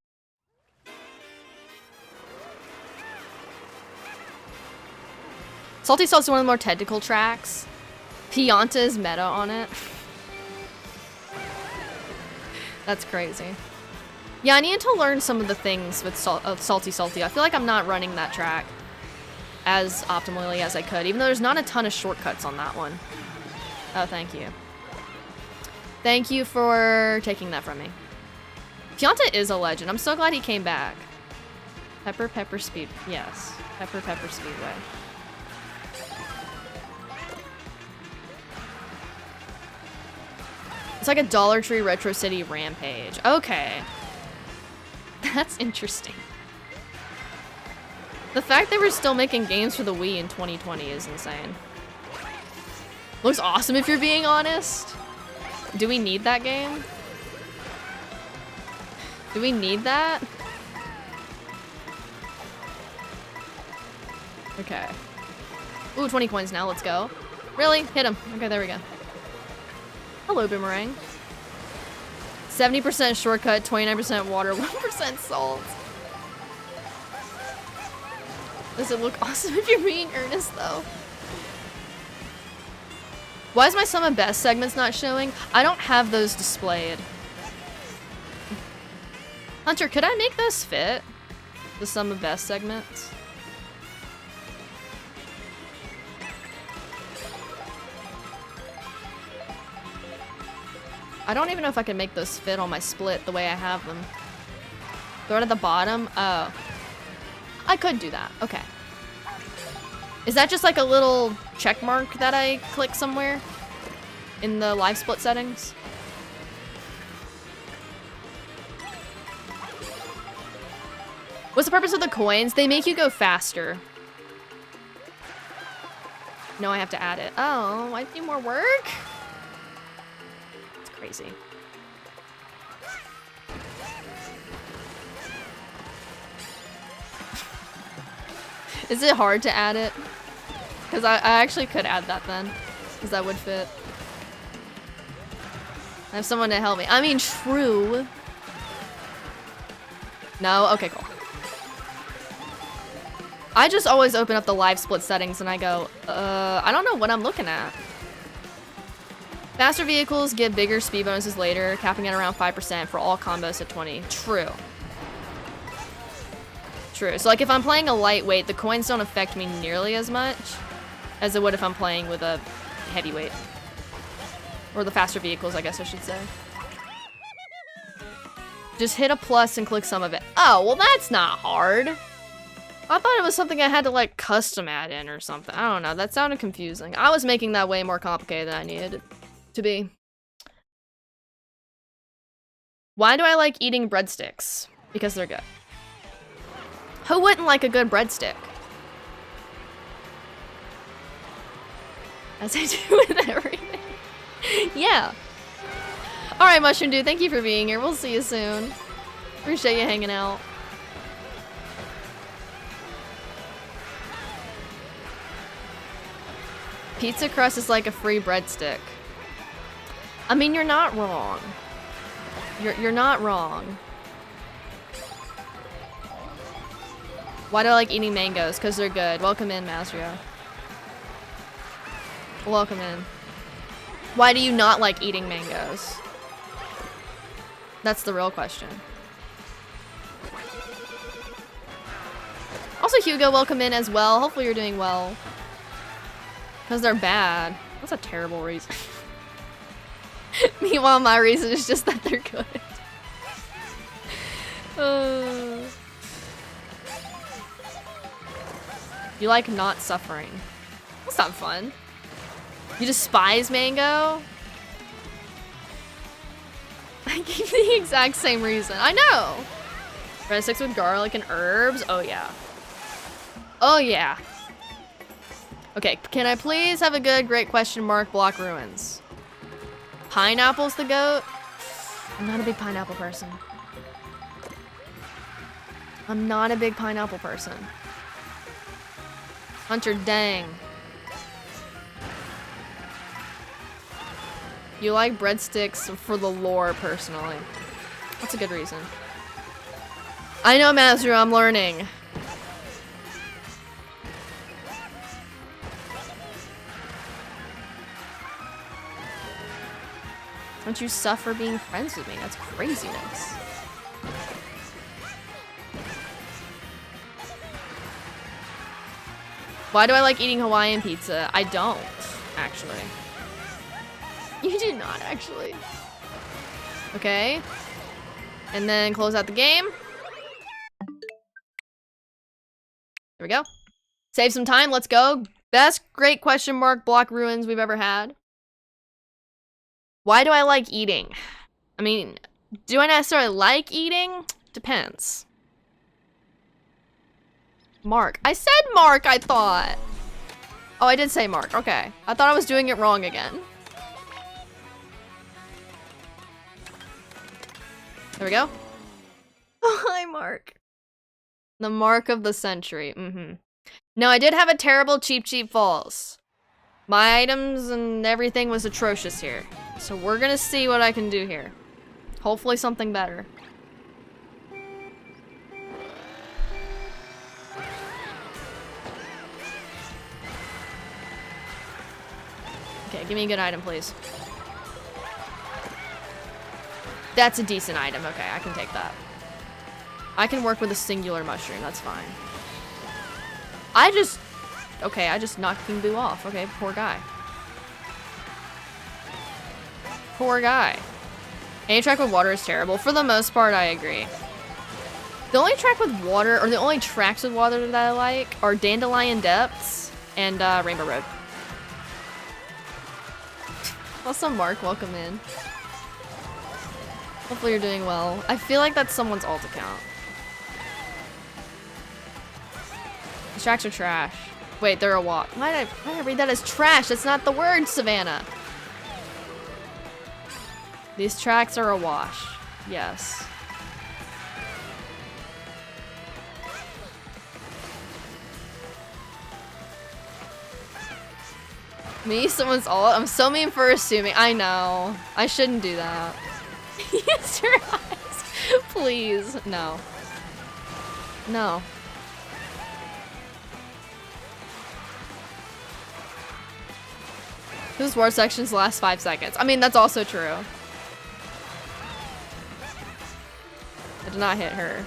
Salty Salt's one of the more technical tracks. Pianta is meta on it. That's crazy. Yeah, I need to learn some of the things with Salty Salty. I feel like I'm not running that track as optimally as I could, even though there's not a ton of shortcuts on that one. Oh, thank you. Thank you for taking that from me. Pianta is a legend. I'm so glad he came back. Pepper Speed. Yes. Pepper Speedway. It's like a Dollar Tree Retro City Rampage. Okay. That's interesting. The fact that we're still making games for the Wii in 2020 is insane. Looks awesome if you're being honest. Do we need that game? Do we need that? Okay. Ooh, 20 coins now. Let's go. Really? Hit him. Okay, there we go. Hello, Boomerang. 70% shortcut, 29% water, 1% salt. Does it look awesome if you're being earnest, though? Why is my Sum of Best segments not showing? I don't have those displayed. Hunter, could I make those fit? The Sum of Best segments? I don't even know if I can make those fit on my split the way I have them. Throw it at the bottom? Oh. I could do that. Okay. Is that just like a little check mark that I click somewhere in the live split settings? What's the purpose of the coins? They make you go faster. No, I have to add it. Oh, I do more work? It's crazy. Is it hard to add it? Because I actually could add that then. Because that would fit. I have someone to help me. I mean, true. No? Okay, cool. I just always open up the live split settings and I go, I don't know what I'm looking at. Faster vehicles get bigger speed bonuses later, capping at around 5% for all combos at 20. True. True. So like if I'm playing a lightweight, the coins don't affect me nearly as much as it would if I'm playing with a heavyweight. Or the faster vehicles, I guess I should say. Just hit a plus and click some of it. Oh, well that's not hard. I thought it was something I had to like custom add in or something. I don't know. That sounded confusing. I was making that way more complicated than I needed it to be. Why do I like eating breadsticks? Because they're good. Who wouldn't like a good breadstick? As I do with everything. Yeah. Alright, Mushroom Dude, thank you for being here. We'll see you soon. Appreciate you hanging out. Pizza crust is like a free breadstick. I mean, you're not wrong. You're not wrong. Why do I like eating mangoes? Because they're good. Welcome in, Mazrio. Welcome in. Why do you not like eating mangoes? That's the real question. Also, Hugo, welcome in as well. Hopefully you're doing well. Because they're bad. That's a terrible reason. Meanwhile, my reason is just that they're good. You like not suffering. That's not fun. You despise mango? I gave the exact same reason. I know. Breadsticks with garlic and herbs? Oh yeah. Oh yeah. Okay, can I please have a good great question mark block ruins? Pineapple's the goat? I'm not a big pineapple person. I'm not a big pineapple person. Hunter, dang. You like breadsticks for the lore, personally. That's a good reason. I know, Mazur, I'm learning. Don't you suffer being friends with me? That's craziness. Why do I like eating Hawaiian pizza? I don't, actually. You do not, actually. Okay. And then close out the game. There we go. Save some time, let's go. Best great question mark block ruins we've ever had. Why do I like eating? I mean, do I necessarily like eating? Depends. Mark. I said Mark, I thought. Oh, I did say Mark. Okay. I thought I was doing it wrong again. There we go. Oh, hi, Mark. The mark of the century. No, I did have a terrible cheap falls. My items and everything was atrocious here. So we're gonna see what I can do here. Hopefully something better. Okay, give me a good item, please. That's a decent item. Okay, I can take that. I can work with a singular mushroom. That's fine. I just knocked King Boo off. Okay, poor guy. Poor guy. Any track with water is terrible. For the most part, I agree. The only track with water, or the only tracks with water that I like are Dandelion Depths and Rainbow Road. Also, Mark, welcome in. Hopefully you're doing well. I feel like that's someone's alt account. These tracks are trash. Wait, they're a walk. Why did I read that as trash? That's not the word, Savannah. These tracks are a wash. Yes. Me? Someone's alt? I'm so mean for assuming. I know. I shouldn't do that. Use your eyes. Please. No. No. Whose war sections last 5 seconds? I mean, that's also true. I did not hit her.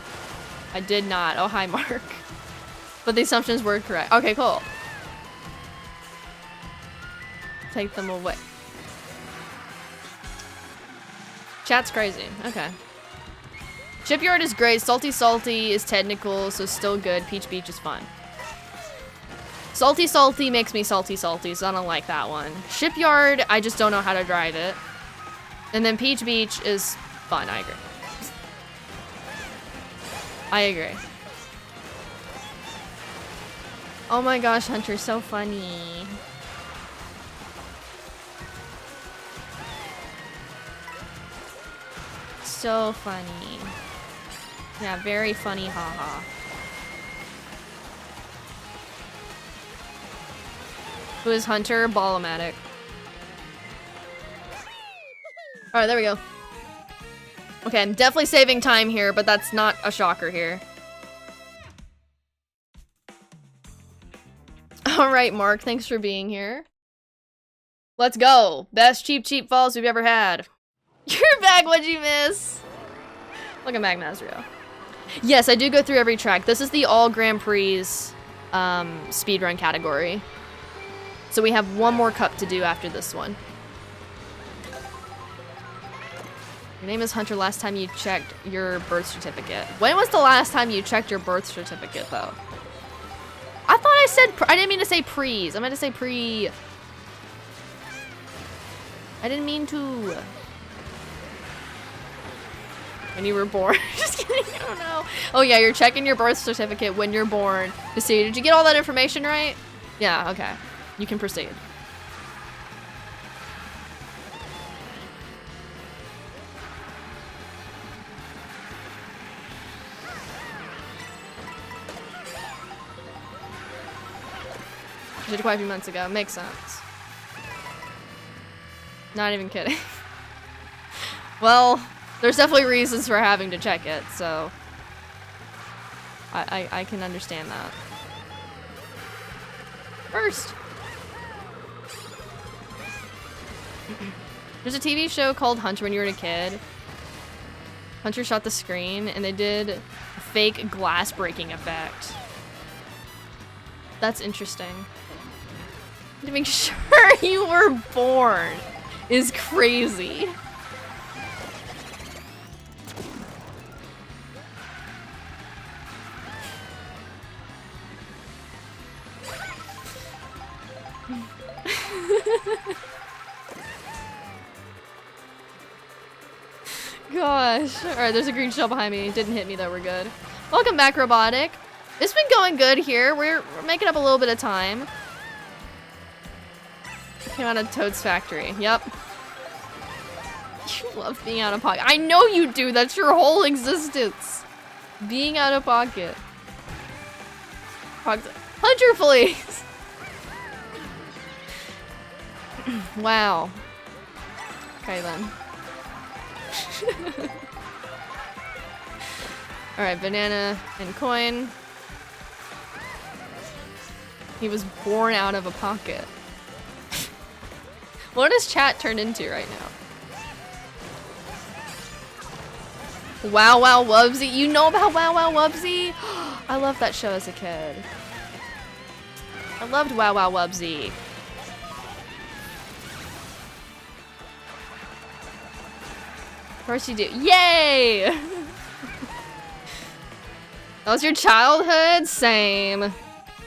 I did not. Oh, hi, Mark. But the assumptions were correct. Okay, cool. Take them away. Chat's crazy. Okay. Shipyard is great. Salty Salty is technical, so still good. Peach Beach is fun. Salty Salty makes me salty, so I don't like that one. Shipyard, I just don't know how to drive it. And then Peach Beach is fun. I agree. I agree. Oh my gosh, Hunter, so funny. So funny. Yeah, very funny, haha. Who is Hunter? Ballomatic. Alright, there we go. Okay, I'm definitely saving time here, but that's not a shocker here. All right, Mark, thanks for being here. Let's go. Best cheap falls we've ever had. You're back, what'd you miss? Welcome back, Nazrio. Yes, I do go through every track. This is the all Grand Prix speedrun category. So we have one more cup to do after this one. Your name is Hunter. Last time you checked your birth certificate. When was the last time you checked your birth certificate, though? I thought I said, I didn't mean to say Prix. I meant to say Prix. I didn't mean to. When you were born. Just kidding, I don't know. Oh yeah, you're checking your birth certificate when you're born to see, did you get all that information right? Yeah, okay. You can proceed. You did quite a few months ago. Makes sense. Not even kidding. Well, there's definitely reasons for having to check it, so I can understand that. First. There's a TV show called Hunter when you were a kid. Hunter shot the screen and they did a fake glass breaking effect. That's interesting. To make sure you were born is crazy. Gosh. Alright, there's a green shell behind me. It didn't hit me though, we're good. Welcome back, Robotic. It's been going good here. We're making up a little bit of time. Came out of Toad's factory. Yep. You love being out of pocket. I know you do. That's your whole existence. Being out of pocket. Hunter, please. Wow. Okay then. Alright, banana and coin. He was born out of a pocket. What is chat turned into right now? Wow Wow Wubsy. You know about Wow Wow Wubsy? I loved that show as a kid. I loved Wow Wow Wubsy. Of course you do. Yay! That was your childhood? Same.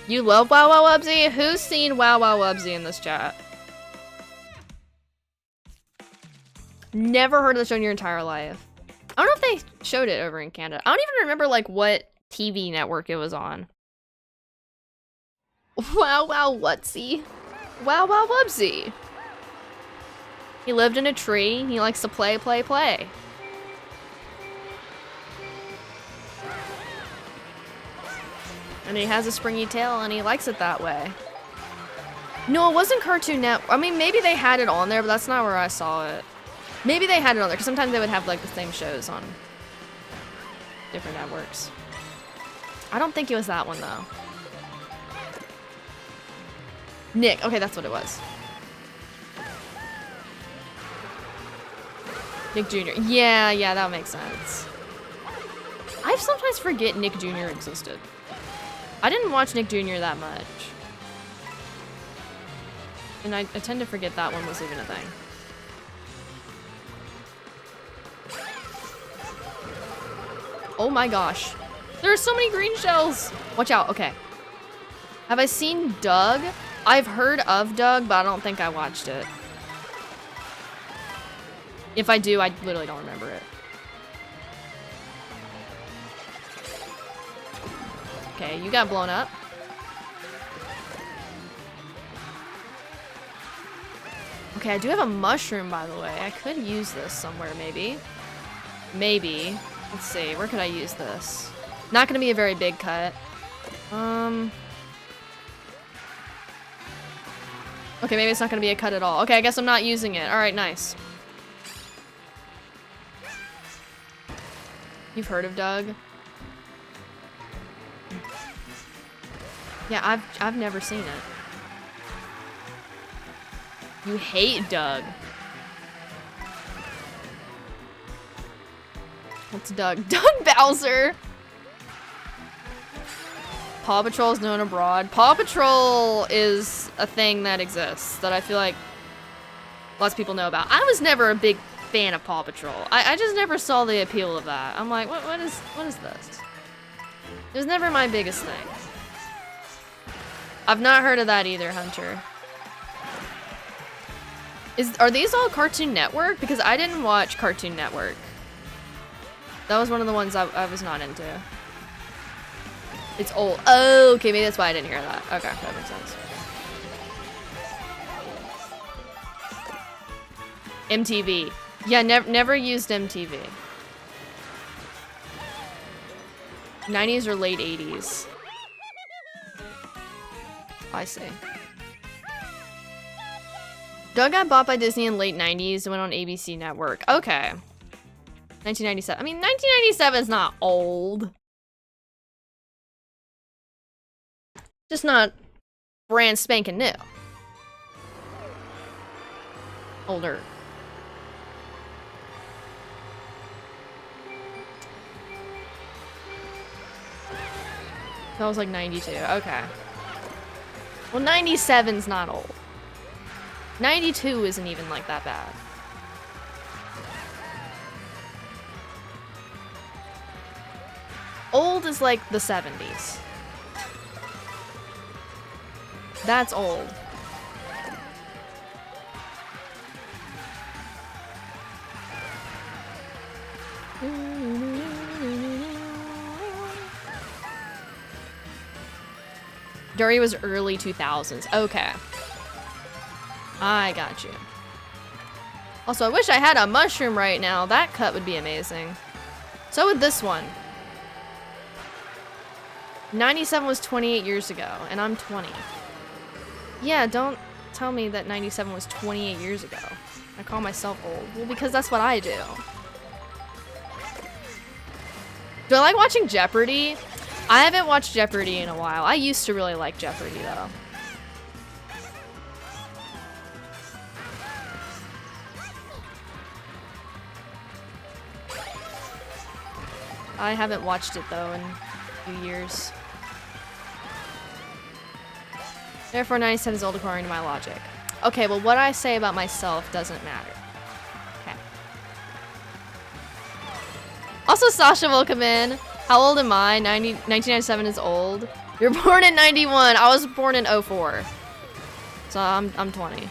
You love Wow Wow Wubsy? Who's seen Wow Wow Wubsy in this chat? Never heard of the show in your entire life. I don't know if they showed it over in Canada. I don't even remember like what TV network it was on. Wow Wow Wutsy. Wow Wow Wubsy. He lived in a tree. He likes to play. And he has a springy tail and he likes it that way. No, it wasn't Cartoon Network. I mean, maybe they had it on there, but that's not where I saw it. Maybe they had it on there, because sometimes they would have like the same shows on different networks. I don't think it was that one though. Nick, okay, that's what it was. Nick Jr. Yeah, that makes sense. I sometimes forget Nick Jr. existed. I didn't watch Nick Jr. that much. And I tend to forget that one was even a thing. Oh my gosh. There are so many green shells. Watch out, okay. Have I seen Doug? I've heard of Doug, but I don't think I watched it. If I do, I literally don't remember it. Okay, you got blown up. Okay, I do have a mushroom, by the way. I could use this somewhere, maybe. Maybe. Let's see, where could I use this? Not gonna be a very big cut. Okay, maybe it's not gonna be a cut at all. Okay, I guess I'm not using it. Alright, nice. You've heard of Doug? Yeah, I've never seen it. You hate Doug. What's Doug? Doug Bowser! Paw Patrol is known abroad. Paw Patrol is a thing that exists that I feel like lots of people know about. I was never a big fan of Paw Patrol. I just never saw the appeal of that. I'm like, what is this? It was never my biggest thing. I've not heard of that either, Hunter. Are these all Cartoon Network? Because I didn't watch Cartoon Network. That was one of the ones I was not into. It's old. Oh, okay, maybe that's why I didn't hear that. Okay, that makes sense. MTV. Yeah, never used MTV. 90s or late 80s. I see. Doug got bought by Disney in late 90s and went on ABC Network. Okay. 1997. I mean, 1997 is not old. Just not brand spanking new. Older. That was like 92. Okay. Well, 97's not old. 92 isn't even like that bad. Old is like the 70s. That's old. Dory was early 2000s. Okay. I got you. Also, I wish I had a mushroom right now. That cut would be amazing. So would this one. 97 was 28 years ago, and I'm 20. Yeah, don't tell me that 97 was 28 years ago. I call myself old. Well, because that's what I do. Do I like watching Jeopardy? I haven't watched Jeopardy in a while. I used to really like Jeopardy, though. I haven't watched it, though, in a few years. Therefore, 97 is old according to my logic. Okay, well, what I say about myself doesn't matter. Okay. Also, Sasha, welcome in. How old am I? 1997 is old. You're born in 91. I was born in 04. So I'm 20.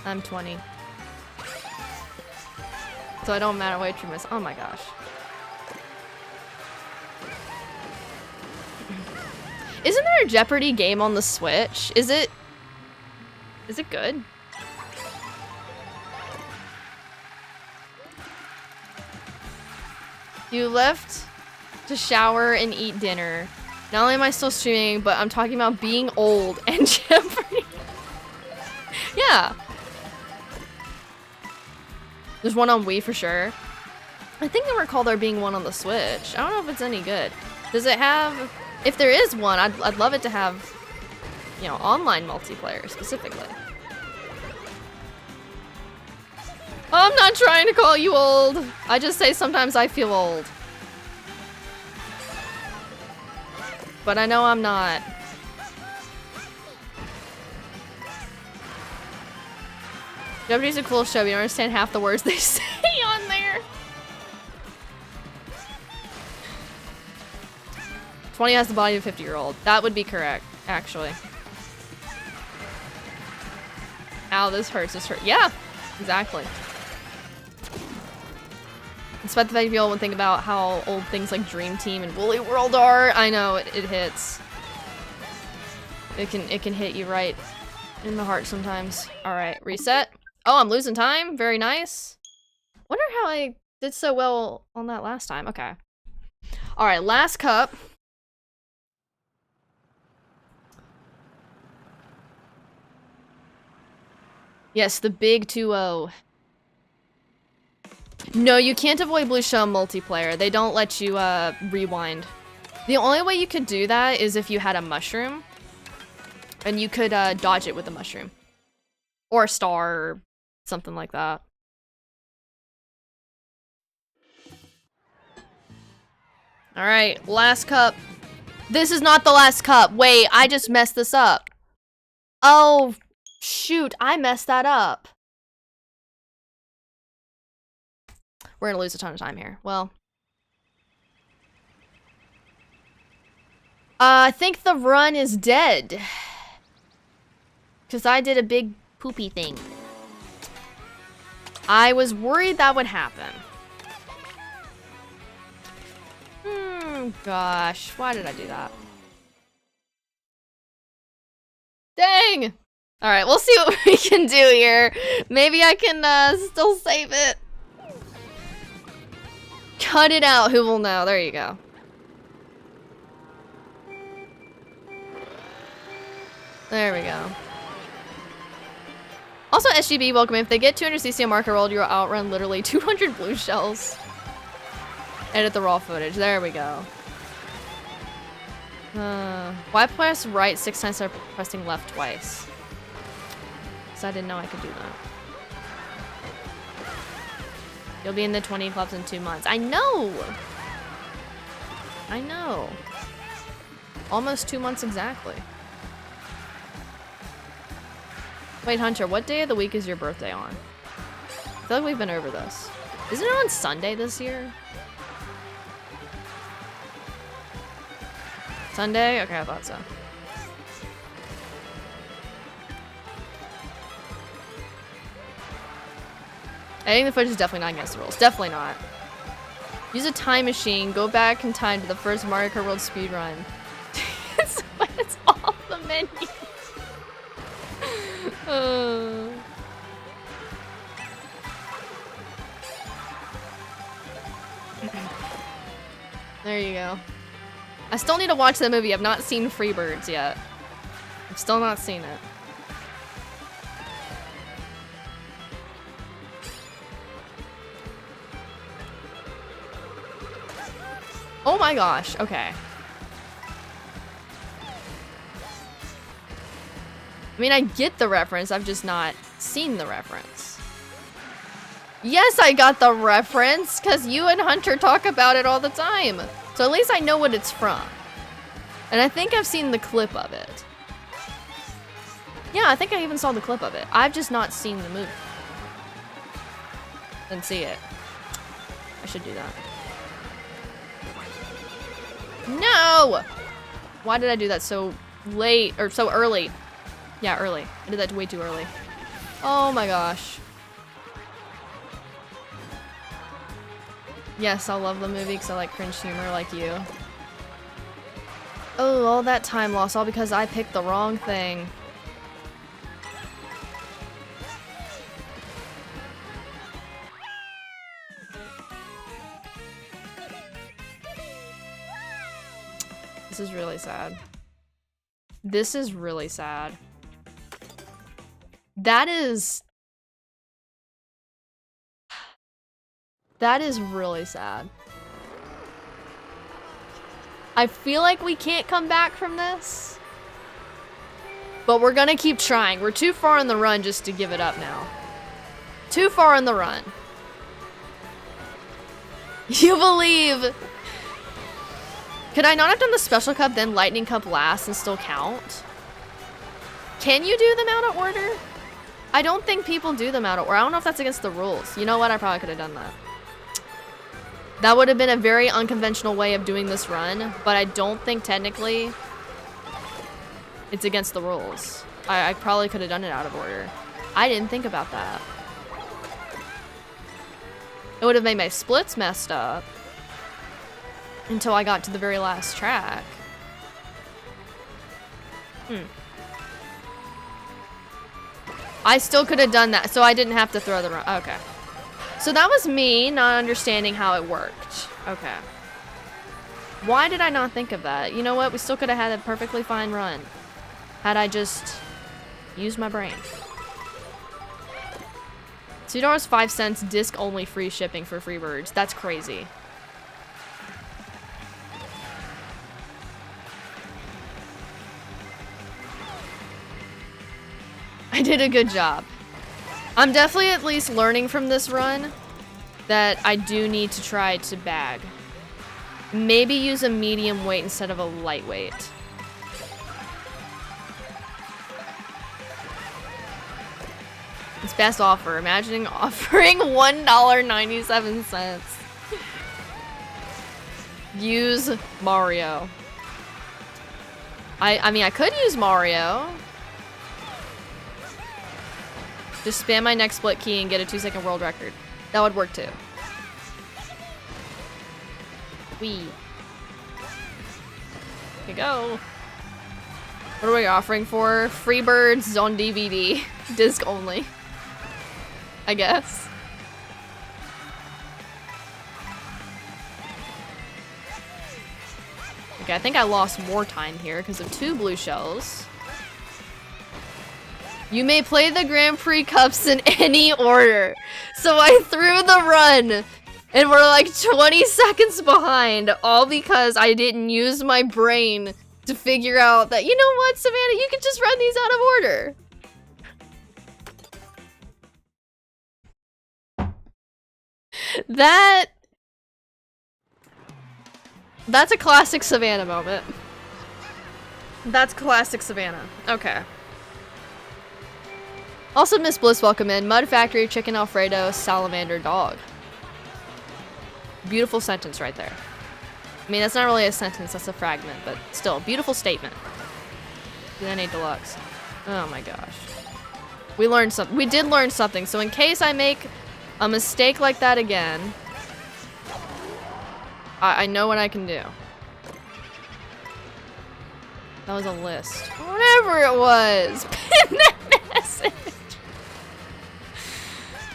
I'm 20. So I don't matter what I treat myself. Oh my gosh. Isn't there a Jeopardy game on the Switch? Is it good? You left to shower and eat dinner. Not only am I still streaming, but I'm talking about being old and Jeopardy. Yeah. There's one on Wii for sure. I think I recall there being one on the Switch. I don't know if it's any good. Does it have... If there is one, I'd love it to have, you know, online multiplayer specifically. I'm not trying to call you old. I just say sometimes I feel old. But I know I'm not. Jeopardy's a cool show, but you don't understand half the words they say on there. 20 has the body of a 50-year-old. That would be correct, actually. Ow, this hurts, this hurts. Yeah, exactly. Despite the fact people would think about how old things like Dream Team and Woolly World are, I know it hits. It can hit you right in the heart sometimes. All right, reset. Oh, I'm losing time. Very nice. Wonder how I did so well on that last time. Okay. All right, last cup. Yes, the big 2-0. No, you can't avoid Blue Shell multiplayer. They don't let you rewind. The only way you could do that is if you had a mushroom. And you could dodge it with a mushroom. Or a star, or something like that. Alright, last cup. This is not the last cup. Wait, I just messed this up. Oh, shoot, I messed that up. We're gonna lose a ton of time here. Well. I think the run is dead. Because I did a big poopy thing. I was worried that would happen. Gosh, why did I do that? Dang! Alright, we'll see what we can do here. Maybe I can still save it. Cut it out, who will know? There you go. There we go. Also, SGB, welcome. If they get 200cc on marker rolled, you'll outrun literally 200 blue shells. Edit the raw footage. There we go. Why press right 6 times instead of pressing left twice? Because I didn't know I could do that. You'll be in the 20 clubs in 2 months. I know! I know. Almost 2 months exactly. Wait, Hunter, what day of the week is your birthday on? I feel like we've been over this. Isn't it on Sunday this year? Sunday? Okay, I thought so. Editing the footage is definitely not against the rules. Definitely not. Use a time machine. Go back in time to the first Mario Kart World speedrun. It's off the menu. There you go. I still need to watch that movie. I've not seen Freebirds yet. I've still not seen it. Oh my gosh, okay. I mean, I get the reference, I've just not seen the reference. Yes, I got the reference, because you and Hunter talk about it all the time. So at least I know what it's from. And I think I've seen the clip of it. Yeah, I think I even saw the clip of it. I've just not seen the movie. Didn't see it. I should do that. No! Why did I do that so late, or so early? Yeah, early. I did that way too early. Oh my gosh. Yes, I love the movie because I like cringe humor like you. Oh, all that time lost, all because I picked the wrong thing. This is really sad. This is really sad. That is really sad. I feel like we can't come back from this. But we're gonna keep trying. We're too far in the run just to give it up now. Too far in the run. You believe. Could I not have done the special cup, then lightning cup last and still count? Can you do them out of order? I don't think people do them out of order. I don't know if that's against the rules. You know what? I probably could have done that. That would have been a very unconventional way of doing this run, but I don't think technically it's against the rules. I probably could have done it out of order. I didn't think about that. It would have made my splits messed up until I got to the very last track. I still could have done that, so I didn't have to throw the run. Okay. So that was me not understanding how it worked. Okay. Why did I not think of that? You know what? We still could have had a perfectly fine run had I just used my brain. $2 5 cents disc only free shipping for Freebirds. That's crazy. I did a good job. I'm definitely at least learning from this run that I do need to try to bag. Maybe use a medium weight instead of a lightweight. It's best offer. Imagining offering $1.97. Use Mario. I mean, I could use Mario. Just spam my next split key and get a 2-second world record. That would work too. Wee. Here you go. What are we offering for? Freebirds on DVD. Disc only. I guess. Okay, I think I lost more time here because of 2 blue shells. You may play the Grand Prix Cups in any order. So I threw the run and we're like 20 seconds behind, all because I didn't use my brain to figure out that, you know what, Savannah, you can just run these out of order. That's a classic Savannah moment. That's classic Savannah. Okay. Also, Miss Bliss, welcome in. Mud Factory, Chicken Alfredo, Salamander Dog. Beautiful sentence right there. I mean, that's not really a sentence, that's a fragment, but still, beautiful statement. DNA Deluxe. Oh my gosh. We learned something. We did learn something, so in case I make a mistake like that again, I know what I can do. That was a list. Whatever it was. Pin that message.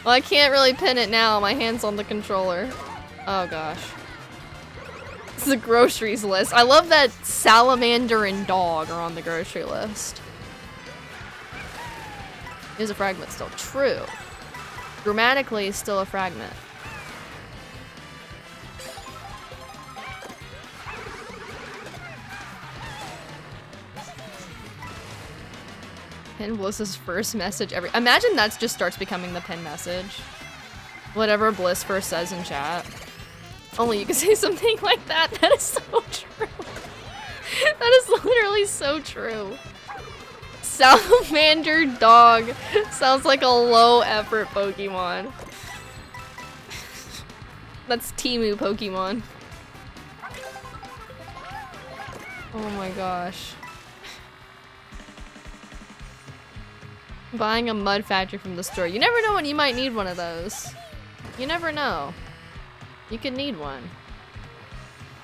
Well, I can't really pin it now. My hand's on the controller. Oh gosh. This is a groceries list. I love that salamander and dog are on the grocery list. Is a fragment still? True. Grammatically, still a fragment. Pin Bliss's first message every— imagine that just starts becoming the pin message. Whatever Bliss first says in chat. Only you can say something like that. That is so true. That is literally so true. Salamander Dog sounds like a low effort Pokemon. That's Temu Pokemon. Oh my gosh. Buying a mud factory from the store. You never know when you might need one of those. You never know. You could need one.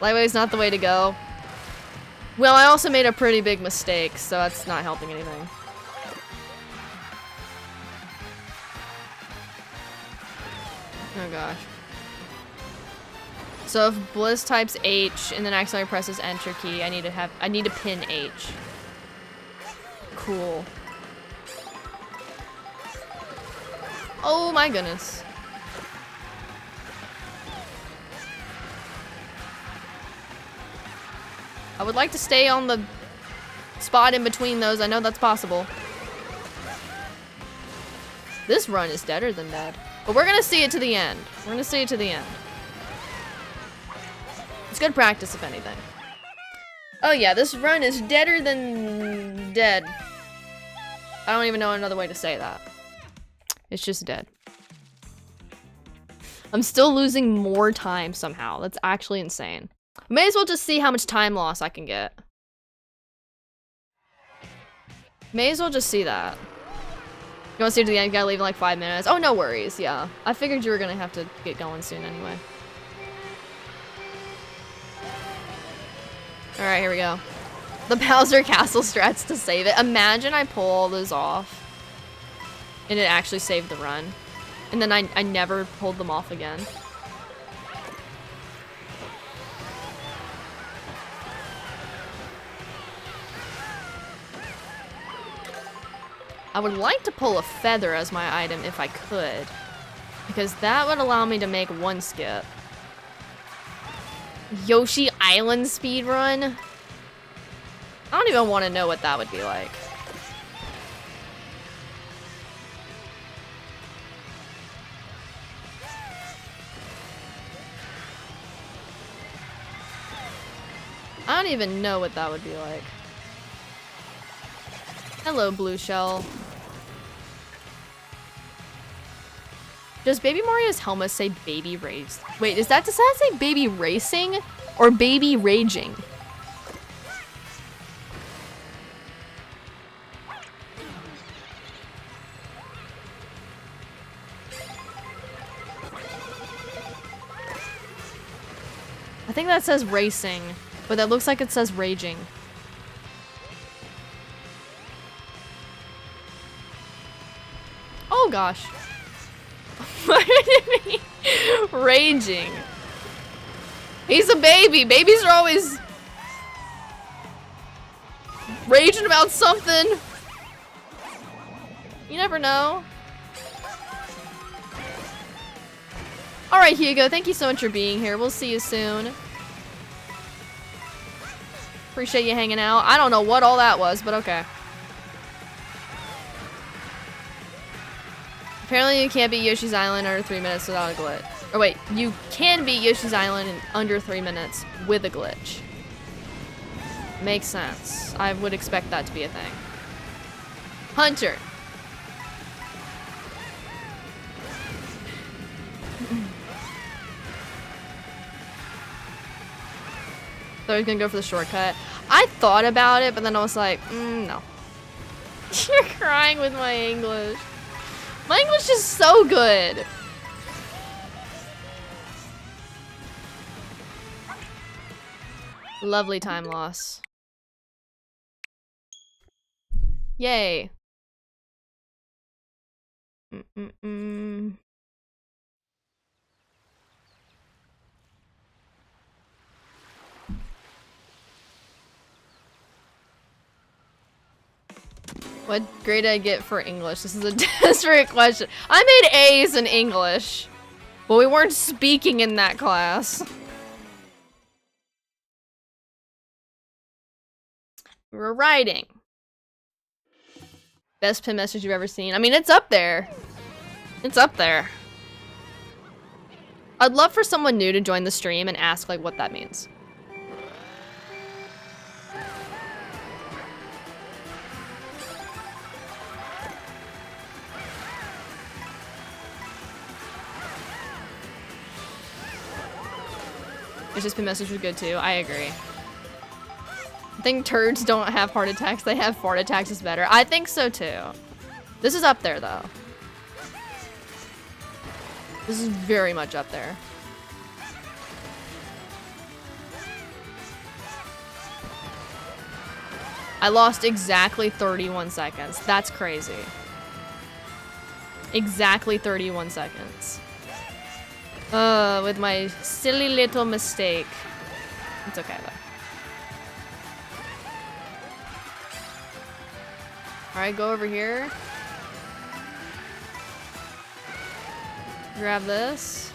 Lightweight's not the way to go. Well, I also made a pretty big mistake, so that's not helping anything. Oh gosh. So if Bliss types H and then accidentally presses enter key, I need to pin H. Cool. Oh my goodness. I would like to stay on the spot in between those. I know that's possible. This run is deader than dead. But we're gonna see it to the end. We're gonna see it to the end. It's good practice, if anything. Oh yeah, this run is deader than dead. I don't even know another way to say that. It's just dead. I'm still losing more time somehow. That's actually insane. May as well just see how much time loss I can get. May as well just see that. You want to see it to the end? Gotta leave in like 5 minutes. Oh, no worries. Yeah. I figured you were gonna have to get going soon anyway. Alright, here we go. The Bowser Castle strats to save it. Imagine I pull all those off. And it actually saved the run. And then I never pulled them off again. I would like to pull a feather as my item if I could. Because that would allow me to make one skip. Yoshi Island speedrun? I don't even want to know what that would be like. I don't even know what that would be like. Hello, blue shell. Does Baby Mario's helmet say baby race? Wait, does that say baby racing or baby raging? I think that says racing, but that looks like it says raging. Oh gosh. What did it mean? Raging. He's a baby. Babies are always raging about something. You never know. Alright, Hugo, thank you so much for being here. We'll see you soon. Appreciate you hanging out. I don't know what all that was, but okay. Apparently you can't beat Yoshi's Island under 3 minutes without a glitch. Or wait, you can beat Yoshi's Island in under 3 minutes with a glitch. Makes sense. I would expect that to be a thing. Hunter. So I was gonna go for the shortcut. I thought about it, but then I was like, no. You're crying with my English. My English is so good. Lovely time loss. Yay. What grade did I get for English? This is a desperate question. I made A's in English, but we weren't speaking in that class. We were writing. Best pin message you've ever seen. I mean, it's up there. It's up there. I'd love for someone new to join the stream and ask like what that means. It's just been message was good too. I agree. I think turds don't have heart attacks. They have fart attacks is better. I think so too. This is up there though. This is very much up there. I lost exactly 31 seconds. That's crazy. Exactly 31 seconds. With my silly little mistake. It's okay though. Alright, go over here. Grab this.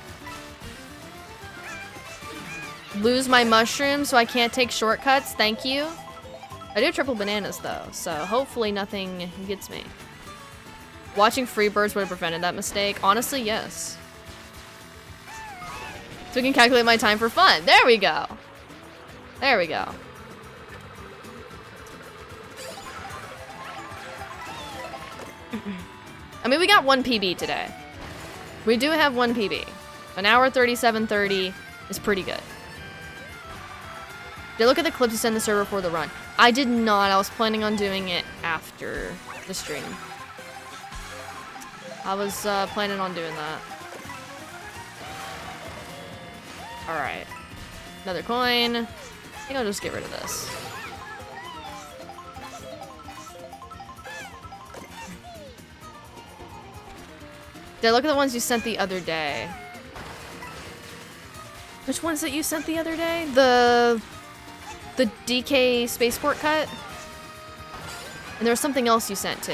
Lose my mushrooms so I can't take shortcuts. Thank you. I do have triple bananas though, so hopefully nothing gets me. Watching Freebirds would have prevented that mistake. Honestly, yes. So we can calculate my time for fun. There we go. There we go. I mean, we got 1 PB today. We do have 1 PB. An hour 37:30 is pretty good. Did I look at the clips to send the server for the run? I did not. I was planning on doing it after the stream. I was planning on doing that. Alright. Another coin. I think I'll just get rid of this. Did I look at the ones you sent the other day? Which ones that you sent the other day? The DK spaceport cut? And there was something else you sent too.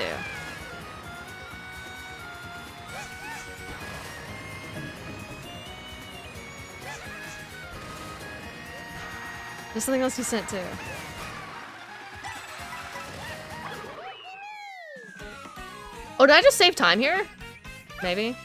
There's something else you sent too. Oh, did I just save time here? Maybe.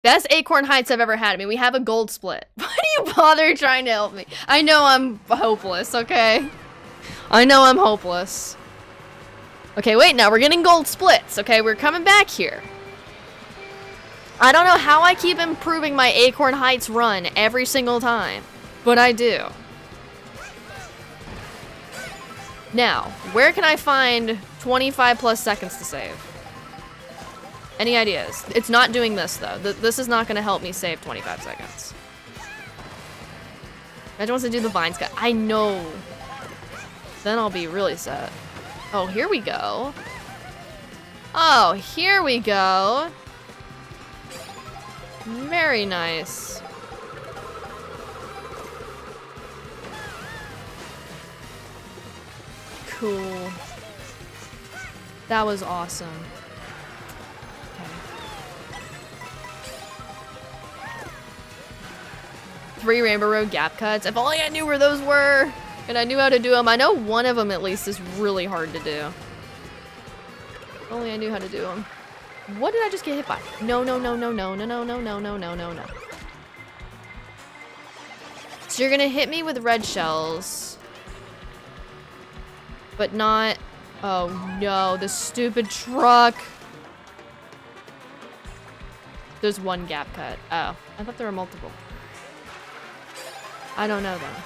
Best Acorn Heights I've ever had. I mean, we have a gold split. Why do you bother trying to help me? I know I'm hopeless, okay? I know I'm hopeless. Okay, wait, now we're getting gold splits, okay? We're coming back here. I don't know how I keep improving my Acorn Heights run every single time, but I do. Now, where can I find 25 plus seconds to save? Any ideas? It's not doing this, though. This is not going to help me save 25 seconds. Imagine wants to do the vines cut. I know. Then I'll be really set. Oh, here we go. Oh, here we go. Very nice. Cool. That was awesome. Okay. 3 Rainbow Road gap cuts. If only I knew where those were. And I knew how to do them. I know one of them at least is really hard to do. If only I knew how to do them. What did I just get hit by? No, no, no, no, no, no, no, no, no, no, no, no, no. So you're gonna hit me with red shells. But not... Oh no, this stupid truck. There's one gap cut. Oh, I thought there were multiple. I don't know though.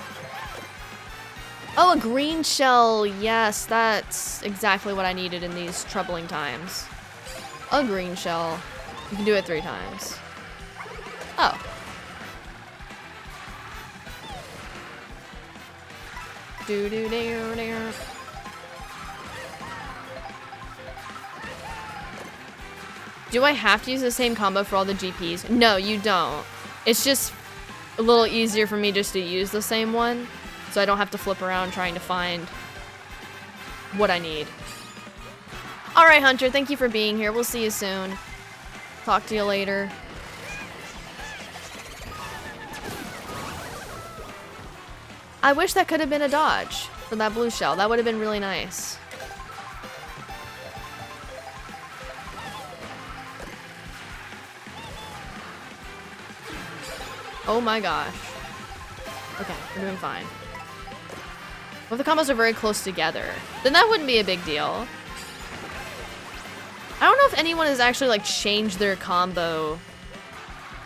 Oh, a green shell. Yes, that's exactly what I needed in these troubling times. A green shell. You can do it 3 times. Oh. Do-do-do-do. Do I have to use the same combo for all the GPs? No, you don't. It's just a little easier for me just to use the same one, so I don't have to flip around trying to find what I need. Alright, Hunter, thank you for being here. We'll see you soon. Talk to you later. I wish that could have been a dodge for that blue shell. That would have been really nice. Oh my gosh. Okay, we're doing fine. Well, if the combos are very close together, then that wouldn't be a big deal. I don't know if anyone has actually like changed their combo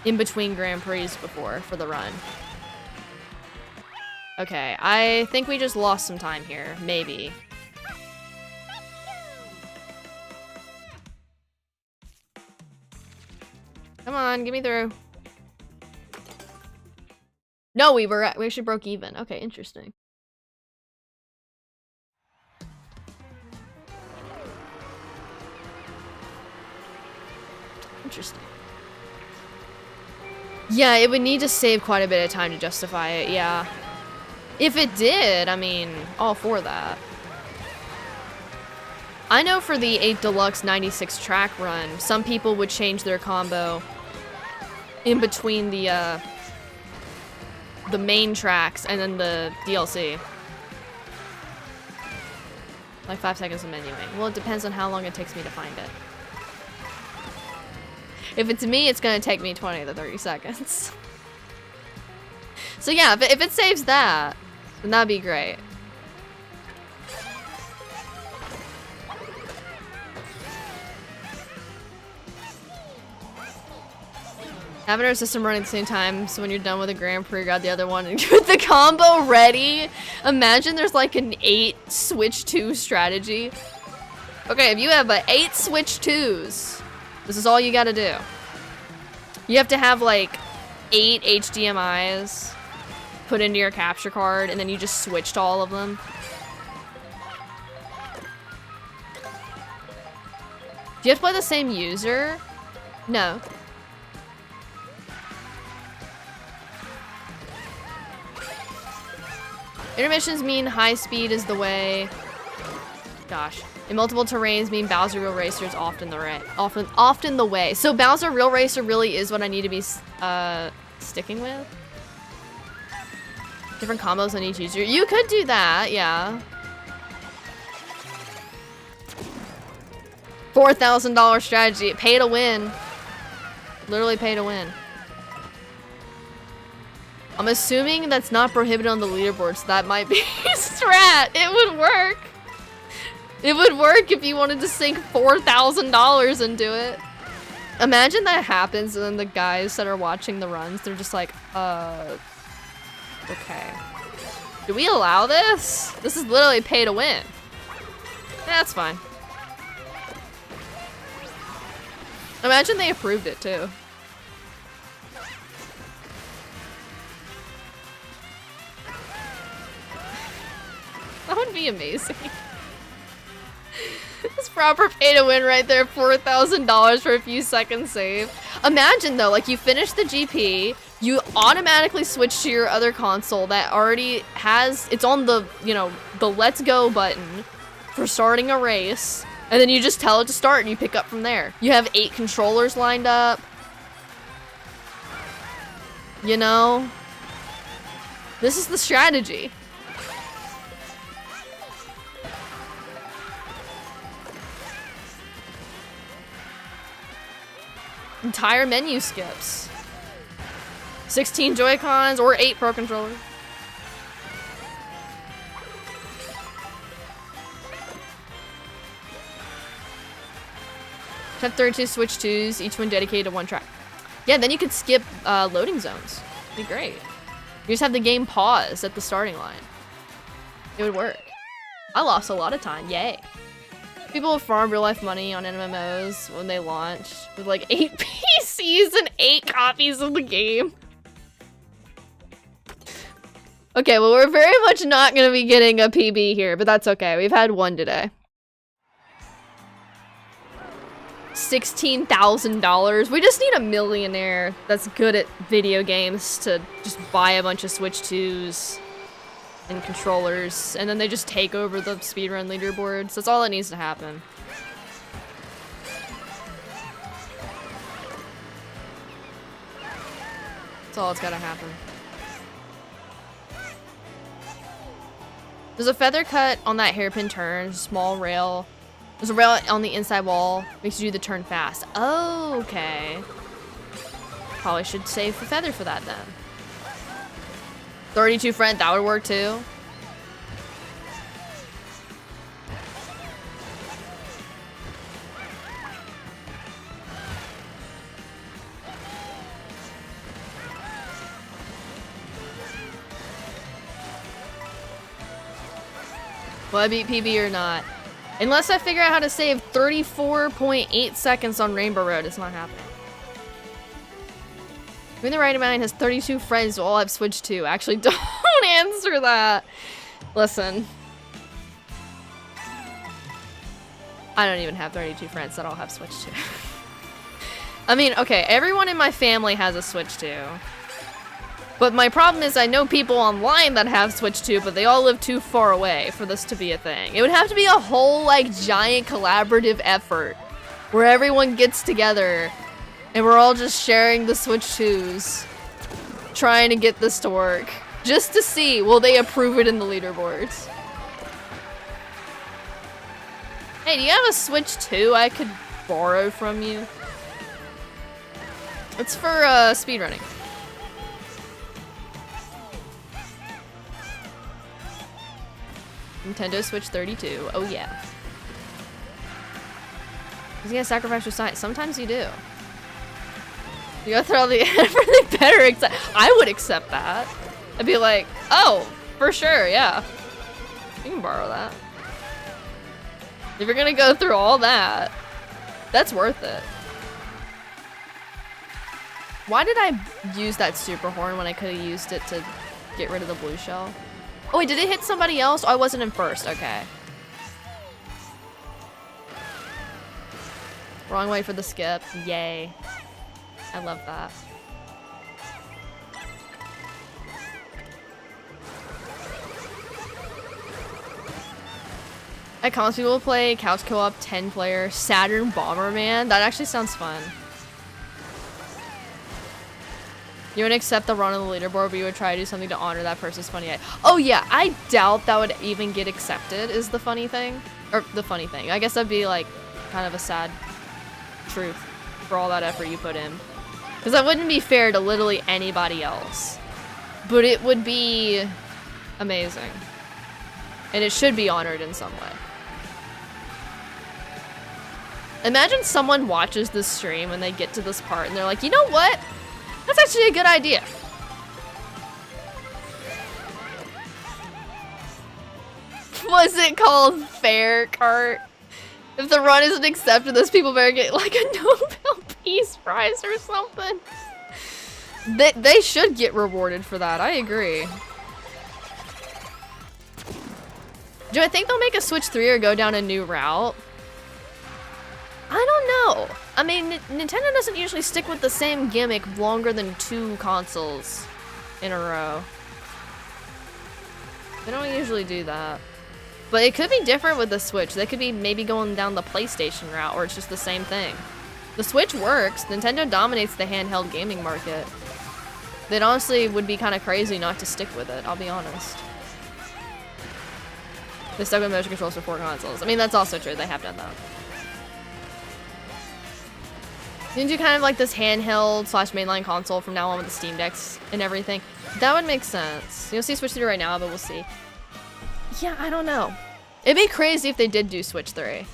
in between Grand Prix before for the run. Okay, I think we just lost some time here, maybe. Come on, get me through. No, we actually broke even. Okay, interesting. Interesting. Yeah, it would need to save quite a bit of time to justify it, yeah. If it did, I mean, all for that. I know for the 8 Deluxe 96 track run, some people would change their combo in between the main tracks and then the DLC. Like 5 seconds of menuing. Well, it depends on how long it takes me to find it. If it's me, it's gonna take me 20 to 30 seconds. So yeah, if it saves that, then that'd be great. Having our system running at the same time, so when you're done with a Grand Prix, grab the other one and get the combo ready. Imagine there's like an 8 switch 2 strategy. Okay, if you have 8 switch 2s, this is all you gotta do. You have to have like 8 HDMIs put into your capture card, and then you just switch to all of them. Do you have to play the same user? No. Intermissions mean high speed is the way. Gosh. In multiple terrains mean Bowser Real Racer is often the way. So Bowser Real Racer really is what I need to be sticking with? Different combos on each user. You could do that, yeah. $4,000 strategy. Pay to win. Literally pay to win. I'm assuming that's not prohibited on the leaderboard, so that might be strat. It would work. It would work if you wanted to sink $4,000 into it. Imagine that happens and then the guys that are watching the runs, they're just like, okay. Do we allow this? This is literally pay to win. That's fine. Imagine they approved it too. That would be amazing. It's proper pay to win right there, $4,000 for a few seconds save. Imagine though, like you finish the GP, you automatically switch to your other console that already has, it's on the, you know, the let's go button for starting a race, and then you just tell it to start and you pick up from there. You have 8 controllers lined up. You know? This is the strategy. Entire menu skips. 16 Joy-Cons or 8 Pro Controllers. Have 32 Switch 2s, each one dedicated to one track. Yeah, then you could skip loading zones. It'd be great. You just have the game pause at the starting line. It would work. I lost a lot of time, yay. People have farmed real life money on MMOs when they launched with like 8 PCs and 8 copies of the game. Okay, well we're very much not gonna be getting a PB here, but that's okay. We've had one today. $16,000. We just need a millionaire that's good at video games to just buy a bunch of Switch 2s and controllers, and then they just take over the speedrun leaderboards. That's all that needs to happen. That's all that's gotta happen. There's a feather cut on that hairpin turn, small rail. There's a rail on the inside wall, makes you do the turn fast. Oh, okay. Probably should save the feather for that then. 32 friend, that would work too. Will I beat PB or not? Unless I figure out how to save 34.8 seconds on Rainbow Road, it's not happening. When the right amount has 32 friends who all have Switch 2. Actually, don't answer that. Listen. I don't even have 32 friends that all have Switch 2. I mean, okay, everyone in my family has a Switch 2. But my problem is I know people online that have Switch 2, but they all live too far away for this to be a thing. It would have to be a whole, like, giant collaborative effort where everyone gets together and we're all just sharing the Switch 2s, trying to get this to work, just to see, will they approve it in the leaderboards? Hey, do you have a Switch 2 I could borrow from you? It's for, speedrunning. Nintendo Switch 32. Oh yeah. He's gonna sacrifice your science. Sometimes you do. You gotta throw the everything better. I would accept that. I'd be like, oh, for sure, yeah. You can borrow that. If you're gonna go through all that, that's worth it. Why did I use that super horn when I could have used it to get rid of the blue shell? Oh wait, did it hit somebody else? Oh, I wasn't in first, okay. Wrong way for the skip, yay. I love that. I constantly will play couch co-op 10-player Saturn Bomberman. That actually sounds fun. You wouldn't accept the run on the leaderboard, but you would try to do something to honor that person's funny eye. Oh yeah, I doubt that would even get accepted is the funny thing. Or the funny thing. I guess that'd be like kind of a sad truth for all that effort you put in. Because that wouldn't be fair to literally anybody else. But it would be amazing. And it should be honored in some way. Imagine someone watches this stream and they get to this part and they're like, you know what? That's actually a good idea. Was it called fair, Kart? If the run isn't accepted, those people better get like a Nobel Peace Prize or something. They should get rewarded for that. I agree. Do I think they'll make a Switch 3 or go down a new route? I don't know. I mean, Nintendo doesn't usually stick with the same gimmick longer than 2 consoles in a row. They don't usually do that. But it could be different with the Switch. They could be maybe going down the PlayStation route, or it's just the same thing. The Switch works. Nintendo dominates the handheld gaming market. It honestly would be kind of crazy not to stick with it, I'll be honest. They stuck with motion controls for 4 consoles. I mean, that's also true. They have done that. You can do kind of like this handheld slash mainline console from now on with the Steam Decks and everything. That would make sense. You'll see Switch 3 right now, but we'll see. Yeah, I don't know. It'd be crazy if they did do Switch 3.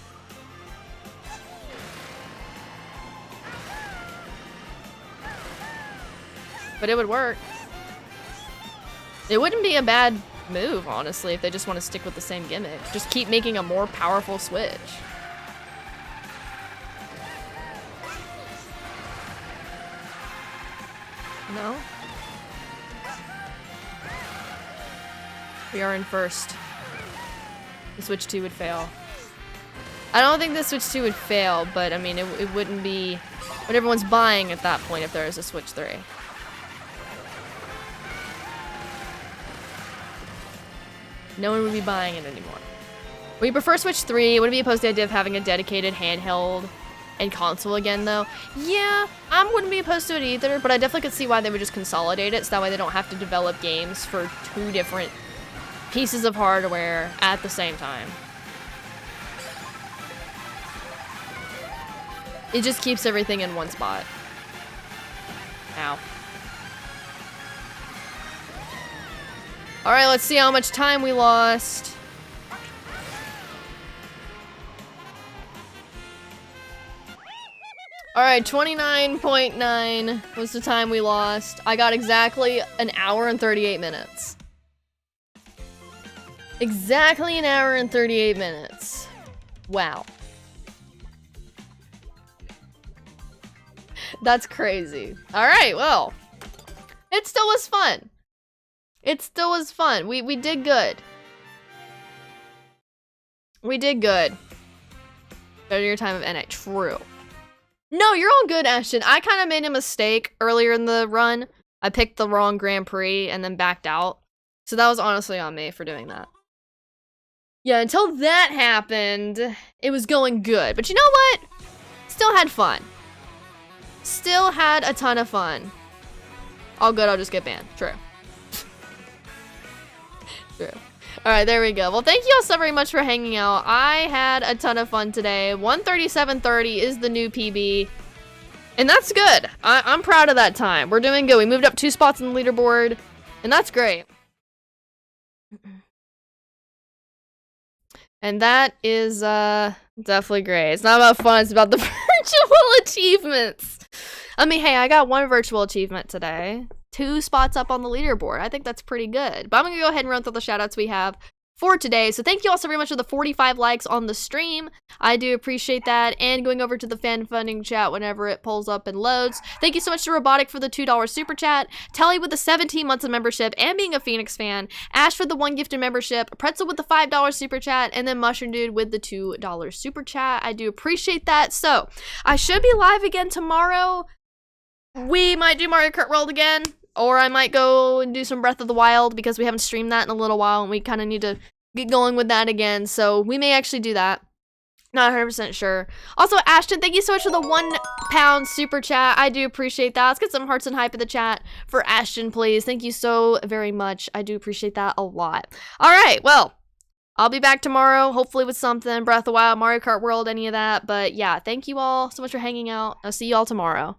But it would work. It wouldn't be a bad move, honestly, if they just want to stick with the same gimmick. Just keep making a more powerful Switch. No? We are in first. The Switch 2 would fail. I don't think the Switch 2 would fail, but I mean, it wouldn't be what everyone's buying at that point if there is a Switch 3. No one would be buying it anymore. We prefer Switch 3. Would it be opposed to the idea of having a dedicated handheld and console again, though? Yeah, I wouldn't be opposed to it either, but I definitely could see why they would just consolidate it, so that way they don't have to develop games for 2 different pieces of hardware at the same time. It just keeps everything in one spot. Ow. Alright, let's see how much time we lost. Alright, 29.9 was the time we lost. I got exactly an hour and 38 minutes. Exactly an hour and 38 minutes. Wow. That's crazy. Alright, well. It still was fun. It still was fun. We did good. We did good. Better your time of NA. True. No, you're all good, Ashton. I kind of made a mistake earlier in the run. I picked the wrong Grand Prix and then backed out. So that was honestly on me for doing that. Yeah, until that happened, it was going good. But you know what? Still had fun. Still had a ton of fun. All good, I'll just get banned. True. True. Alright, there we go. Well, thank you all so very much for hanging out. I had a ton of fun today. 137.30 is the new PB. And that's good. I'm proud of that time. We're doing good. We moved up 2 spots in the leaderboard. And that's great. And that is definitely great. It's not about fun, it's about the virtual achievements. I mean, hey, I got 1 virtual achievement today. 2 spots up on the leaderboard. I think that's pretty good. But I'm gonna go ahead and run through the shoutouts we have for today. So thank you all so very much for the 45 likes on the stream. I do appreciate that. And going over to the fan funding chat whenever it pulls up and loads. Thank you so much to Robotic for the $2 super chat. Telly with the 17 months of membership and being a Phoenix fan. Ash for the 1 gifted membership. Pretzel with the $5 super chat. And then Mushroom Dude with the $2 super chat. I do appreciate that. So I should be live again tomorrow. We might do Mario Kart World again. Or I might go and do some Breath of the Wild because we haven't streamed that in a little while and we kind of need to get going with that again. So we may actually do that. Not 100% sure. Also, Ashton, thank you so much for the £1 super chat. I do appreciate that. Let's get some hearts and hype in the chat for Ashton, please. Thank you so very much. I do appreciate that a lot. All right, well, I'll be back tomorrow, hopefully with something. Breath of the Wild, Mario Kart World, any of that. But yeah, thank you all so much for hanging out. I'll see you all tomorrow.